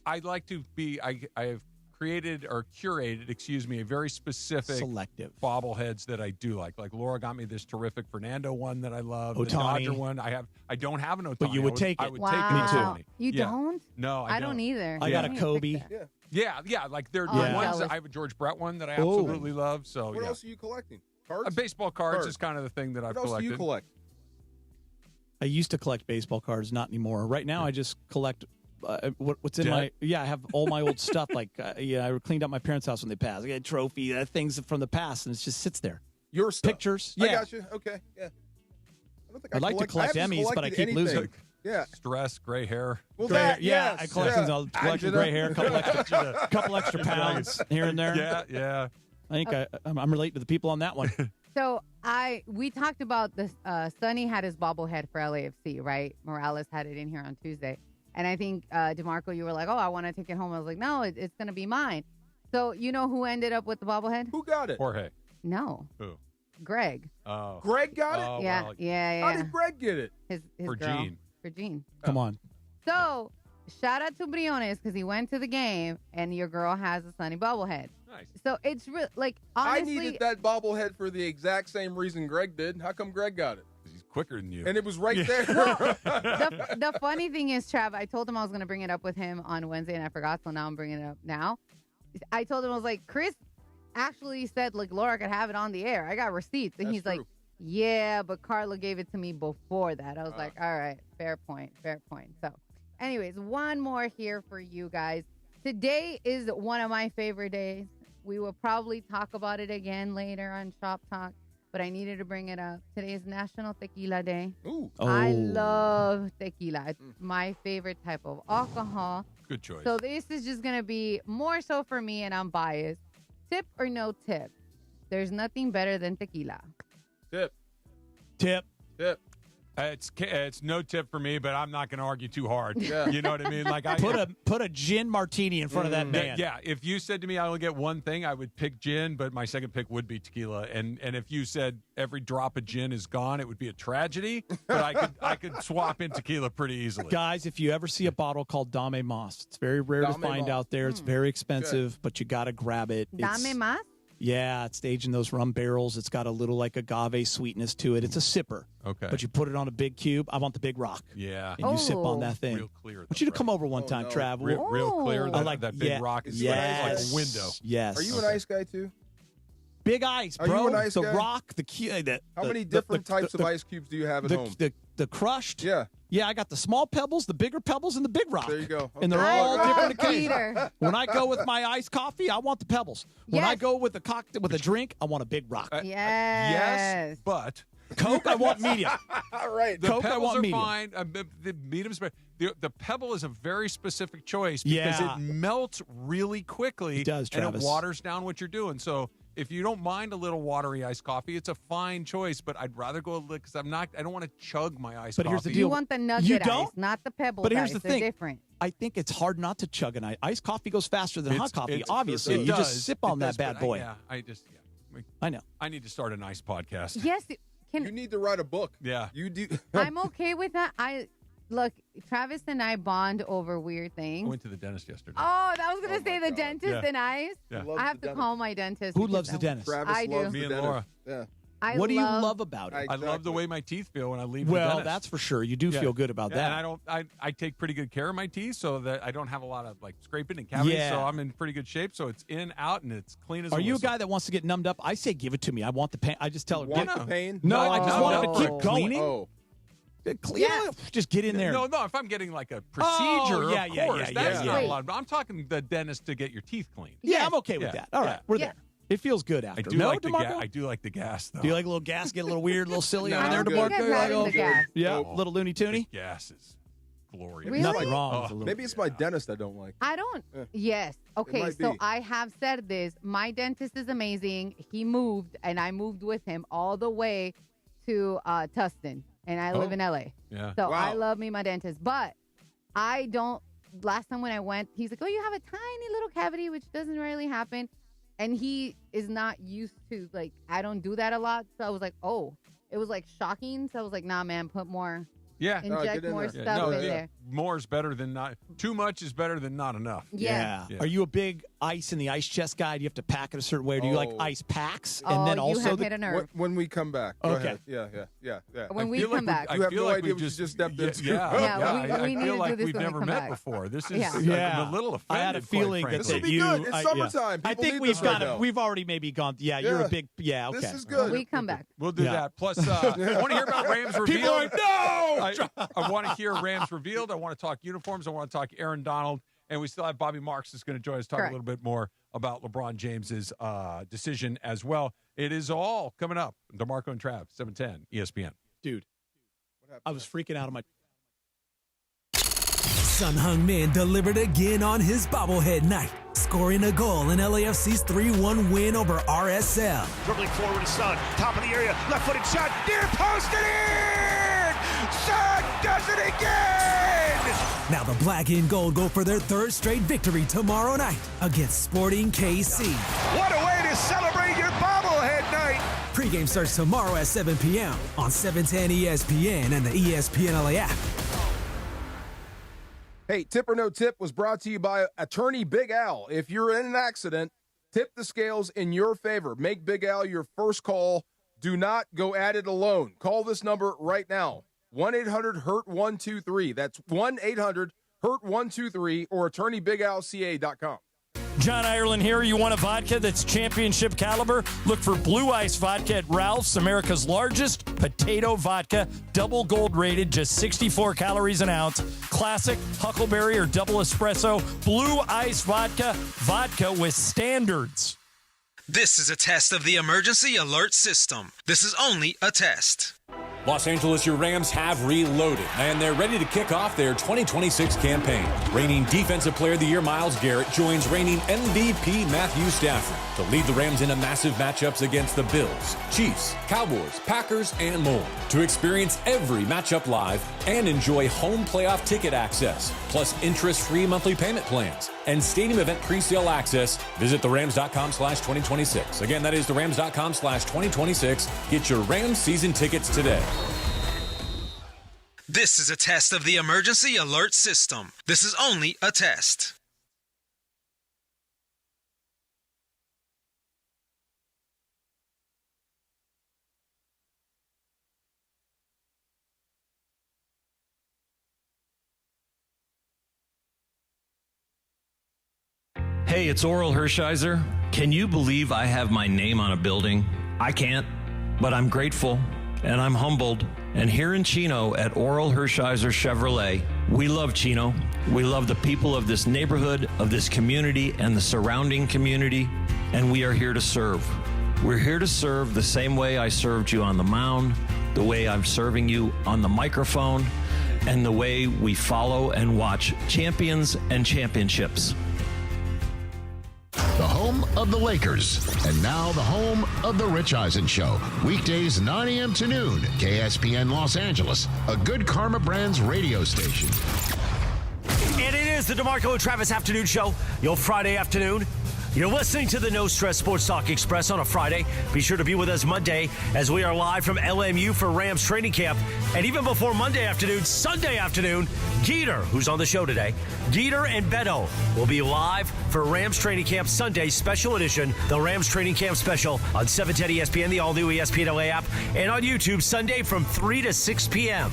I like to be. I have created or curated, a very specific selective bobbleheads that I do like. Like Laura got me this terrific Fernando one that I love. Ohtani. The Dodger one. I don't have an Ohtani. But you would take it. I would Wow. take an Ohtani. You Yeah. don't? No, I don't either. I got a Kobe. Yeah. Like they're Oh, the I'm ones. jealous. I have a George Brett one that I absolutely love. So What else are you collecting? Cards? baseball cards is kind of the thing that I've What else collected. do you collect? I used to collect baseball cards, not anymore. Right now, I just collect what's in my. Yeah, I have all my old stuff. Like, I cleaned up my parents' house when they passed. I got a trophy, things from the past, and it just sits there. Your stuff. Pictures. I Yeah. got you. Okay. Yeah. I don't think I'd like to collect I haven't Emmys, but I collected keep anything. losing. Yeah. Stress, gray hair. Well, Gray hair. that, yes. I collect things. I'll collect gray hair, couple extra pounds here and there. Yeah. I think I'm relating to the people on that one. So we talked about this. Sonny had his bobblehead for LAFC, right? Morales had it in here on Tuesday. And I think, DeMarco, you were like, oh, I want to take it home. I was like, no, it's going to be mine. So you know who ended up with the bobblehead? Who got it? Jorge. No. Who? Greg. Oh. Greg got it? Oh, Yeah. well, How did Greg get it? His For girl. Gene. For Gene. Come on. So shout out to Briones because he went to the game and your girl has a Sonny bobblehead. Nice. So it's real. Like, honestly. I needed that bobblehead for the exact same reason Greg did. How come Greg got it? He's quicker than you. And it was right there. The funny thing is, Trav, I told him I was going to bring it up with him on Wednesday and I forgot, so now I'm bringing it up now. I told him, I was like, Chris actually said, like, Laura could have it on the air. I got receipts. And he's like, yeah, but Carla gave it to me before that. I was like, all right, fair point. So, anyways, one more here for you guys. Today is one of my favorite days. We will probably talk about it again later on Shop Talk, but I needed to bring it up. Today is National Tequila Day. Ooh. I love tequila. It's my favorite type of alcohol. Good choice. So this is just going to be more so for me, and I'm biased. Tip or no tip? There's nothing better than tequila. Tip. It's no tip for me, but I'm not going to argue too hard. Yeah. You know what I mean? Like Put a gin martini in front of that man. Yeah, if you said to me I only get one thing, I would pick gin, but my second pick would be tequila. And if you said every drop of gin is gone, it would be a tragedy. But I could swap in tequila pretty easily. Guys, if you ever see a bottle called Dame Mas, it's very rare to find out there. It's very expensive, but you got to grab it. Dame Mas? Yeah, it's aged in those rum barrels. It's got a little like agave sweetness to it. It's a sipper. Okay. But you put it on a big cube. I want the big rock. Yeah. And you sip on that thing. Real clear. I want you to come over one time, Trav. Real clear. I like that big rock is like a window. Yes. Are you an ice guy too? Big ice, bro. Are you an ice the guy? rock, the key. How many different types of ice cubes do you have at home? The the crushed. Yeah. Yeah, I got the small pebbles, the bigger pebbles, and the big rock. There you go. And they're all different occasions. Geeter. When I go with my iced coffee, I want the pebbles. When I go with a drink, I want a big rock. Yes. But Coke, I want medium. All right. The Coke, I pebbles want are medium. fine. The medium's better. The pebble is a very specific choice because Yeah. it melts really quickly. It does, and Travis. it waters down what you're doing. So if you don't mind a little watery iced coffee, it's a fine choice. But I'd rather go because I don't want to chug my iced coffee. But here's the You deal. want the nugget You ice, don't? not the pebble But here's ice. the They're thing. different. I think it's hard not to chug an ice. Iced coffee goes faster than hot coffee, It's- obviously. it You does. just sip on It that does, bad but boy. I know. I need to start a nice podcast. Yes. You need to write a book. Yeah. You do. I'm okay with that. Look, Travis and I bond over weird I things. went to the dentist yesterday. Oh, I was going to say the dentist Yeah. and ice. Yeah. I have to call my dentist. Who because loves the dentist? Travis I do. loves Me the and dentist. Laura. Yeah. What do you love about it? I love the way my teeth feel when I leave Well, the dentist. that's for sure. You do feel good about that. And I take pretty good care of my teeth so that I don't have a lot of like scraping and cavities. Yeah. So I'm in pretty good shape. So it's in, out, and it's clean as Are a you a whistle. guy that wants to get numbed up? I say give it to me. I want the pain. I just tell her. Want get- the pain? No, I just want him to keep Oh. cleaning. Oh. Just get in there. No, if I'm getting like a procedure, yeah, of yeah, course, yeah, that's yeah. not a Wait. lot. I'm talking the dentist to get your teeth cleaned. Yeah, I'm okay with that. All right, we're there. It feels good after. I do no, like DeMarco? I do like the gas though. Do you like a little gas? Get a little weird, a little silly No, over there, I'm good. DeMarco? I think I've had the gas. Yeah, Oh. little loony toony. Gas is glorious. Really? Nothing wrong with a little. Maybe it's my dentist I don't like. I don't. Eh. Yes. Okay. might So be. I have said this. My dentist is amazing. He moved, and I moved with him all the way to Tustin, and I live in LA. Yeah. So Wow. I love me my dentist, but I don't. Last time when I went, he's like, "Oh, you have a tiny little cavity, which doesn't really happen," and he is not used to I don't do that a lot. So I was like, "Oh," it was shocking. So I was like, "Nah, man, put more." Yeah. Inject get in more there. stuff in yeah. there. More is better than not. Too much is better than not enough. Yeah. Are you a big ice in the ice chest guy? Do you have to pack it a certain way? Or do you like Oh. ice packs? Oh, And then you also have the, hit a nerve. When we come back. Go Okay. ahead. Yeah. When I we feel come like back. I You have feel no like idea we what you just stepped into. Yeah, I we need feel to like do this we've when we never come met back. before. This is Yeah. I'm a little offended. I had a quite feeling frankly. that, This will be you. good. It's I- summertime. I People think need we've this right got now. We've already maybe gone. Yeah, you're Yeah. a big. Yeah, okay. This is When good. we come back. We'll do Yeah. that. Plus, I want to hear about Rams revealed. People are like, no! I want to hear Rams revealed. I want to talk uniforms. I want to talk Aaron Donald. And we still have Bobby Marks that's going to join us, talk Correct. a little bit more about LeBron James's decision as well. It is all coming up. DeMarco and Trav, 710 ESPN. Dude, I was freaking out of my. Sun Hung Min delivered again on his bobblehead night, scoring a goal in LAFC's 3-1 win over RSL. Dribbling forward to Sun, top of the area, left-footed shot, near post and in! Sun does it again! Now the black and gold go for their third straight victory tomorrow night against Sporting KC. What a way to celebrate your bobblehead night! Pre-game starts tomorrow at 7 p.m. on 710 ESPN and the ESPN LA app. Hey, Tip or No Tip was brought to you by Attorney Big Al. If you're in an accident, tip the scales in your favor. Make Big Al your first call. Do not go at it alone. Call this number right now. 1-800-HURT-123. That's 1-800-HURT-123 or attorneybigalca.com. John Ireland here. You want a vodka that's championship caliber? Look for Blue Ice Vodka at Ralph's, America's largest potato vodka. Double gold rated, just 64 calories an ounce. Classic, Huckleberry, or double espresso. Blue Ice Vodka. Vodka with standards. This is a test of the emergency alert system. This is only a test. Los Angeles, your Rams have reloaded, and they're ready to kick off their 2026 campaign. Reigning Defensive Player of the Year Myles Garrett joins reigning MVP Matthew Stafford to lead the Rams into massive matchups against the Bills, Chiefs, Cowboys, Packers, and more. To experience every matchup live and enjoy home playoff ticket access, plus interest-free monthly payment plans and stadium event presale access, visit therams.com/2026. Again, that is therams.com/2026. Get your Rams season tickets today. This is a test of the emergency alert system. This is only a test. Hey, it's Oral Hershiser. Can you believe I have my name on a building? I can't, but I'm grateful and I'm humbled. And here in Chino at Oral Hershiser Chevrolet, we love Chino. We love the people of this neighborhood, of this community, and the surrounding community, and we are here to serve. We're here to serve the same way I served you on the mound, the way I'm serving you on the microphone, and the way we follow and watch champions and championships. The home of the Lakers, and now the home of the Rich Eisen Show. Weekdays 9 a.m. to noon, KSPN Los Angeles, a Good Karma Brands radio station. And it is the DeMarco and Travis Afternoon Show, your Friday afternoon. You're listening to the No Stress Sports Talk Express on a Friday. Be sure to be with us Monday as we are live from LMU for Rams training camp. And even before Monday afternoon, Sunday afternoon, Geeter, who's on the show today, Geeter and Beto will be live for Rams training camp Sunday special edition, the Rams training camp special on 710 ESPN, the all-new ESPN LA app, and on YouTube Sunday from 3 to 6 p.m.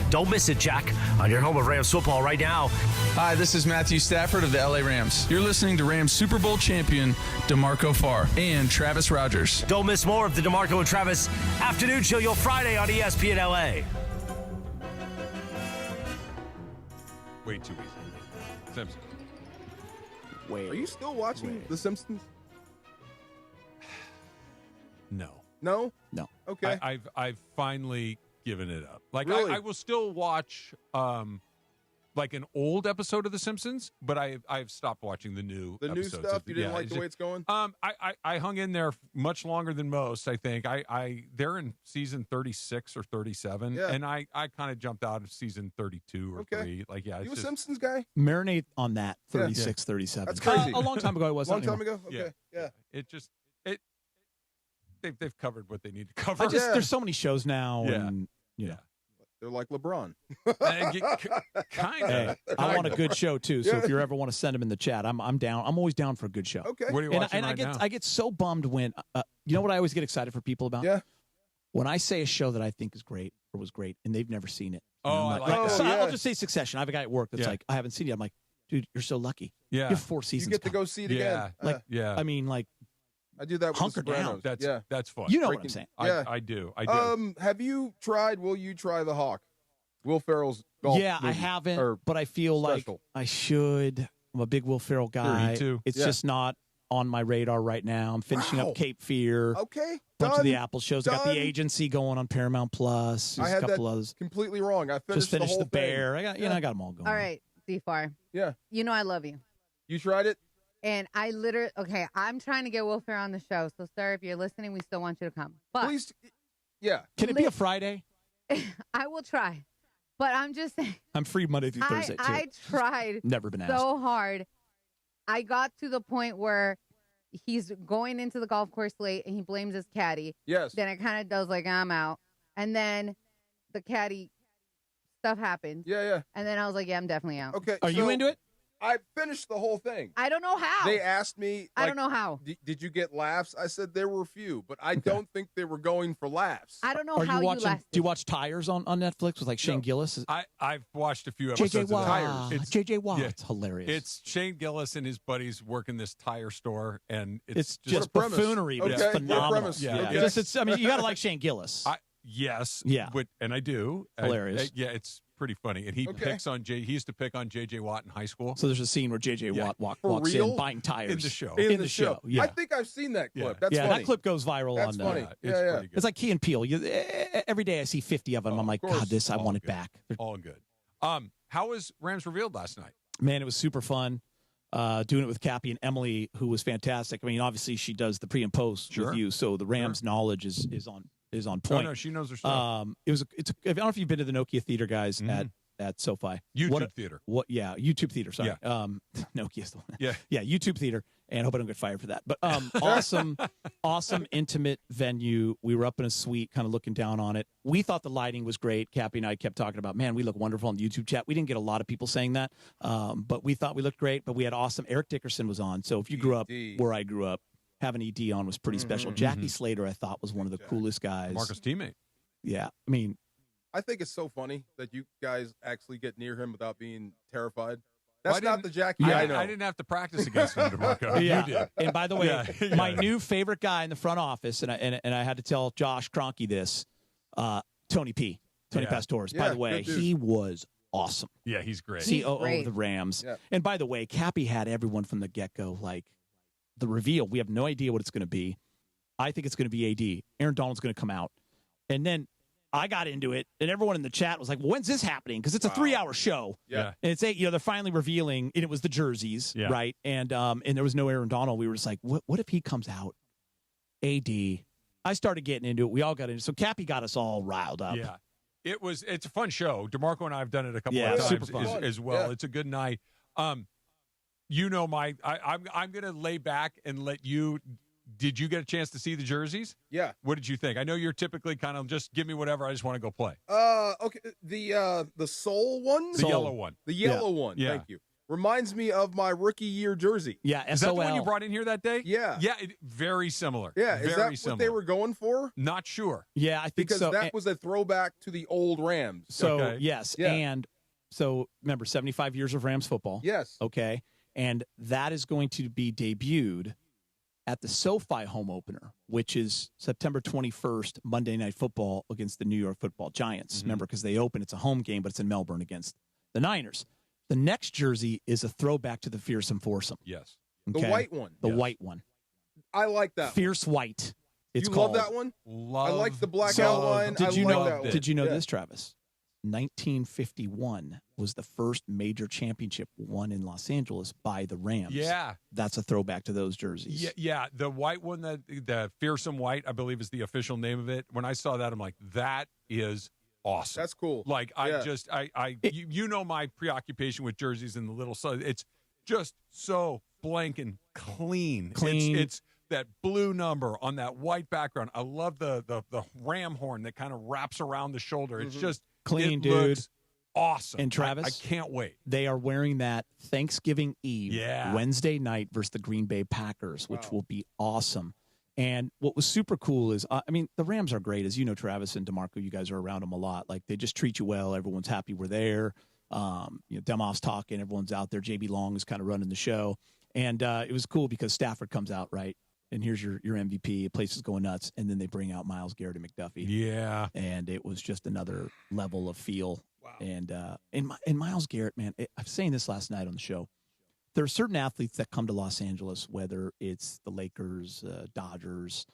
Don't miss it, Jack, on your home of Rams football right now. Hi, this is Matthew Stafford of the LA Rams. You're listening to Rams Super Bowl champion DeMarco Farr and Travis Rodgers. Don't miss more of the DeMarco and Travis Afternoon Show, your Friday on ESPN LA. Way too easy. Simpsons. Wait. Are you still watching The Simpsons? No. No? No. Okay. I've finally given it up. Like Really? I will still watch like an old episode of The Simpsons, but I've stopped watching the new The new episodes stuff? You didn't like the way it's going? I hung in there much longer than most, I think. They're in season 36 or 37, Yeah. and I kind of jumped out of season 32 or 3. Like, yeah, You it's a just, Simpsons guy? Marinate on that, Yeah. 36, 37. That's crazy. A long time ago, I was. Long time ago? Yeah. Okay. Yeah. It just they've covered what they need to cover. There's so many shows now. Yeah. And, Yeah. They're like LeBron. Kind of. Hey, I want a good show too. So if you ever want to send them in the chat, I'm down. I'm always down for a good show. Okay. What are you And, watching and right now? I get so bummed when you know what I always get excited for people about? Yeah. When I say a show that I think is great or was great and they've never seen it. Oh, And I I'm like that. so yeah. I'll just say Succession. I have a guy at work that's Yeah. like, I haven't seen it. I'm like, dude, you're so lucky. Yeah. You have 4 seasons. You get to coming. go see it Yeah. again. Like, yeah. I mean, like, I do that with hunker The down. Sopranos. That's fun. you know what I'm Freaking- saying. Yeah. I do. I do. Will you try The Hawk? Will Ferrell's golf Yeah, I movie, haven't, or but I feel special. like I should. I'm a big Will Ferrell guy. too. It's Yeah. just not on my radar right now. I'm finishing Wow. up Cape Fear. Okay. Bunch Done. of the Apple shows. I got Done. The Agency going on Paramount Plus. There's I a had couple that others. completely wrong. I finished Just finished the The whole thing. Bear. I got I got them all going. All right, D-Far. Yeah. You know I love you. You tried it? And I literally, okay, I'm trying to get Will Ferrell on the show. So, sir, if you're listening, we still want you to come. But Please. Yeah. Can it be a Friday? I will try. But I'm just saying. I'm free Monday through Thursday too. I tried Never been asked. so hard. I got to the point where he's going into the golf course late and he blames his caddy. Yes. Then it kind of does like, I'm out. And then the caddy stuff happened. Yeah. And then I was like, yeah, I'm definitely out. Okay. Are you so into it? I finished the whole thing. I don't know how. They asked me. I like, don't know how. Did you get laughs? I said there were few, but I don't think they were going for laughs. I don't know Are how you watching? lasted. Do you watch Tires on Netflix with like Shane No. Gillis? I've watched a few episodes JJ of Watt. Tires. It's JJ Watt. yeah. It's hilarious. It's Shane Gillis and his buddies working this tire store, and it's just What a premise. buffoonery, but Okay, it's what a phenomenal. premise. Yeah. Okay. Just, I mean, you got to like Shane Gillis. Yes. Yeah. And I do. Hilarious. Yeah, it's pretty funny. And he picks on He used to pick on JJ Watt in high school. So there's a scene where JJ Yeah. Watt For walks real? in buying tires In the show. In the show. Yeah. I think I've seen that clip. Yeah. That's yeah, funny. that clip goes viral That's on funny. It's Yeah. pretty good. It's like Key and Peele. Every day I see 50 of them. I'm like, of course. God, this I All want it good. back. All good. How was Rams Revealed last night? Man, it was super fun. Doing it with Cappy and Emily, who was fantastic. I mean, obviously she does the pre and post Sure. with you, so the Rams knowledge is on point. Oh, no, she knows her stuff. I don't know if you've been to the Nokia Theater, guys, at SoFi. YouTube Theater. Yeah, YouTube Theater. Sorry. Yeah. Nokia's the one. Yeah. Yeah, YouTube Theater. And I hope I don't get fired for that. But awesome, intimate venue. We were up in a suite, kind of looking down on it. We thought the lighting was great. Cappy and I kept talking about, man, we look wonderful on the YouTube chat. We didn't get a lot of people saying that, but we thought we looked great. But we had awesome. Eric Dickerson was on. So if you grew up where I grew up, having ED on was pretty special. Jackie Slater, I thought, was one of the coolest guys. Marcus' teammate. Yeah. I mean, I think it's so funny that you guys actually get near him without being terrified. Well, That's not the Jackie I I know. I didn't have to practice against him, DeMarco. yeah. You did. And by the way, Yeah. my new favorite guy in the front office, and I had to tell Josh Kroenke this, Tony P. Tony Pastores. By the way, he was awesome. Yeah, he's great. COO of the Rams. Yeah. And by the way, Cappy had everyone from the get-go, like the reveal. We have no idea what it's going to be. I think it's going to be AD. Aaron Donald's going to come out. And then I got into it, and everyone in the chat was like, well, when's this happening? Because it's a 3-hour show. Yeah. And it's they're finally revealing, and it was the jerseys, right? And there was no Aaron Donald. We were just like, what if he comes out? AD. I started getting into it. We all got into it. So Cappy got us all riled up. Yeah. It's a fun show. DeMarco and I have done it a couple of super times fun. as well. Yeah. It's a good night. I'm going to lay back and let you. Did you get a chance to see the jerseys? Yeah. What did you think? I know you're typically kind of just give me whatever. I just want to go play. Okay. The Soul one? The yellow one. The yellow one. Yeah. Thank you. Reminds me of my rookie year jersey. Yeah. Is that the one you brought in here that day? Yeah. Yeah. Very similar. Yeah. Very Is that similar. what they were going for? Not sure. Yeah, I think because so. that was a throwback to the old Rams. So, yes. Yeah. And so, remember, 75 years of Rams football. Yes. Okay. And that is going to be debuted at the SoFi home opener, which is September 21st, Monday Night Football against the New York Football Giants. Remember, because they open, it's a home game, but it's in Melbourne against the Niners. The next jersey is a throwback to the Fearsome Foursome. Yes. Okay? The white one. The white one. I like that. Fierce White. It's you called. love that one? Love. I like the black So, outline. Did you I like know? that one. Did you know this, Travis? 1951 was the first major championship won in Los Angeles by the Rams. Yeah. That's a throwback to those jerseys. Yeah. The white one, the Fearsome White, I believe is the official name of it. When I saw that, I'm like, that is awesome. That's cool. Like, you know my preoccupation with jerseys and the little, so it's just so blank and clean. It's that blue number on that white background. I love the ram horn that kind of wraps around the shoulder. It's just clean, it dude. Looks awesome. And Travis, I can't wait. They are wearing that Thanksgiving Eve, Wednesday night versus the Green Bay Packers, which will be awesome. And what was super cool is, the Rams are great. As you know, Travis and DeMarco, you guys are around them a lot. Like, they just treat you well. Everyone's happy we're there. Demoff's talking. Everyone's out there. JB Long is kind of running the show. And it was cool because Stafford comes out, right? And here's your MVP. The place is going nuts. And then they bring out Myles Garrett and McDuffie. Yeah. And it was just another level of feel. Wow. And Myles Garrett, man, I was saying this last night on the show. There are certain athletes that come to Los Angeles, whether it's the Lakers, Dodgers,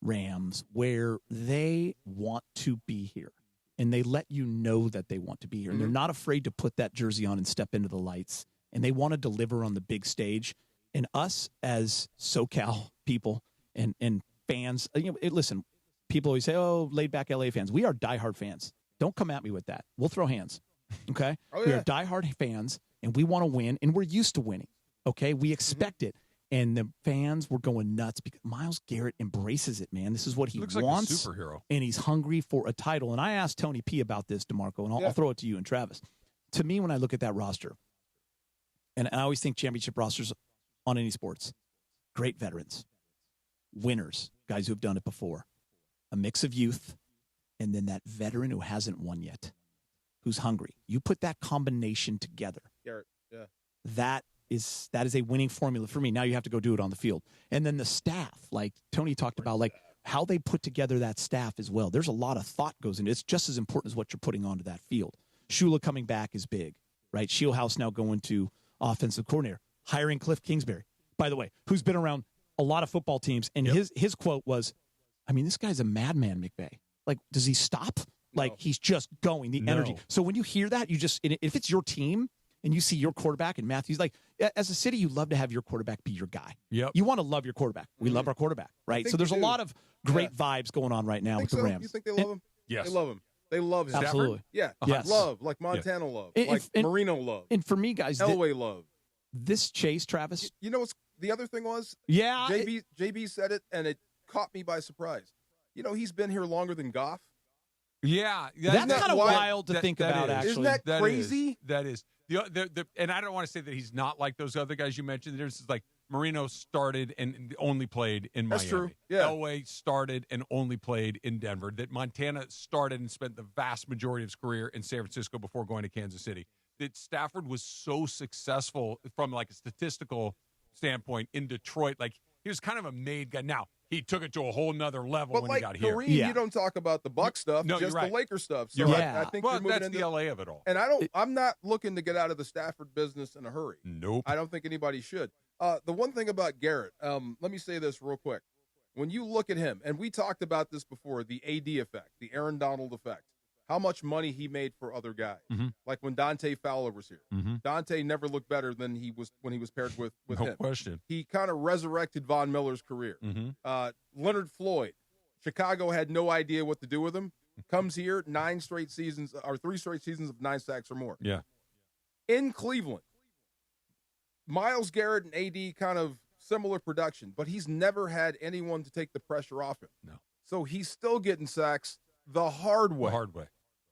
Rams, where they want to be here. And they let you know that they want to be here. And they're not afraid to put that jersey on and step into the lights. And they want to deliver on the big stage. And us as SoCal people and fans, listen, people always say, oh, laid-back LA fans. We are diehard fans. Don't come at me with that. We'll throw hands, okay? Oh, We yeah. are diehard fans, and we want to win, and we're used to winning, okay? We expect it. And the fans were going nuts because Myles Garrett embraces it, man. This is what he Looks wants. like a superhero. And he's hungry for a title. And I asked Tony P about this, DeMarco, and I'll throw it to you and Travis. To me, when I look at that roster, and I always think championship rosters on any sports, great veterans, winners, guys who have done it before, a mix of youth, and then that veteran who hasn't won yet, who's hungry. You put that combination together. Garrett, yeah. That is a winning formula for me. Now you have to go do it on the field. And then the staff, like Tony talked about, like how they put together that staff as well. There's a lot of thought goes into it. It's just as important as what you're putting onto that field. Shula coming back is big, right? Shieldhouse now going to offensive coordinator, hiring Cliff Kingsbury, by the way, who's been around a lot of football teams. And his quote was, this guy's a madman, McVay. Like, does he stop? Like, he's just going, the energy. So when you hear that, if it's your team and you see your quarterback and Matthews, like, as a city, you love to have your quarterback be your guy. Yep. You want to love your quarterback. We love our quarterback, right? So there's a lot of great vibes going on right now with the Rams. You think they love him? Yes. They love him. They love him. Absolutely. Yeah. Yes. Love, like Montana love, like Marino love. And for me, guys, Elway love. This chase, Travis. You know what's the other thing was? Yeah. JB said it, and it caught me by surprise. He's been here longer than Goff. Yeah. That's kind of wild to think about, is. actually. Isn't that crazy? That is. And I don't want to say that he's not like those other guys you mentioned. There's like Marino started and only played in Miami. That's true. Yeah. Elway started and only played in Denver. That Montana started and spent the vast majority of his career in San Francisco before going to Kansas City. That Stafford was so successful from like a statistical standpoint in Detroit. Like he was kind of a made guy. Now, he took it to a whole nother level But when like he got here. Kareem, you don't talk about the Buck stuff, No, just you're right. the Laker stuff. So You're right. I think well, you're moving that's into the LA of it all. And I'm not looking to get out of the Stafford business in a hurry. Nope. I don't think anybody should. The one thing about Garrett, let me say this real quick. When you look at him, and we talked about this before, the AD effect, the Aaron Donald effect, how much money he made for other guys. Mm-hmm. Like when Dante Fowler was here. Mm-hmm. Dante never looked better than he was when he was paired with No him. question. He kind of resurrected Von Miller's career. Mm-hmm. Leonard Floyd, Chicago had no idea what to do with him. Comes here, 3 straight seasons of 9 sacks or more. Yeah. In Cleveland, Myles Garrett and AD kind of similar production, but he's never had anyone to take the pressure off him. No. So he's still getting sacks the hard way. The hard way.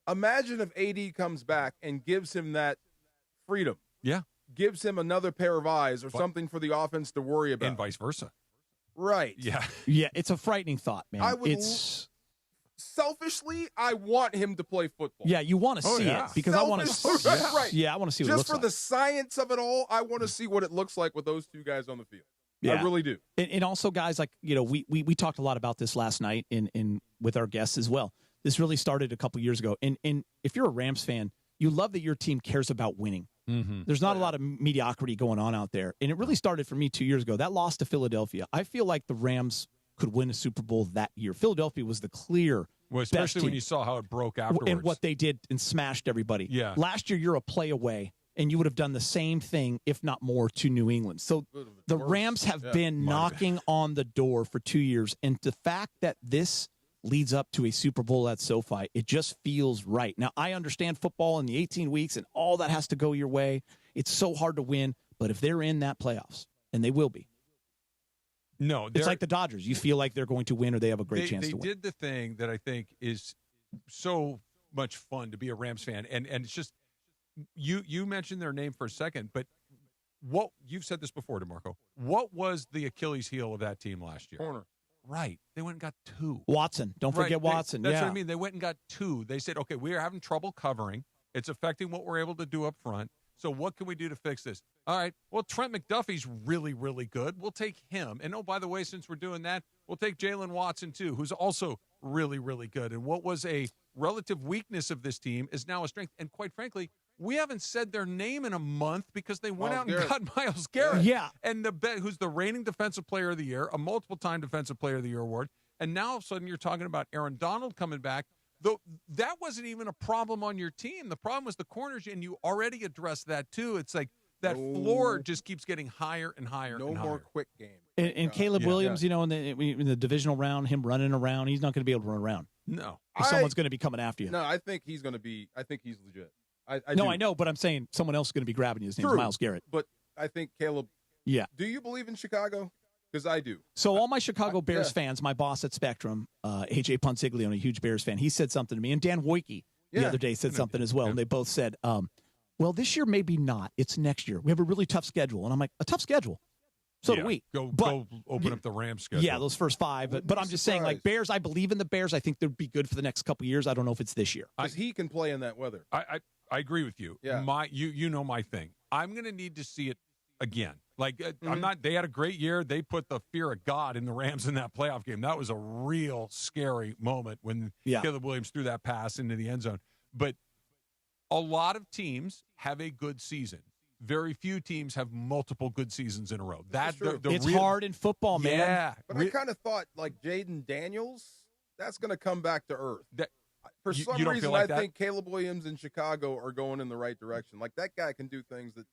Imagine if AD comes back and gives him that freedom. Yeah. Gives him another pair of eyes or something for the offense to worry about. And vice versa. Right. Yeah. Yeah, it's a frightening thought, man. I would selfishly, I want him to play football. Yeah, you want to see it because I want to. Right. Yeah, I want to see what it looks just for the science of it all. I want to see what it looks like with those two guys on the field. Yeah. I really do. And also, guys, like we talked a lot about this last night in with our guests as well. This really started a couple years ago, and if you're a Rams fan, you love that your team cares about winning. Mm-hmm. There's not a lot of mediocrity going on out there, and it really started for me 2 years ago. That loss to Philadelphia, I feel like the Rams could win a Super Bowl that year. Philadelphia was the clear. Well, especially when you saw how it broke afterwards. And what they did and smashed everybody. Yeah. Last year, you're a play away, and you would have done the same thing, if not more, to New England. So the Rams have been knocking on the door for 2 years. And the fact that this leads up to a Super Bowl at SoFi, it just feels right. Now, I understand football in the 18 weeks and all that has to go your way. It's so hard to win. But if they're in that playoffs, and they will be, no, it's like the Dodgers. You feel like they're going to win or they have a great chance to win. They did the thing that I think is so much fun to be a Rams fan. And it's just, you mentioned their name for a second, but what you've said this before, DeMarco, what was the Achilles heel of that team last year? Corner. Right. They went and got 2. Watson. Don't forget Watson. That's what I mean. They went and got 2. They said, okay, we are having trouble covering. It's affecting what we're able to do up front. So what can we do to fix this? All right. Well, Trent McDuffie's really, really good. We'll take him. And, oh, by the way, since we're doing that, we'll take Jalen Watson, too, who's also really, really good. And what was a relative weakness of this team is now a strength. And quite frankly, we haven't said their name in a month because they went out and got Myles Garrett. Yeah. And who's the reigning Defensive Player of the Year, a multiple-time Defensive Player of the Year award. And now all of a sudden you're talking about Aaron Donald coming back. Though that wasn't even a problem on your team. The problem was the corners, and you already addressed that too. It's like that floor just keeps getting higher and higher. No and more higher. quick game. And Caleb Williams, in the divisional round, him running around, he's not going to be able to run around. No. Someone's going to be coming after you. No, I think he's going to be. I think he's legit. I know, but I'm saying someone else is going to be grabbing you. His name's Myles Garrett. But I think Caleb. Yeah. Do you believe in Chicago? Because I do. So all my Chicago Bears fans, my boss at Spectrum, AJ Ponsiglione, a huge Bears fan, he said something to me, and Dan Wojcicki the other day said something as well, and they both said, well, this year maybe not. It's next year. We have a really tough schedule. And I'm like, a tough schedule? So do we. Go open up the Rams schedule. Yeah, those first 5. But I'm just saying, like, Bears, I believe in the Bears. I think they'd be good for the next couple of years. I don't know if it's this year. Because he can play in that weather. I agree with you. Yeah. You know my thing. I'm going to need to see it again. Like, they had a great year. They put the fear of God in the Rams in that playoff game. That was a real scary moment when Caleb Williams threw that pass into the end zone. But a lot of teams have a good season. Very few teams have multiple good seasons in a row. That's true. It's hard in football, man. Yeah. But I kind of thought, like, Jaden Daniels, that's going to come back to earth. For some reason, I think Caleb Williams in Chicago are going in the right direction. Like, that guy can do things that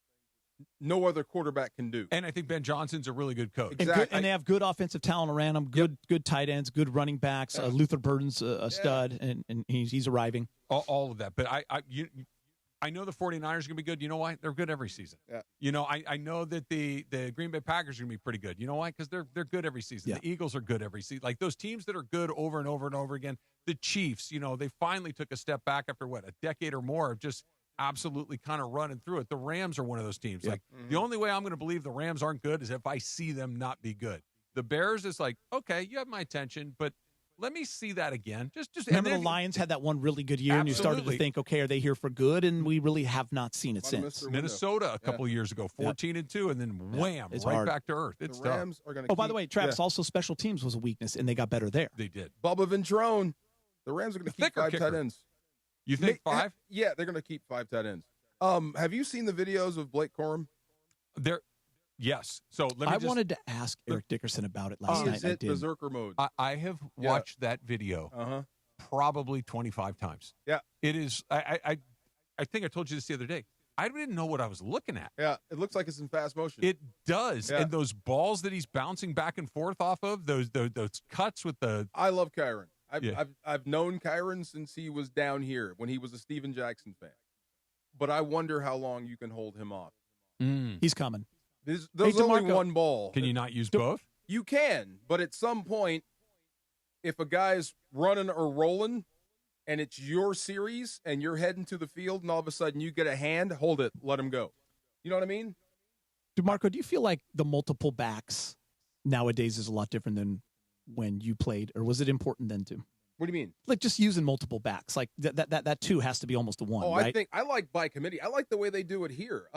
no other quarterback can do. And I think Ben Johnson's a really good coach. Exactly. And they have good offensive talent around them, good tight ends, good running backs. Luther Burden's a stud, and he's arriving. All of that. But I know the 49ers are going to be good. You know why? They're good every season. Yeah. You know, I know that the Green Bay Packers are going to be pretty good. You know why? Because they're good every season. Yeah. The Eagles are good every season. Like those teams that are good over and over and over again. The Chiefs, they finally took a step back after, a decade or more of just absolutely kind of running through it. The Rams are one of those teams. Yep. Like the only way I'm going to believe the Rams aren't good is if I see them not be good. The Bears is like, okay, you have my attention, but let me see that again. Just remember the Lions had that one really good year, and you started to think, okay, are they here for good? And we really have not seen it since. Minnesota a couple of years ago, 14-2, and then wham, It's right hard. back to earth. It's The Rams are going to. Oh, by the way, Travis, also special teams was a weakness, and they got better there. They did. Bubba Ventrone. The Rams are going to keep Thicker 5 kicker. tight ends. You think 5? Yeah, they're going to keep 5 tight ends. Have you seen the videos of Blake Corum? Yes. So let me I wanted to ask Eric Dickerson about it last He night. is I it did. berserker mode. I have watched that video probably 25 times. Yeah. It is. I think I told you this the other day. I didn't know what I was looking at. Yeah, it looks like it's in fast motion. It does. Yeah. And those balls that he's bouncing back and forth off of, those cuts with the. I love Kyron. I've known Kyron since he was down here when he was a Steven Jackson fan. But I wonder how long you can hold him off. He's coming. There's Hey, only DeMarco. one ball. Can you not use both? You can, but at some point, if a guy's running or rolling and it's your series and you're heading to the field and all of a sudden you get a hand, hold it, let him go. You know what I mean? DeMarco, do you feel like the multiple backs nowadays is a lot different than when you played, or was it important then too? What do you mean? Like just using multiple backs, like that two has to be almost a one. Oh, right? I think I like by committee. I like the way they do it here.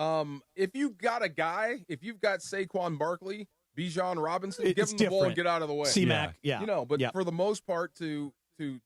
If you've got a guy, if you've got Saquon Barkley, Bijan Robinson, give him the ball and get out of the way. C-Mac, yeah. You know, but for the most part, to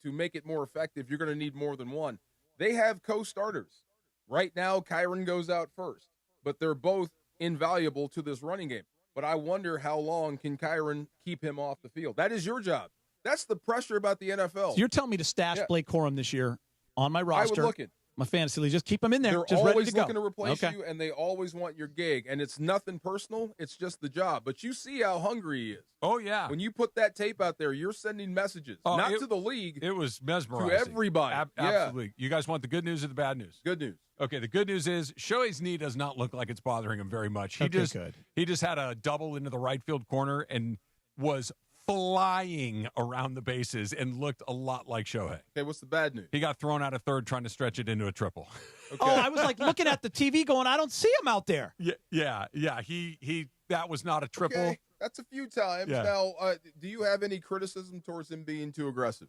make it more effective, you're going to need more than one. They have co-starters. Right now, Kyron goes out first, but they're both invaluable to this running game. But I wonder how long can Kyron keep him off the field? That is your job. That's the pressure about the NFL. So you're telling me to stash Blake Corum this year on my roster? I would look it. My fantasy league, just keep him in there. They're just ready always to go. looking to replace Okay. you, and they always want your gig. And it's nothing personal. It's just the job. But you see how hungry he is. Oh, yeah. When you put that tape out there, you're sending messages, not to the league. It was mesmerizing. To everybody. Absolutely. You guys want the good news or the bad news? Good news. Okay, the good news is Shohei's knee does not look like it's bothering him very much. He just had a double into the right field corner and was flying around the bases and looked a lot like Shohei. Okay, what's the bad news? He got thrown out of third trying to stretch it into a triple. Okay. Oh, I was like looking at the TV going, I don't see him out there. Yeah. He that was not a triple. Okay, that's a few times. Yeah. Now, do you have any criticism towards him being too aggressive?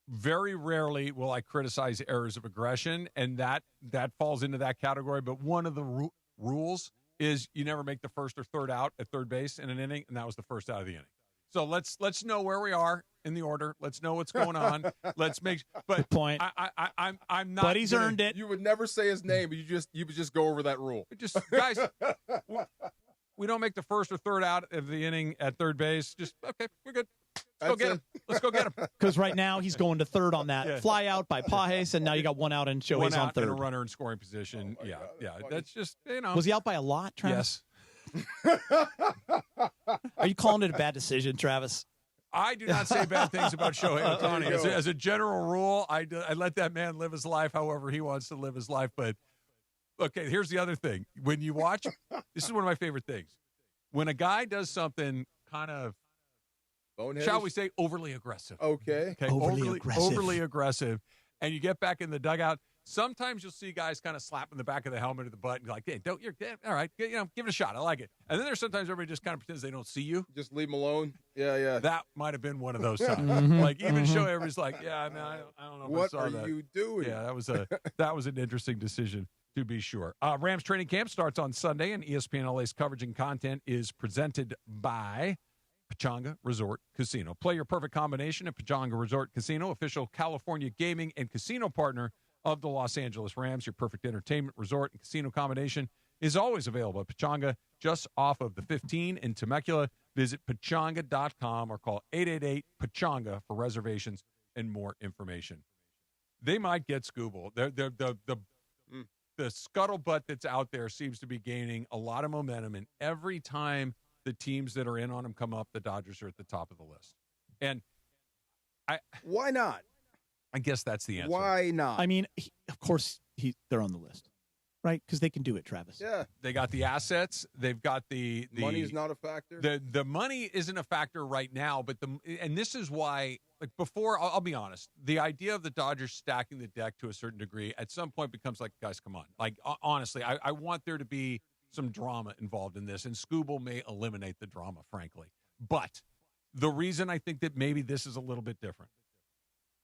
Very rarely will I criticize errors of aggression, and that falls into that category. But one of the rules is you never make the first or third out at third base in an inning, and that was the first out of the inning. So let's know where we are in the order. Let's know what's going on. Let's make. But good point. I'm not. But he's earned it. You would never say his name. You would just go over that rule. Just guys, we don't make the first or third out of the inning at third base. Just okay, we're good. Let's go get him. Let's go get him. Because right now he's going to third on that fly out by Pajes, and now you got one out and Shohei's on third. And a runner in scoring position. That's just Was he out by a lot, Travis? Yes. Are you calling it a bad decision, Travis? I do not say bad things about Shohei Ohtani. As a general rule, I let that man live his life however he wants to live his life. But, okay, here's the other thing. When you watch, this is one of my favorite things. When a guy does something kind of, shall we say, overly aggressive. Okay. Overly aggressive. And you get back in the dugout. Sometimes you'll see guys kind of slapping the back of the helmet or the butt and be like, hey, all right, give it a shot. I like it. And then there's sometimes everybody just kind of pretends they don't see you. Just leave them alone. Yeah. That might have been one of those times. Mm-hmm. Like even Shohei, everybody's like, I don't know if I What saw are that. you doing? Yeah, that was an interesting decision to be sure. Rams training camp starts on Sunday, and ESPN LA's coverage and content is presented by Pechanga Resort Casino. Play your perfect combination at Pechanga Resort Casino, official California gaming and casino partner of the Los Angeles Rams. Your perfect entertainment, resort, and casino combination is always available at Pechanga, just off of the 15 in Temecula. Visit Pechanga.com or call 888-PECHANGA for reservations and more information. They might get Scooble. The scuttlebutt that's out there seems to be gaining a lot of momentum, and every time the teams that are in on them come up, the Dodgers are at the top of the list. And why not? I guess that's the answer. Why not? I mean, of course, they're on the list, right? Because they can do it, Travis. Yeah. They got the assets. They've got the money's not a factor. The money isn't a factor right now, but and this is why, like before, I'll be honest, the idea of the Dodgers stacking the deck to a certain degree at some point becomes like, guys, come on. Like, honestly, I want there to be some drama involved in this, and Scooble may eliminate the drama, frankly. But The reason I think that maybe this is a little bit different,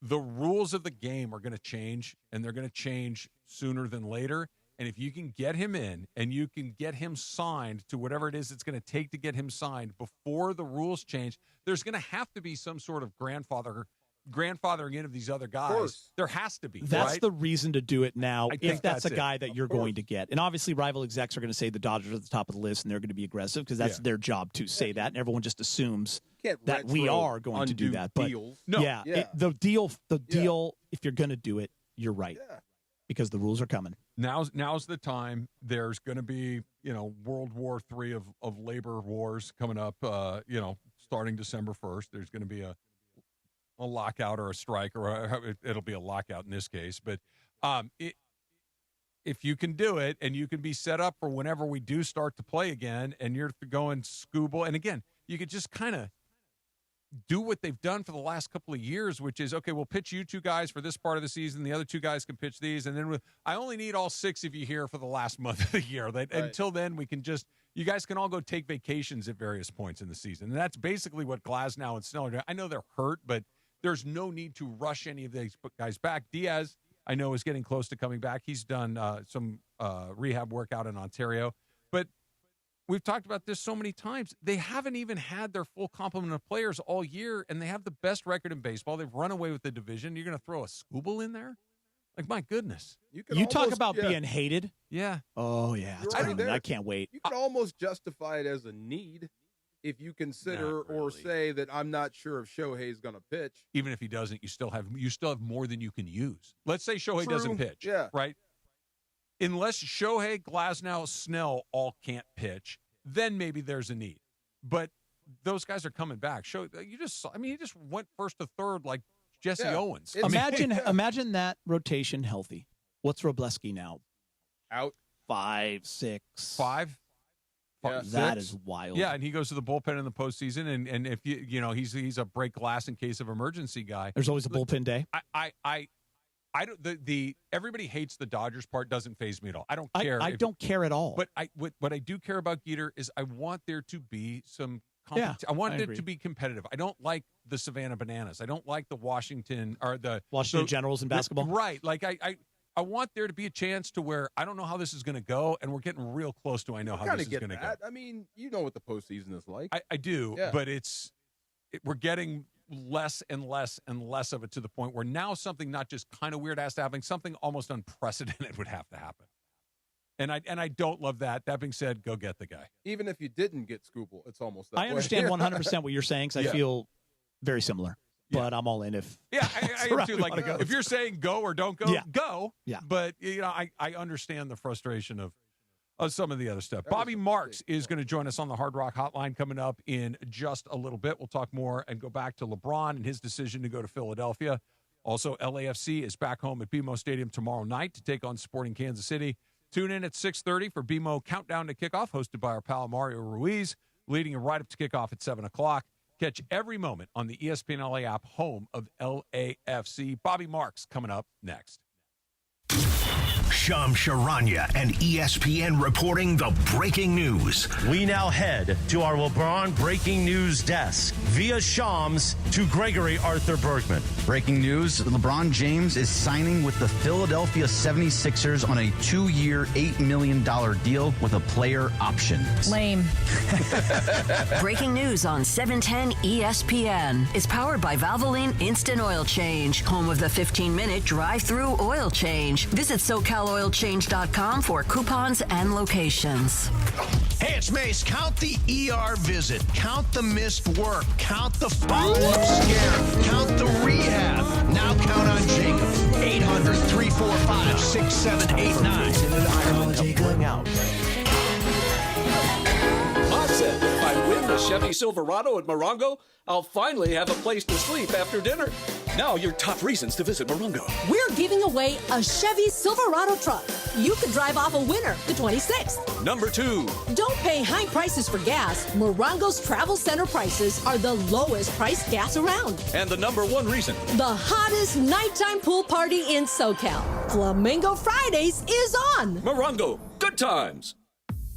the rules of the game are going to change, and they're going to change sooner than later. And if you can get him in and you can get him signed to whatever it is it's going to take to get him signed before the rules change, there's going to have to be some sort of grandfathering in of these other guys. There has to be. That's right? the reason to do it now if that's a it. guy that you're going to get. And obviously rival execs are going to say the Dodgers are at the top of the list and they're going to be aggressive because that's their job to say that. And everyone just assumes that we are going to do that. But the deal, if you're going to do it, you're right. Yeah. Because the rules are coming. Now's the time. There's going to be, World War III of labor wars coming up, starting December 1st. There's going to be a lockout or a strike, or it'll be a lockout in this case. But if you can do it and you can be set up for whenever we do start to play again and you're going Scooble, and again, you could just kind of do what they've done for the last couple of years, which is, okay, we'll pitch you two guys for this part of the season. The other two guys can pitch these. And then I only need all six of you here for the last month of the year. Until then, we can you guys can all go take vacations at various points in the season. And that's basically what Glasnow and Snell are doing. I know they're hurt, but there's no need to rush any of these guys back. Diaz, I know, is getting close to coming back. He's done some rehab work out in Ontario. But we've talked about this so many times. They haven't even had their full complement of players all year, and they have the best record in baseball. They've run away with the division. You're going to throw a Scooble in there? Like, my goodness. You talk about being hated. Yeah. Oh, yeah. I can't wait. You can almost justify it as a need if you consider or say that I'm not sure if Shohei's going to pitch. Even if he doesn't, you still have more than you can use. Let's say Shohei doesn't pitch. Yeah. Right? Unless Shohei, Glasnow, Snell all can't pitch, then maybe there's a need. But those guys are coming back. He just went first to third like Jesse Owens. Imagine that rotation healthy. What's Robleski now? Out 5, 6, 5. Yeah. That is wild. Yeah, and he goes to the bullpen in the postseason, and if he's a break glass in case of emergency guy. There's always a bullpen day. I don't. Everybody hates the Dodgers part. Doesn't faze me at all. I don't care. I don't care at all. But what I do care about Geeter is I want there to be some competition. I want it to be competitive. I don't like the Savannah Bananas. I don't like the Washington Generals in basketball. Right. Like I want there to be a chance to where I don't know how this is going to go, and we're getting real close to I know how this is going to go. I mean, you know what the postseason is like. I do, but we're getting less and less and less of it to the point where now something not just kind of weird has to happen, something almost unprecedented would have to happen. And I don't love that. That being said, go get the guy. Even if you didn't get Scooble, it's almost that way. I understand 100% what you're saying because I feel very similar. But I'm all in if I am too. Like if you're saying go or don't go, go. Yeah. But I understand the frustration of some of the other stuff. Bobby Marks is going to join us on the Hard Rock Hotline coming up in just a little bit. We'll talk more and go back to LeBron and his decision to go to Philadelphia. Also, LAFC is back home at BMO Stadium tomorrow night to take on Sporting Kansas City. Tune in at 6:30 for BMO Countdown to Kickoff, hosted by our pal Mario Ruiz, leading you right up to kickoff at 7 o'clock. Catch every moment on the ESPN LA app, home of LAFC. Bobby Marks coming up next. Sham Charania and ESPN reporting the breaking news. We now head to our LeBron breaking news desk via Shams to Gregory Arthur Bergman. Breaking news, LeBron James is signing with the Philadelphia 76ers on a 2-year, $8 million deal with a player option. Lame. Breaking news on 710 ESPN is powered by Valvoline Instant Oil Change, home of the 15-minute drive-through oil change. Visit SoCalOilChange.com for coupons and locations. Hey, it's Mace. Count the ER visit. Count the missed work. Count the follow-up scare. Count the rehab. Now count on Jacob. 800-345-6789. Mom said if I win the Chevy Silverado at Morongo, I'll finally have a place to sleep after dinner. Now your top reasons to visit Morongo. We're giving away a Chevy Silverado truck. You could drive off a winner the 26th. Number 2. Don't pay high prices for gas. Morongo's Travel Center prices are the lowest priced gas around. And the number 1 reason. The hottest nighttime pool party in SoCal. Flamingo Fridays is on. Morongo. Good times.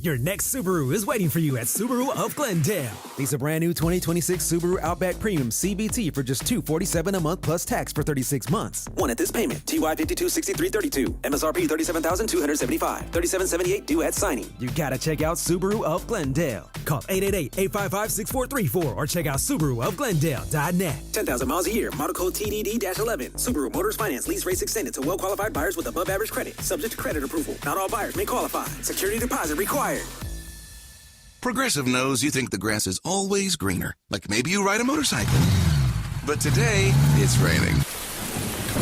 Your next Subaru is waiting for you at Subaru of Glendale. Lease a brand new 2026 Subaru Outback Premium CVT for just $247 a month plus tax for 36 months. One at this payment. TY 526332. MSRP $37,275. $3778 due at signing. You gotta check out Subaru of Glendale. Call 888-855-6434 or check out SubaruofGlendale.net. 10,000 miles a year. Model code TDD-11. Subaru Motors Finance. Lease rates extended to well-qualified buyers with above average credit. Subject to credit approval. Not all buyers may qualify. Security deposit required. Progressive knows you think the grass is always greener, like maybe you ride a motorcycle. But today, it's raining.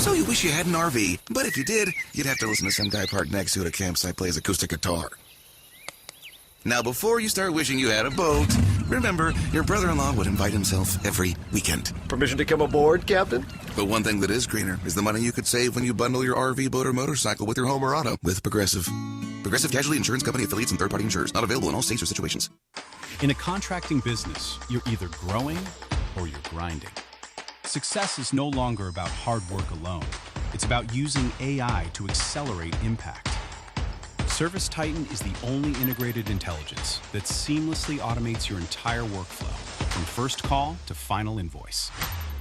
So you wish you had an RV, but if you did, you'd have to listen to some guy parked next to it at a campsite plays acoustic guitar. Now, before you start wishing you had a boat, remember, your brother-in-law would invite himself every weekend. Permission to come aboard, Captain? But one thing that is greener is the money you could save when you bundle your RV, boat, or motorcycle with your home or auto with Progressive. Progressive Casualty Insurance Company affiliates and third-party insurers. Not available in all states or situations. In a contracting business, you're either growing or you're grinding. Success is no longer about hard work alone. It's about using AI to accelerate impact. Service Titan is the only integrated intelligence that seamlessly automates your entire workflow, from first call to final invoice.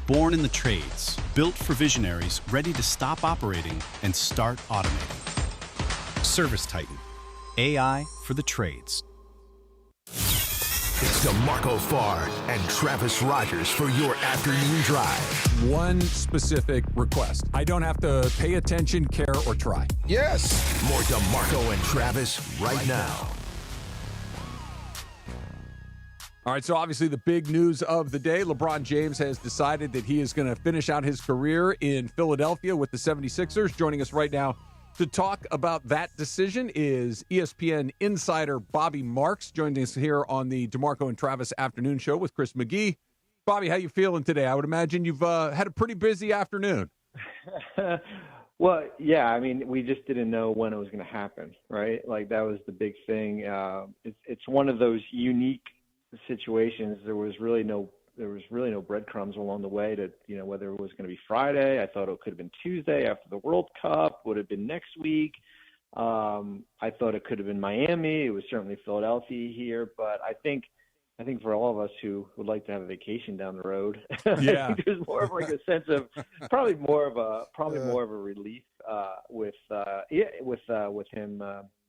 Born in the trades, built for visionaries ready to stop operating and start automating. Service Titan, AI for the trades. It's DeMarco Farr and Travis Rodgers for your afternoon drive. One specific request. I don't have to pay attention, care, or try. Yes. More DeMarco and Travis right now. All right, so obviously the big news of the day, LeBron James has decided that he is going to finish out his career in Philadelphia with the 76ers. Joining us right now to talk about that decision is ESPN insider Bobby Marks, joining us here on the DeMarco and Travis Afternoon Show with Chris McGee. Bobby, how you feeling today? I would imagine you've had a pretty busy afternoon. Well, yeah, I mean, we just didn't know when it was going to happen, right? Like, that was the big thing. It's one of those unique situations. There was really no breadcrumbs along the way to, whether it was going to be Friday. I thought it could have been Tuesday after the World Cup, would have been next week. I thought it could have been Miami. It was certainly Philadelphia here, but I think for all of us who would like to have a vacation down the road, yeah. I think there's more of like a sense of probably more of a relief with him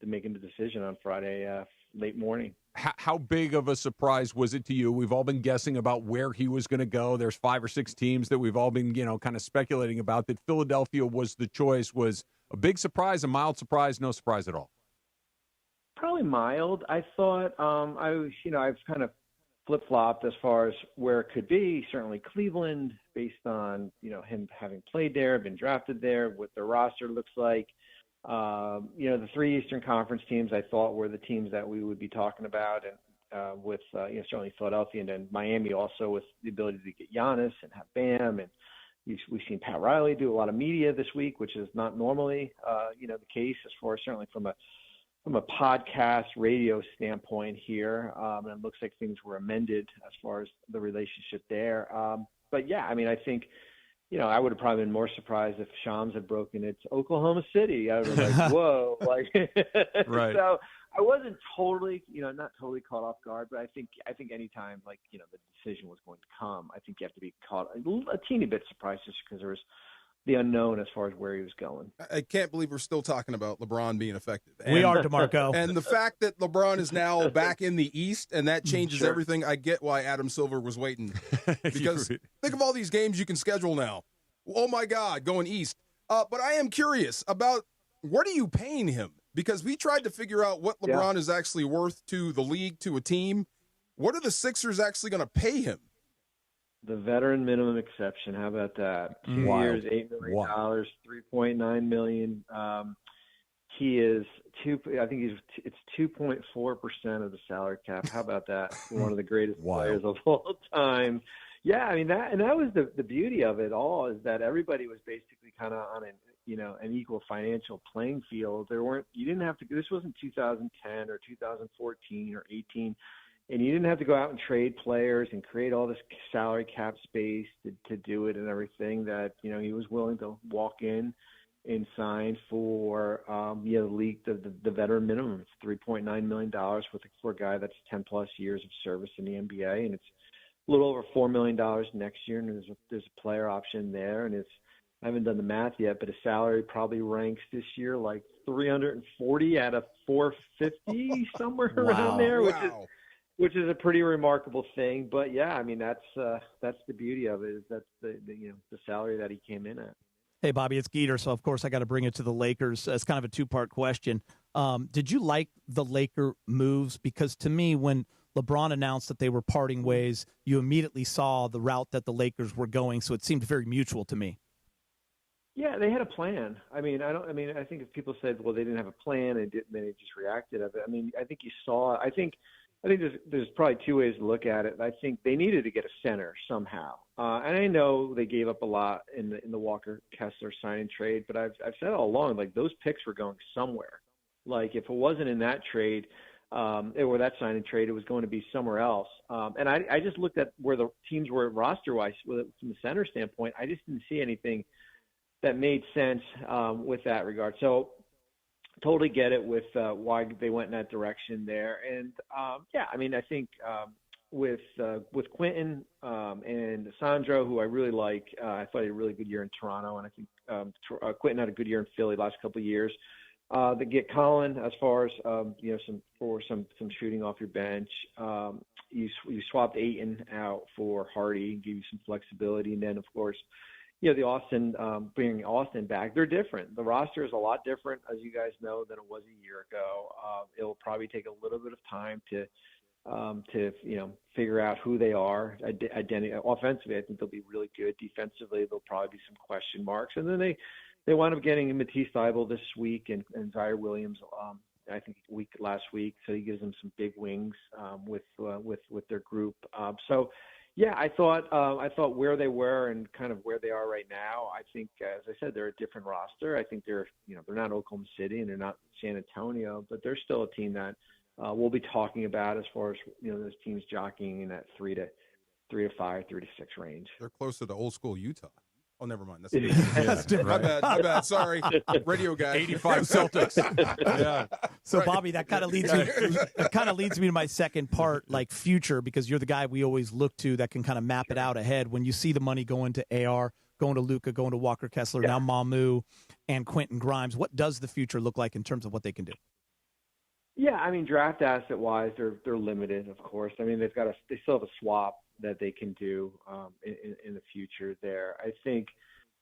making the decision on Friday late morning. How big of a surprise was it to you? We've all been guessing about where he was going to go. There's 5 or 6 teams that we've all been, kind of speculating about. That Philadelphia was the choice. Was a big surprise, a mild surprise, no surprise at all? Probably mild. I thought I've kind of flip-flopped as far as where it could be. Certainly Cleveland, based on him having played there, been drafted there, what their roster looks like. The 3 Eastern Conference teams I thought were the teams that we would be talking about, and with certainly Philadelphia and then Miami also, with the ability to get Giannis and have Bam, and we've seen Pat Riley do a lot of media this week, which is not normally the case as far as certainly from a podcast radio standpoint here, and it looks like things were amended as far as the relationship there. But yeah, I mean, I think. I would have probably been more surprised if Shams had broken it to Oklahoma City. I would have been like, whoa. Right. So I wasn't totally, not totally caught off guard, but I think anytime the decision was going to come, I think you have to be caught a teeny bit surprised just because there was the unknown as far as where he was going. I can't believe we're still talking about LeBron being effective. We are, DeMarco. And the fact that LeBron is now back in the East and that changes everything. I get why Adam Silver was waiting. Because think of all these games you can schedule now. Oh, my God, going East. But I am curious about what are you paying him? Because we tried to figure out what LeBron is actually worth to the league, to a team. What are the Sixers actually going to pay him? The veteran minimum exception. How about that? 2 years, $8 million, $3.9 million. He is it's 2.4% of the salary cap. How about that? One of the greatest players of all time. Yeah, I mean that was the beauty of it all, is that everybody was basically kind of on an equal financial playing field. You didn't have to. This wasn't 2010 or 2014 or 18. And you didn't have to go out and trade players and create all this salary cap space to do it and everything. That he was willing to walk in and signed for the veteran minimum. It's $3.9 million for a guy that's 10+ years of service in the NBA, and it's a little over $4 million next year. And there's a player option there, and I haven't done the math yet, but his salary probably ranks this year like 340 out of 450 somewhere around there, which is a pretty remarkable thing. But yeah, I mean that's the beauty of it, is that's the salary that he came in at. Hey, Bobby, it's Geeter, so of course I got to bring it to the Lakers. It's kind of a two-part question. Did you like the Laker moves? Because to me, when LeBron announced that they were parting ways, you immediately saw the route that the Lakers were going, so it seemed very mutual to me. Yeah, they had a plan. I think if people said, well, they didn't have a plan, they just reacted. I mean, I think you saw. I think there's probably two ways to look at it. I think they needed to get a center somehow, and I know they gave up a lot in the Walker Kessler signing trade. But I've said all along, like, those picks were going somewhere. Like, if it wasn't in that trade or that signing trade, it was going to be somewhere else. And I just looked at where the teams were roster-wise from the center standpoint. I just didn't see anything that made sense with that regard. So totally get it with why they went in that direction there. And I think with Quentin and Sandro, who I really like, I thought he had a really good year in Toronto, and I think Quentin had a good year in Philly last couple of years. They get Colin as far as some shooting off your bench. You swapped Ayton out for Hardy, give you some flexibility, and then of course, the Austin, bringing Austin back, they're different. The roster is a lot different, as you guys know, than it was a year ago. It'll probably take a little bit of time to figure out who they are. Offensively, I think they'll be really good. Defensively, there'll probably be some question marks. And then they wound up getting Matisse Thybulle this week and Zaire Williams, I think last week. So he gives them some big wings with their group. Yeah, I thought where they were and kind of where they are right now. I think, as I said, they're a different roster. I think they're not Oklahoma City and they're not San Antonio, but they're still a team that we'll be talking about as far as those teams jockeying in that 3 to 5, 3 to 6 range. They're closer to old school Utah. Oh, never mind. That's different. My bad. Sorry, radio guy. 85 Celtics. Yeah. So, Bobby, that kind of leads me to my second part, like future, because you're the guy we always look to that can kind of map it out ahead. When you see the money going to AR, going to Luka, going to Walker Kessler, now Mamu, and Quentin Grimes, what does the future look like in terms of what they can do? Yeah, I mean, draft asset wise, they're limited, of course. I mean, they still have a swap that they can do in the future there. I think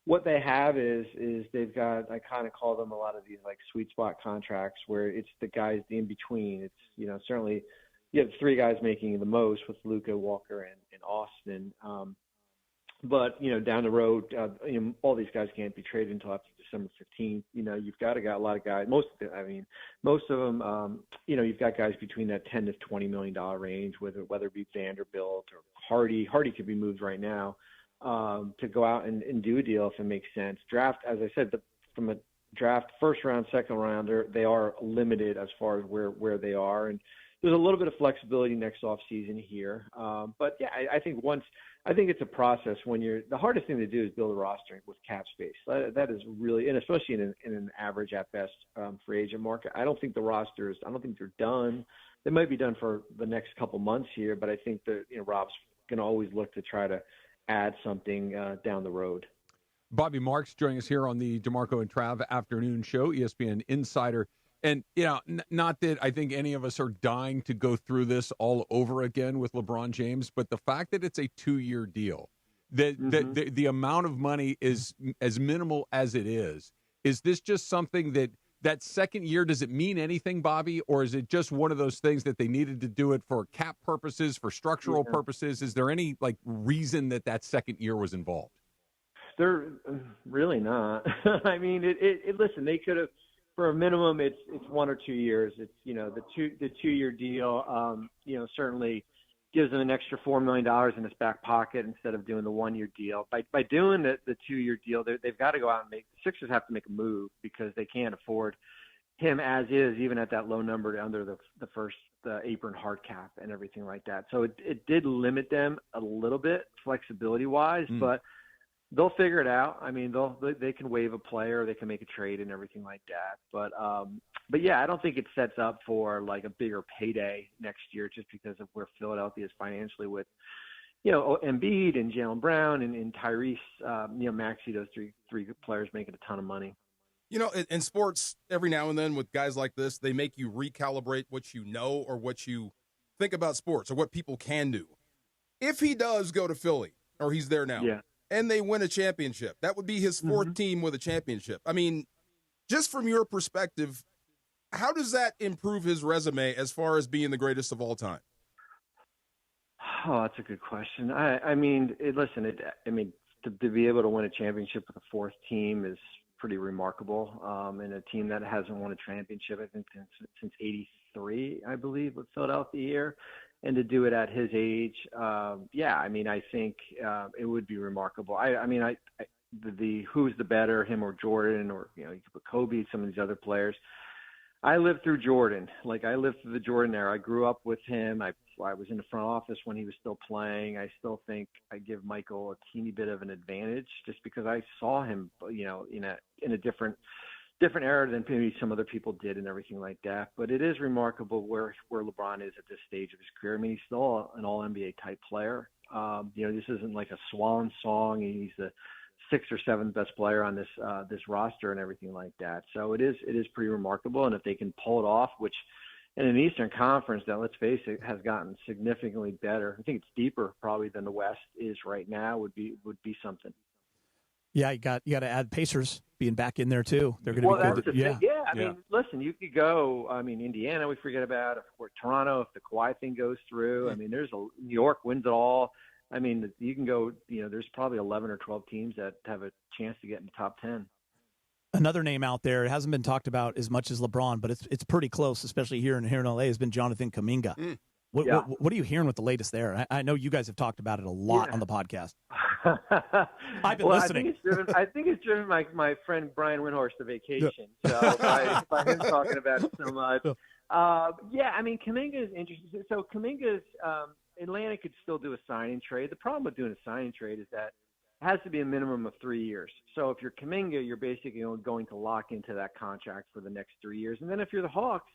what they have is they've got, I kind of call them a lot of these like sweet spot contracts where it's the guys in between. It's, certainly you have 3 guys making the most with Luka, Walker, and Austin. But, down the road, all these guys can't be traded until after December 15th. You've got a lot of guys. Most of them, you've got guys between that $10 to $20 million range, whether it be Vanderbilt or Hardy. Hardy could be moved right now to go out and do a deal if it makes sense. Draft, as I said, from a draft, first round, second round, they are limited as far as where they are. And there's a little bit of flexibility next offseason here. But yeah, I think it's a process the hardest thing to do is build a roster with cap space. That is really, and especially in an average at best free agent market. I don't think they're done. They might be done for the next couple months here, but I think that, Rob's going to always look to try to add something down the road. Bobby Marks joining us here on the DeMarco and Trav afternoon show, ESPN Insider. And, not that I think any of us are dying to go through this all over again with LeBron James, but the fact that it's a 2-year deal, the amount of money is as minimal as it is this just something that second year, does it mean anything, Bobby? Or is it just one of those things that they needed to do it for cap purposes, for structural purposes? Is there any reason that second year was involved? They're really not. I mean, listen, they could have, for a minimum, it's 1 or 2 years. It's, the 2-year deal, certainly gives them an extra $4 million in his back pocket instead of doing the 1-year deal. By doing the 2-year deal, they've got to go out and the Sixers have to make a move because they can't afford him as is, even at that low number under the first apron hard cap and everything like that. So it did limit them a little bit flexibility wise, but They'll figure it out. I mean, they can waive a player, they can make a trade and everything like that. But yeah, I don't think it sets up for like a bigger payday next year just because of where Philadelphia is financially with, Embiid and Jaylen Brown and Tyrese, Maxey, those three players making a ton of money. In sports, every now and then with guys like this, they make you recalibrate what you know or what you think about sports or what people can do. If he does go to Philly, or he's there now, and they win a championship, that would be his fourth team with a championship. I mean, just from your perspective, how does that improve his resume as far as being the greatest of all time? Oh, that's a good question. To be able to win a championship with a fourth team is pretty remarkable. And a team that hasn't won a championship, I think, since '83, I believe, with Philadelphia here. And to do it at his age, I think it would be remarkable. Who's the better, him or Jordan, or you could put Kobe, some of these other players. I lived through Jordan. I lived through the Jordan era. I grew up with him. I was in the front office when he was still playing. I still think I give Michael a teeny bit of an advantage just because I saw him, in a different era than maybe some other people did and everything like that. But it is remarkable where LeBron is at this stage of his career. I mean, he's still an all-NBA type player. This isn't like a swan song. He's the sixth or seventh best player on this roster and everything like that. So it is pretty remarkable. And if they can pull it off, which in an Eastern Conference that, let's face it, has gotten significantly better. I think it's deeper probably than the West is right now. Would be something. Yeah, you got to add Pacers being back in there too. They're going to be good. Yeah. I mean, listen, you could go. I mean, Indiana, we forget about, or Toronto if the Kawhi thing goes through. I mean, New York wins it all. I mean, you can go. There's probably 11 or 12 teams that have a chance to get in the top 10. Another name out there, it hasn't been talked about as much as LeBron, but it's pretty close, especially here in LA, has been Jonathan Kuminga. What are you hearing with the latest there? I know you guys have talked about it a lot on the podcast. I've been listening. I think it's driven my friend Brian Windhorst to vacation. So by him talking about it so much. I mean, Kuminga is interesting. So Kuminga's Atlanta could still do a signing trade. The problem with doing a signing trade is that it has to be a minimum of 3 years. So if you're Kuminga, you're basically going to lock into that contract for the next 3 years. And then if you're the Hawks,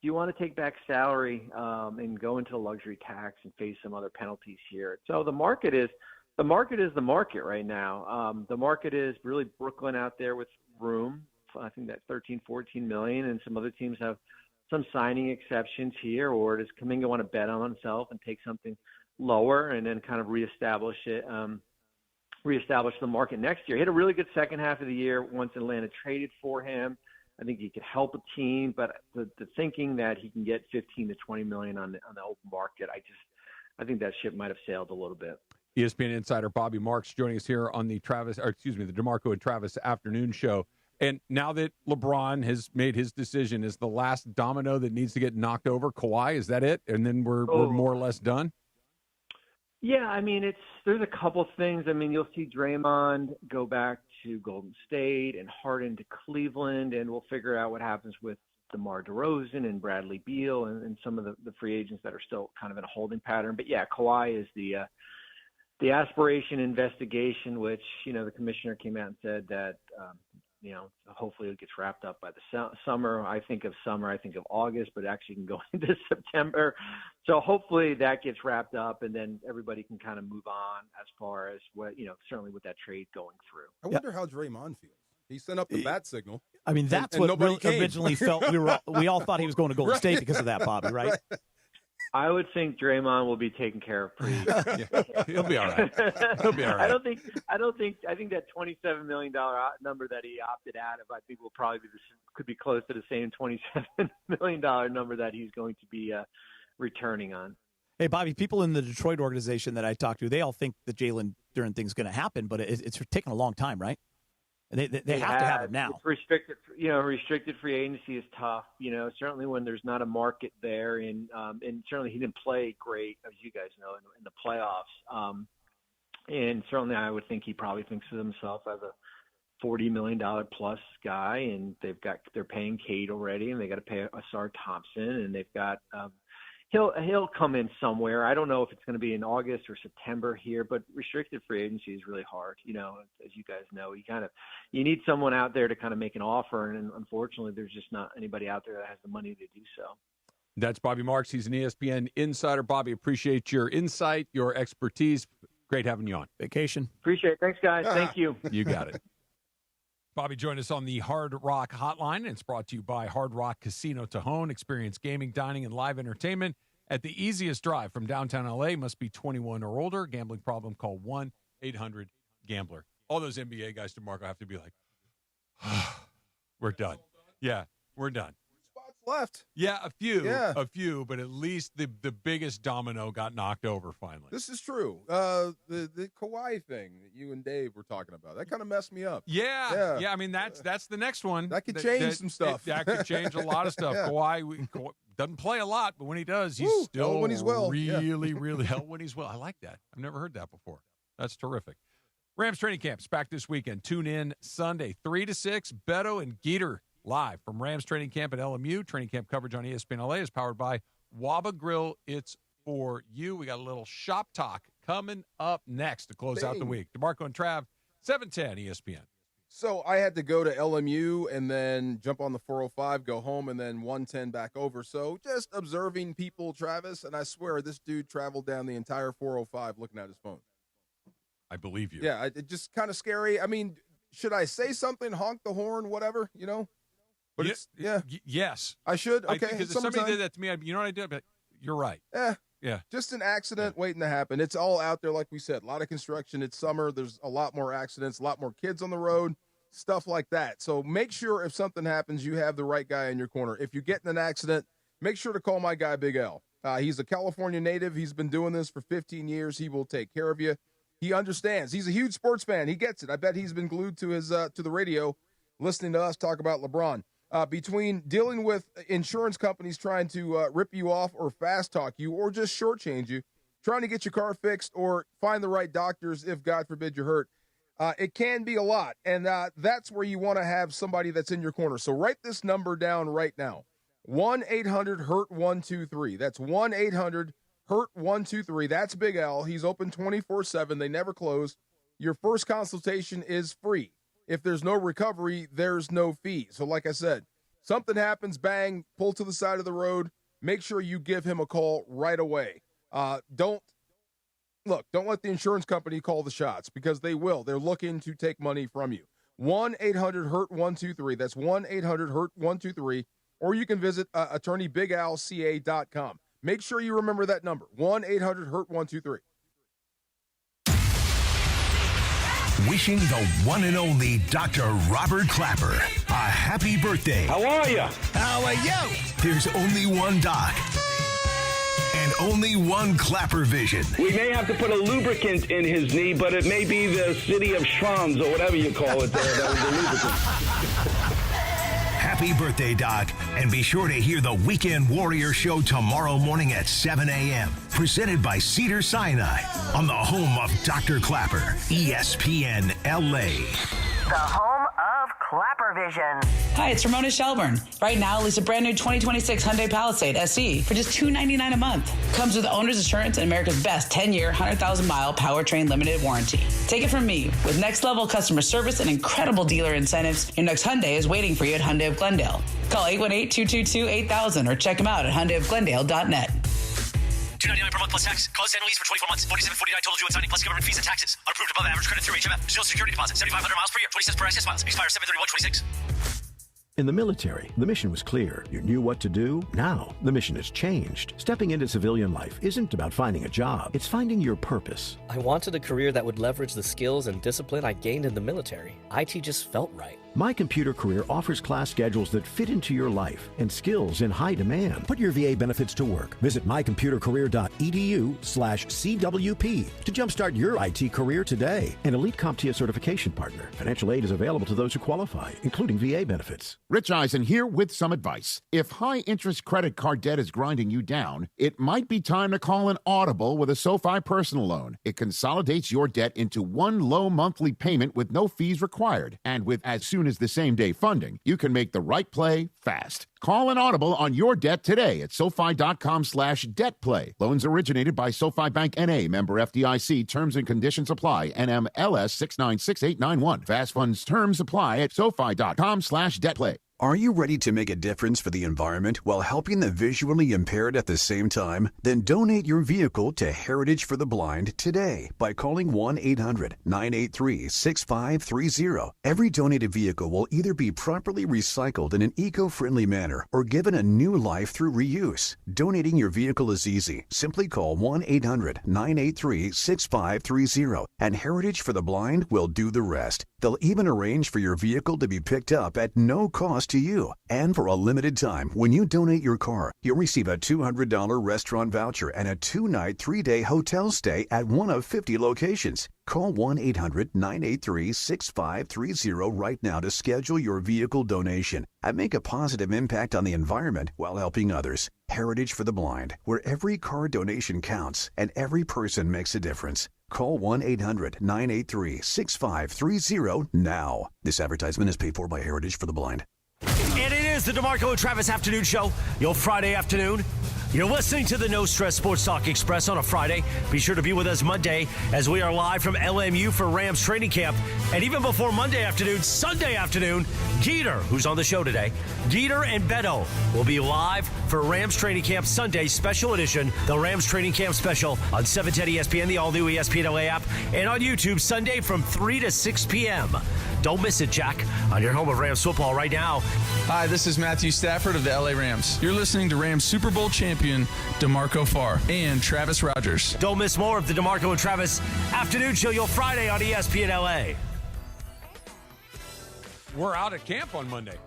do you want to take back salary and go into the luxury tax and face some other penalties here? So the market is the market right now. The market is really Brooklyn out there with room. I think that 13, 14 million, and some other teams have some signing exceptions here. Or does Kuminga want to bet on himself and take something lower and then kind of reestablish the market next year? He had a really good second half of the year once Atlanta traded for him. I think he could help a team, but the thinking that he can get 15 to 20 million on the open market, I think that ship might have sailed a little bit. ESPN insider Bobby Marks joining us here on the DeMarco and Travis afternoon show. And now that LeBron has made his decision, is the last domino that needs to get knocked over Kawhi? Is that it? And then we're more or less done? Yeah, I mean, there's a couple things. I mean, you'll see Draymond go back to Golden State and Harden to Cleveland, and we'll figure out what happens with DeMar DeRozan and Bradley Beal and some of the free agents that are still kind of in a holding pattern. But yeah, Kawhi is the aspiration investigation, which, the commissioner came out and said that, hopefully it gets wrapped up by the summer. I think of August, but actually can go into September. So hopefully that gets wrapped up and then everybody can kind of move on as far as what, certainly with that trade going through. I wonder how Draymond feels. He sent up the bat signal. I mean, that's what originally felt. We all thought he was going to Golden State because of that, Bobby, right? I would think Draymond will be taken care of pretty. He'll be all right. I think that $27 million number that he opted out of, I think will probably could be close to the same $27 million number that he's going to be returning on. Hey, Bobby, people in the Detroit organization that I talked to, they all think the Jalen Duren thing's going to happen, but it's taking a long time, right? They have to have it now. It's restricted free agency is tough. Certainly when there's not a market there, and certainly he didn't play great, as you guys know, in the playoffs. And certainly I would think he probably thinks of himself as a $40 million plus guy, and they're paying Cade already, and they got to pay Asar Thompson, and they've got he'll come in somewhere. I don't know if it's going to be in August or September here, but restricted free agency is really hard. As you guys know, you need someone out there to kind of make an offer, and unfortunately, there's just not anybody out there that has the money to do so. That's Bobby Marks. He's an ESPN insider. Bobby, appreciate your insight, your expertise. Great having you on. Vacation. Appreciate it. Thanks, guys. Thank you. You got it. Bobby joined us on the Hard Rock Hotline, and it's brought to you by Hard Rock Casino Tejon. Experience gaming, dining, and live entertainment at the easiest drive from downtown L.A. Must be 21 or older. Gambling problem, call 1-800-GAMBLER. All those NBA guys, DeMarco, have to be like, we're done. Yeah, we're done. Spots left. Yeah, a few, but at least the biggest domino got knocked over finally. This is true. The Kawhi thing that you and Dave were talking about, that kind of messed me up. Yeah. I mean, that's the next one. That could change some stuff. That could change a lot of stuff. Yeah. Kawhi doesn't play a lot, but when he does, he's still when he's well. really hell when he's well. I like that. I've never heard that before. That's terrific. Rams training camps back this weekend. Tune in Sunday, 3 to 6. Beto and Geeter live from Rams training camp at LMU. Training camp coverage on ESPN LA is powered by Waba Grill. It's for you. We got a little shop talk coming up next to close out the week. DeMarco and Trav, 710 ESPN. So I had to go to LMU and then jump on the 405, go home, and then 110 back over. So just observing people, Travis, and I swear this dude traveled down the entire 405 looking at his phone. I believe you. Yeah, it's just kind of scary. I mean, should I say something, honk the horn, whatever, But yes. I should? Okay. Because if somebody did that to me, you know what I did? But you're right. Yeah. Just an accident waiting to happen. It's all out there, like we said. A lot of construction. It's summer. There's a lot more accidents, a lot more kids on the road, stuff like that. So make sure if something happens, you have the right guy in your corner. If you get in an accident, make sure to call my guy, Big L. He's a California native. He's been doing this for 15 years. He will take care of you. He understands. He's a huge sports fan. He gets it. I bet he's been glued to his to the radio listening to us talk about LeBron. Between dealing with insurance companies trying to rip you off or fast talk you or just shortchange you, trying to get your car fixed or find the right doctors if, God forbid, you're hurt, it can be a lot. And that's where you want to have somebody that's in your corner. So write this number down right now, 1-800-HURT-123. That's 1-800-HURT-123. That's Big Al. He's open 24/7. They never close. Your first consultation is free. If there's no recovery, there's no fee. So like I said, something happens, bang, pull to the side of the road. Make sure you give him a call right away. Don't let the insurance company call the shots because they will. They're looking to take money from you. 1-800-HURT-123. That's 1-800-HURT-123. Or you can visit attorneybigalca.com. Make sure you remember that number, 1-800-HURT-123. Wishing the one and only Dr. Robert Clapper a happy birthday. How are you? How are you? There's only one doc and only one Clapper vision. We may have to put a lubricant in his knee, but it may be the city of Schwanz or whatever you call it there. That was the lubricant. Happy birthday, Doc. And be sure to hear the Weekend Warrior Show tomorrow morning at 7 a.m. Presented by Cedars-Sinai on the home of Dr. Clapper, ESPN LA. The home of Clapper Vision. Hi, it's Ramona Shelburne. Right now, lease a brand new 2026 Hyundai Palisade SE for just $299 a month. Comes with owner's insurance and America's best 10-year, 100,000-mile powertrain limited warranty. Take it from me. With next-level customer service and incredible dealer incentives, your next Hyundai is waiting for you at Hyundai of Glendale. Call 818-222-8000 or check them out at HyundaiofGlendale.net. $299 per month plus tax. Close annual lease for 24 months. $47.49 total due on signing plus government fees and taxes. Unapproved above average credit through HMF. Zero security deposit. 7,500 miles per year. 20 cents per access miles. Expires 7/31/26. In the military, the mission was clear. You knew what to do. Now, the mission has changed. Stepping into civilian life isn't about finding a job. It's finding your purpose. I wanted a career that would leverage the skills and discipline I gained in the military. IT just felt right. My Computer Career offers class schedules that fit into your life and skills in high demand. Put your VA benefits to work. Visit mycomputercareer.edu/CWP to jumpstart your IT career today. An elite CompTIA certification partner. Financial aid is available to those who qualify, including VA benefits. Rich Eisen here with some advice. If high-interest credit card debt is grinding you down, it might be time to call an audible with a SoFi personal loan. It consolidates your debt into one low monthly payment with no fees required. And with as soon soon as the same-day funding, you can make the right play fast. Call an audible on your debt today at SoFi.com/debtplay. Loans originated by SoFi Bank N.A. Member FDIC. Terms and conditions apply. NMLS 696891. Fast funds terms apply at SoFi.com/debtplay. Are you ready to make a difference for the environment while helping the visually impaired at the same time? Then donate your vehicle to Heritage for the Blind today by calling 1-800-983-6530. Every donated vehicle will either be properly recycled in an eco-friendly manner or given a new life through reuse. Donating your vehicle is easy. Simply call 1-800-983-6530 and Heritage for the Blind will do the rest. They'll even arrange for your vehicle to be picked up at no cost to you. And for a limited time, when you donate your car, you'll receive a $200 restaurant voucher and a 2-night, 3-day hotel stay at one of 50 locations. Call 1-800-983-6530 right now to schedule your vehicle donation and make a positive impact on the environment while helping others. Heritage for the Blind, where every car donation counts and every person makes a difference. Call 1-800-983-6530 now. This advertisement is paid for by Heritage for the Blind. And it is the DeMarco and Travis Afternoon Show, your Friday afternoon. You're listening to the No Stress Sports Talk Express on a Friday. Be sure to be with us Monday as we are live from LMU for Rams training camp. And even before Monday afternoon, Sunday afternoon, Geeter, who's on the show today, Geeter and Beto will be live for Rams training camp Sunday special edition, the Rams training camp special on 710 ESPN, the all-new ESPN LA app, and on YouTube Sunday from 3 to 6 p.m. Don't miss it, Jack, on your home of Rams football right now. Hi, this is Matthew Stafford of the LA Rams. You're listening to Rams Super Bowl champion DeMarco Farr and Travis Rodgers. Don't miss more of the DeMarco and Travis Afternoon Show, your Friday on ESPN LA. We're out at camp on Monday.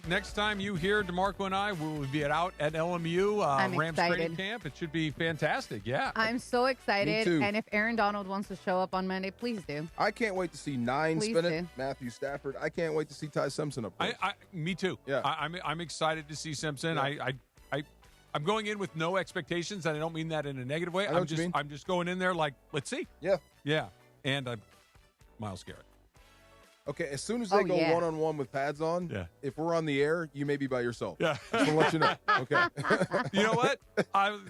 Next time you hear DeMarco and I, we will be out at LMU Rams training camp. It should be fantastic. Yeah. I'm so excited. Me too. And if Aaron Donald wants to show up on Monday, please do. I can't wait to see Please spin it. do. Matthew Stafford. I can't wait to see Ty Simpson up there. Me too. Yeah. I'm excited to see Simpson. Yeah. I'm going in with no expectations, and I don't mean that in a negative way. I know what you mean. I'm just going in there like, let's see. Yeah. Yeah. And I'm Myles Garrett. Okay, as soon as they go one-on-one with pads on, if we're on the air, you may be by yourself. Yeah. Just to let you know. Okay. You know what?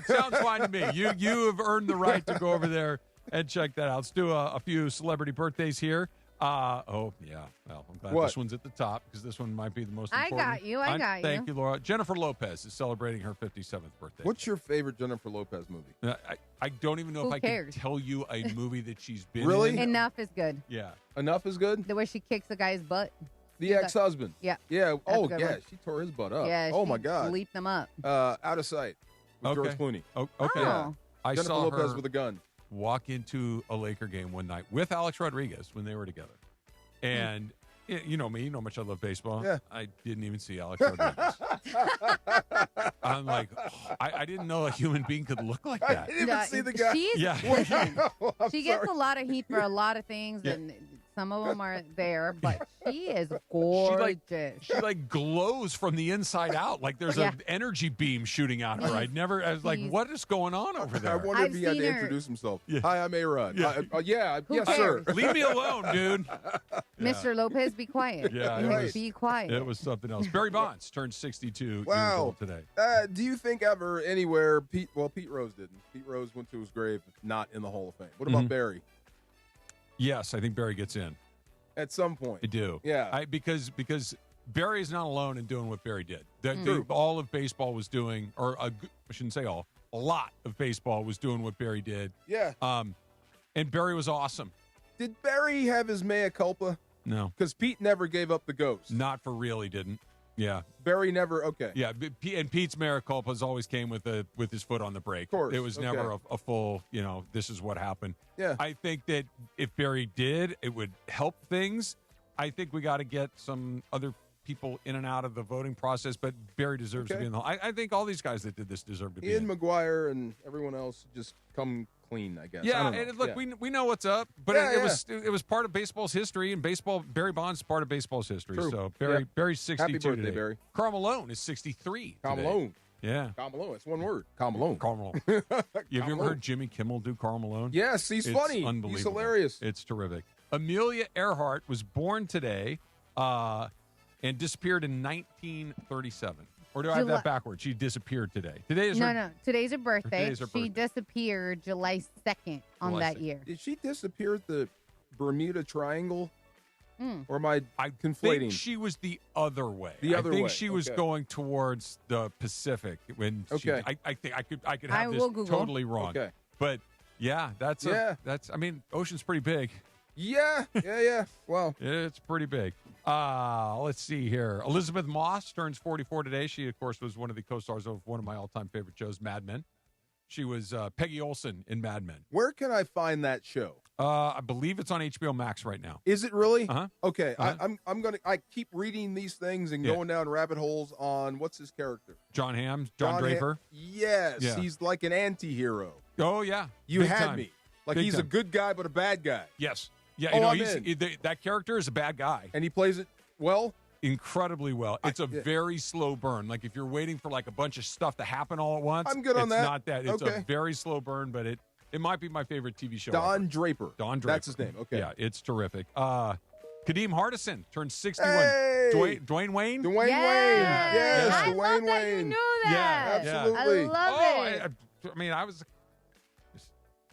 Sounds fine to me. You have earned the right to go over there and check that out. Let's do a few celebrity birthdays here. Well, I'm glad this one's at the top because this one might be the most important. I got you. Thank you, Laura. Jennifer Lopez is celebrating her 57th birthday. What's your favorite Jennifer Lopez movie? I don't even know Who if I cares? can tell you a movie that she's been Really? in. Enough is good. Yeah. Enough is good? The way she kicks the guy's butt. The ex-husband. Yeah. Yeah. That's a Oh, good yeah. one. She tore his butt up. Yeah, Oh, she my God. leaped them up. Out of Sight with George Clooney. Okay. Yeah. I Jennifer saw Lopez her with a gun. walk into a Laker game one night with Alex Rodriguez when they were together. And you know me, you know how much I love baseball. Yeah. I didn't even see Alex Rodriguez. I'm like, I didn't know a human being could look like that. I didn't even see the guy. Listen, I'm she gets sorry. a lot of heat for a lot of things, Yeah. and some of them are there, but she is gorgeous. She glows from the inside out. Like there's Yeah. an energy beam shooting out her. I was like, what is going on over there? I wonder if he had seen to her. introduce himself. Yeah. Hi, I'm A-Rod. Yeah. Yes, sir. Leave me alone, dude. Mr. Lopez, be quiet. Yeah, Be quiet. It was something else. Barry Bonds turned 62 years Wow. old today. Do you think ever anywhere Pete Rose didn't. Pete Rose went to his grave not in the Hall of Fame. What about Barry? Yes, I think Barry gets in. At some point. I do. Yeah. Because Barry is not alone in doing what Barry did. True. All of baseball was doing, I shouldn't say all, a lot of baseball was doing what Barry did. Yeah. And Barry was awesome. Did Barry have his mea culpa? No. Because Pete never gave up the ghost. Not for real, he didn't. Yeah. Barry never, okay. Yeah, and Pete's mea culpas always came with his foot on the brake. Of course. It was Okay. never a full, this is what happened. Yeah. I think that if Barry did, it would help things. I think we got to get some other people in and out of the voting process, but Barry deserves to be in the I think all these guys that did this deserve to be Ian in. McGuire and everyone else just come clean, I guess. I Yeah, don't know. and look, Yeah. we know what's up, but Yeah, it was part of baseball's history, and Barry Bonds is part of baseball's history. True. So Yeah. Barry's 62 Happy birthday, today. Barry. Karl Malone is 63 Karl today. Malone. Yeah. Karl Malone. It's one word. Karl Malone. Karl Malone. Have you ever heard Jimmy Kimmel do Karl Malone? Yes, he's It's funny. Unbelievable. He's hilarious. It's terrific. Amelia Earhart was born today. and disappeared in 1937. Or do I have that backwards? She disappeared today. Today's her birthday. She disappeared July 2nd on that year. Did she disappear at the Bermuda Triangle? Or am I conflating? I think she was the other way. I think she was going towards the Pacific when she, I think I could have this totally wrong. Okay. But yeah, that's I mean, ocean's pretty big. Yeah. Well, it's pretty big. Let's see here. Elizabeth Moss turns 44 today. She, of course, was one of the co-stars of one of my all-time favorite shows, Mad Men. She was Peggy Olson in Mad Men. Where can I find that show? I believe it's on HBO Max right now. Is it really? Uh-huh. Okay. I keep reading these things and going down rabbit holes on what's his character? John Hamm, John Draper. Yes, he's like an anti-hero. Oh yeah, you Big had time. me. Like Big he's time. a good guy but a bad guy. Yes. Yeah, that character is a bad guy. And he plays it well? Incredibly well. It's a very slow burn. Like if you're waiting for like a bunch of stuff to happen all at once, I'm good on that. It's not that. It's a very slow burn, but it might be my favorite TV show. Don Draper. That's his name. Okay. Yeah, it's terrific. Kadeem Hardison turned 61. Hey! Dwayne Wayne? Dwayne Wayne. Yes, I Dwayne love that Wayne. you knew that. Yeah, I absolutely. love it. I mean, I was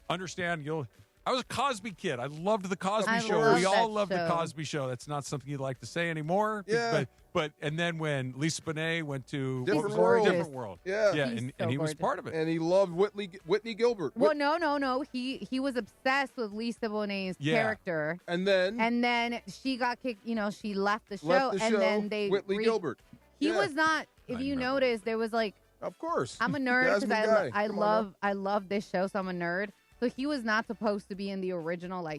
understand you'll. I was a Cosby kid. I loved the Cosby Show. We all loved the Cosby Show. That's not something you'd like to say anymore. Yeah. But and then when Lisa Bonet went to Different World. Yeah. Yeah. And he was part of it. And he loved Whitney Gilbert. Well, no. He was obsessed with Lisa Bonet's character. And then she got kicked. She left the show. And then they Whitney Gilbert. He was not. If you notice, there was like. Of course. I'm a nerd because I love this show, so I'm a nerd. So he was not supposed to be in the original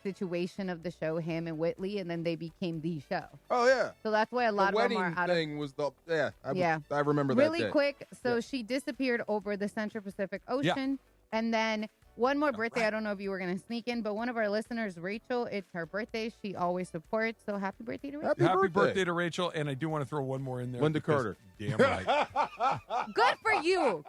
situation of the show, him and Whitley, and then they became the show. Oh yeah. So that's why a lot of them are out of. The wedding thing was I remember that. Really quick. So she disappeared over the Central Pacific Ocean, and then one more birthday. I don't know if you were going to sneak in, but one of our listeners, Rachel, it's her birthday. She always supports. So happy birthday to Rachel. Happy birthday to Rachel. And I do want to throw one more in there. Linda Carter. Damn right. Good for you.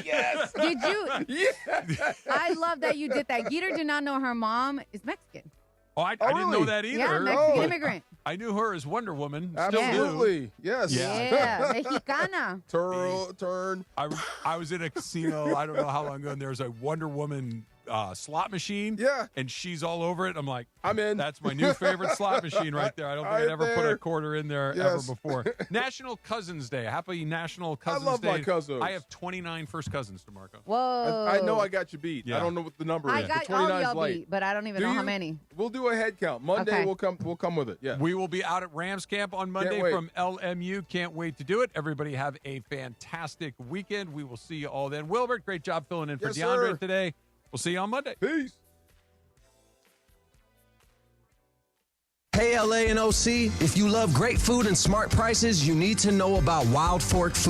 Yes. Did you? Yeah. I love that you did that. Geeter did not know her mom is Mexican. Oh, I didn't know that either. Yeah, Mexican immigrant. I knew her as Wonder Woman. Absolutely. Do. Yes. Yeah. Mexicana. Turn. I was in a casino, I don't know how long ago, and there was a Wonder Woman slot machine. Yeah. And she's all over it. I'm like, I'm in. That's my new favorite slot machine right there. I don't think I'd ever put a quarter in there ever before. National Cousins Day. Happy National Cousins Day. I love my cousins. I have 29 first cousins, DeMarco. Whoa. I know I got you beat. I don't know what the number is. I got all y'all beat, but I don't even know how many. We'll do a head count. Monday we'll come with it. Yeah. We will be out at Rams camp on Monday from LMU. Can't wait to do it. Everybody have a fantastic weekend. We will see you all then. Wilbert, great job filling in for DeAndre today. We'll see you on Monday. Peace. Hey, LA and OC, if you love great food and smart prices, you need to know about Wild Fork Food.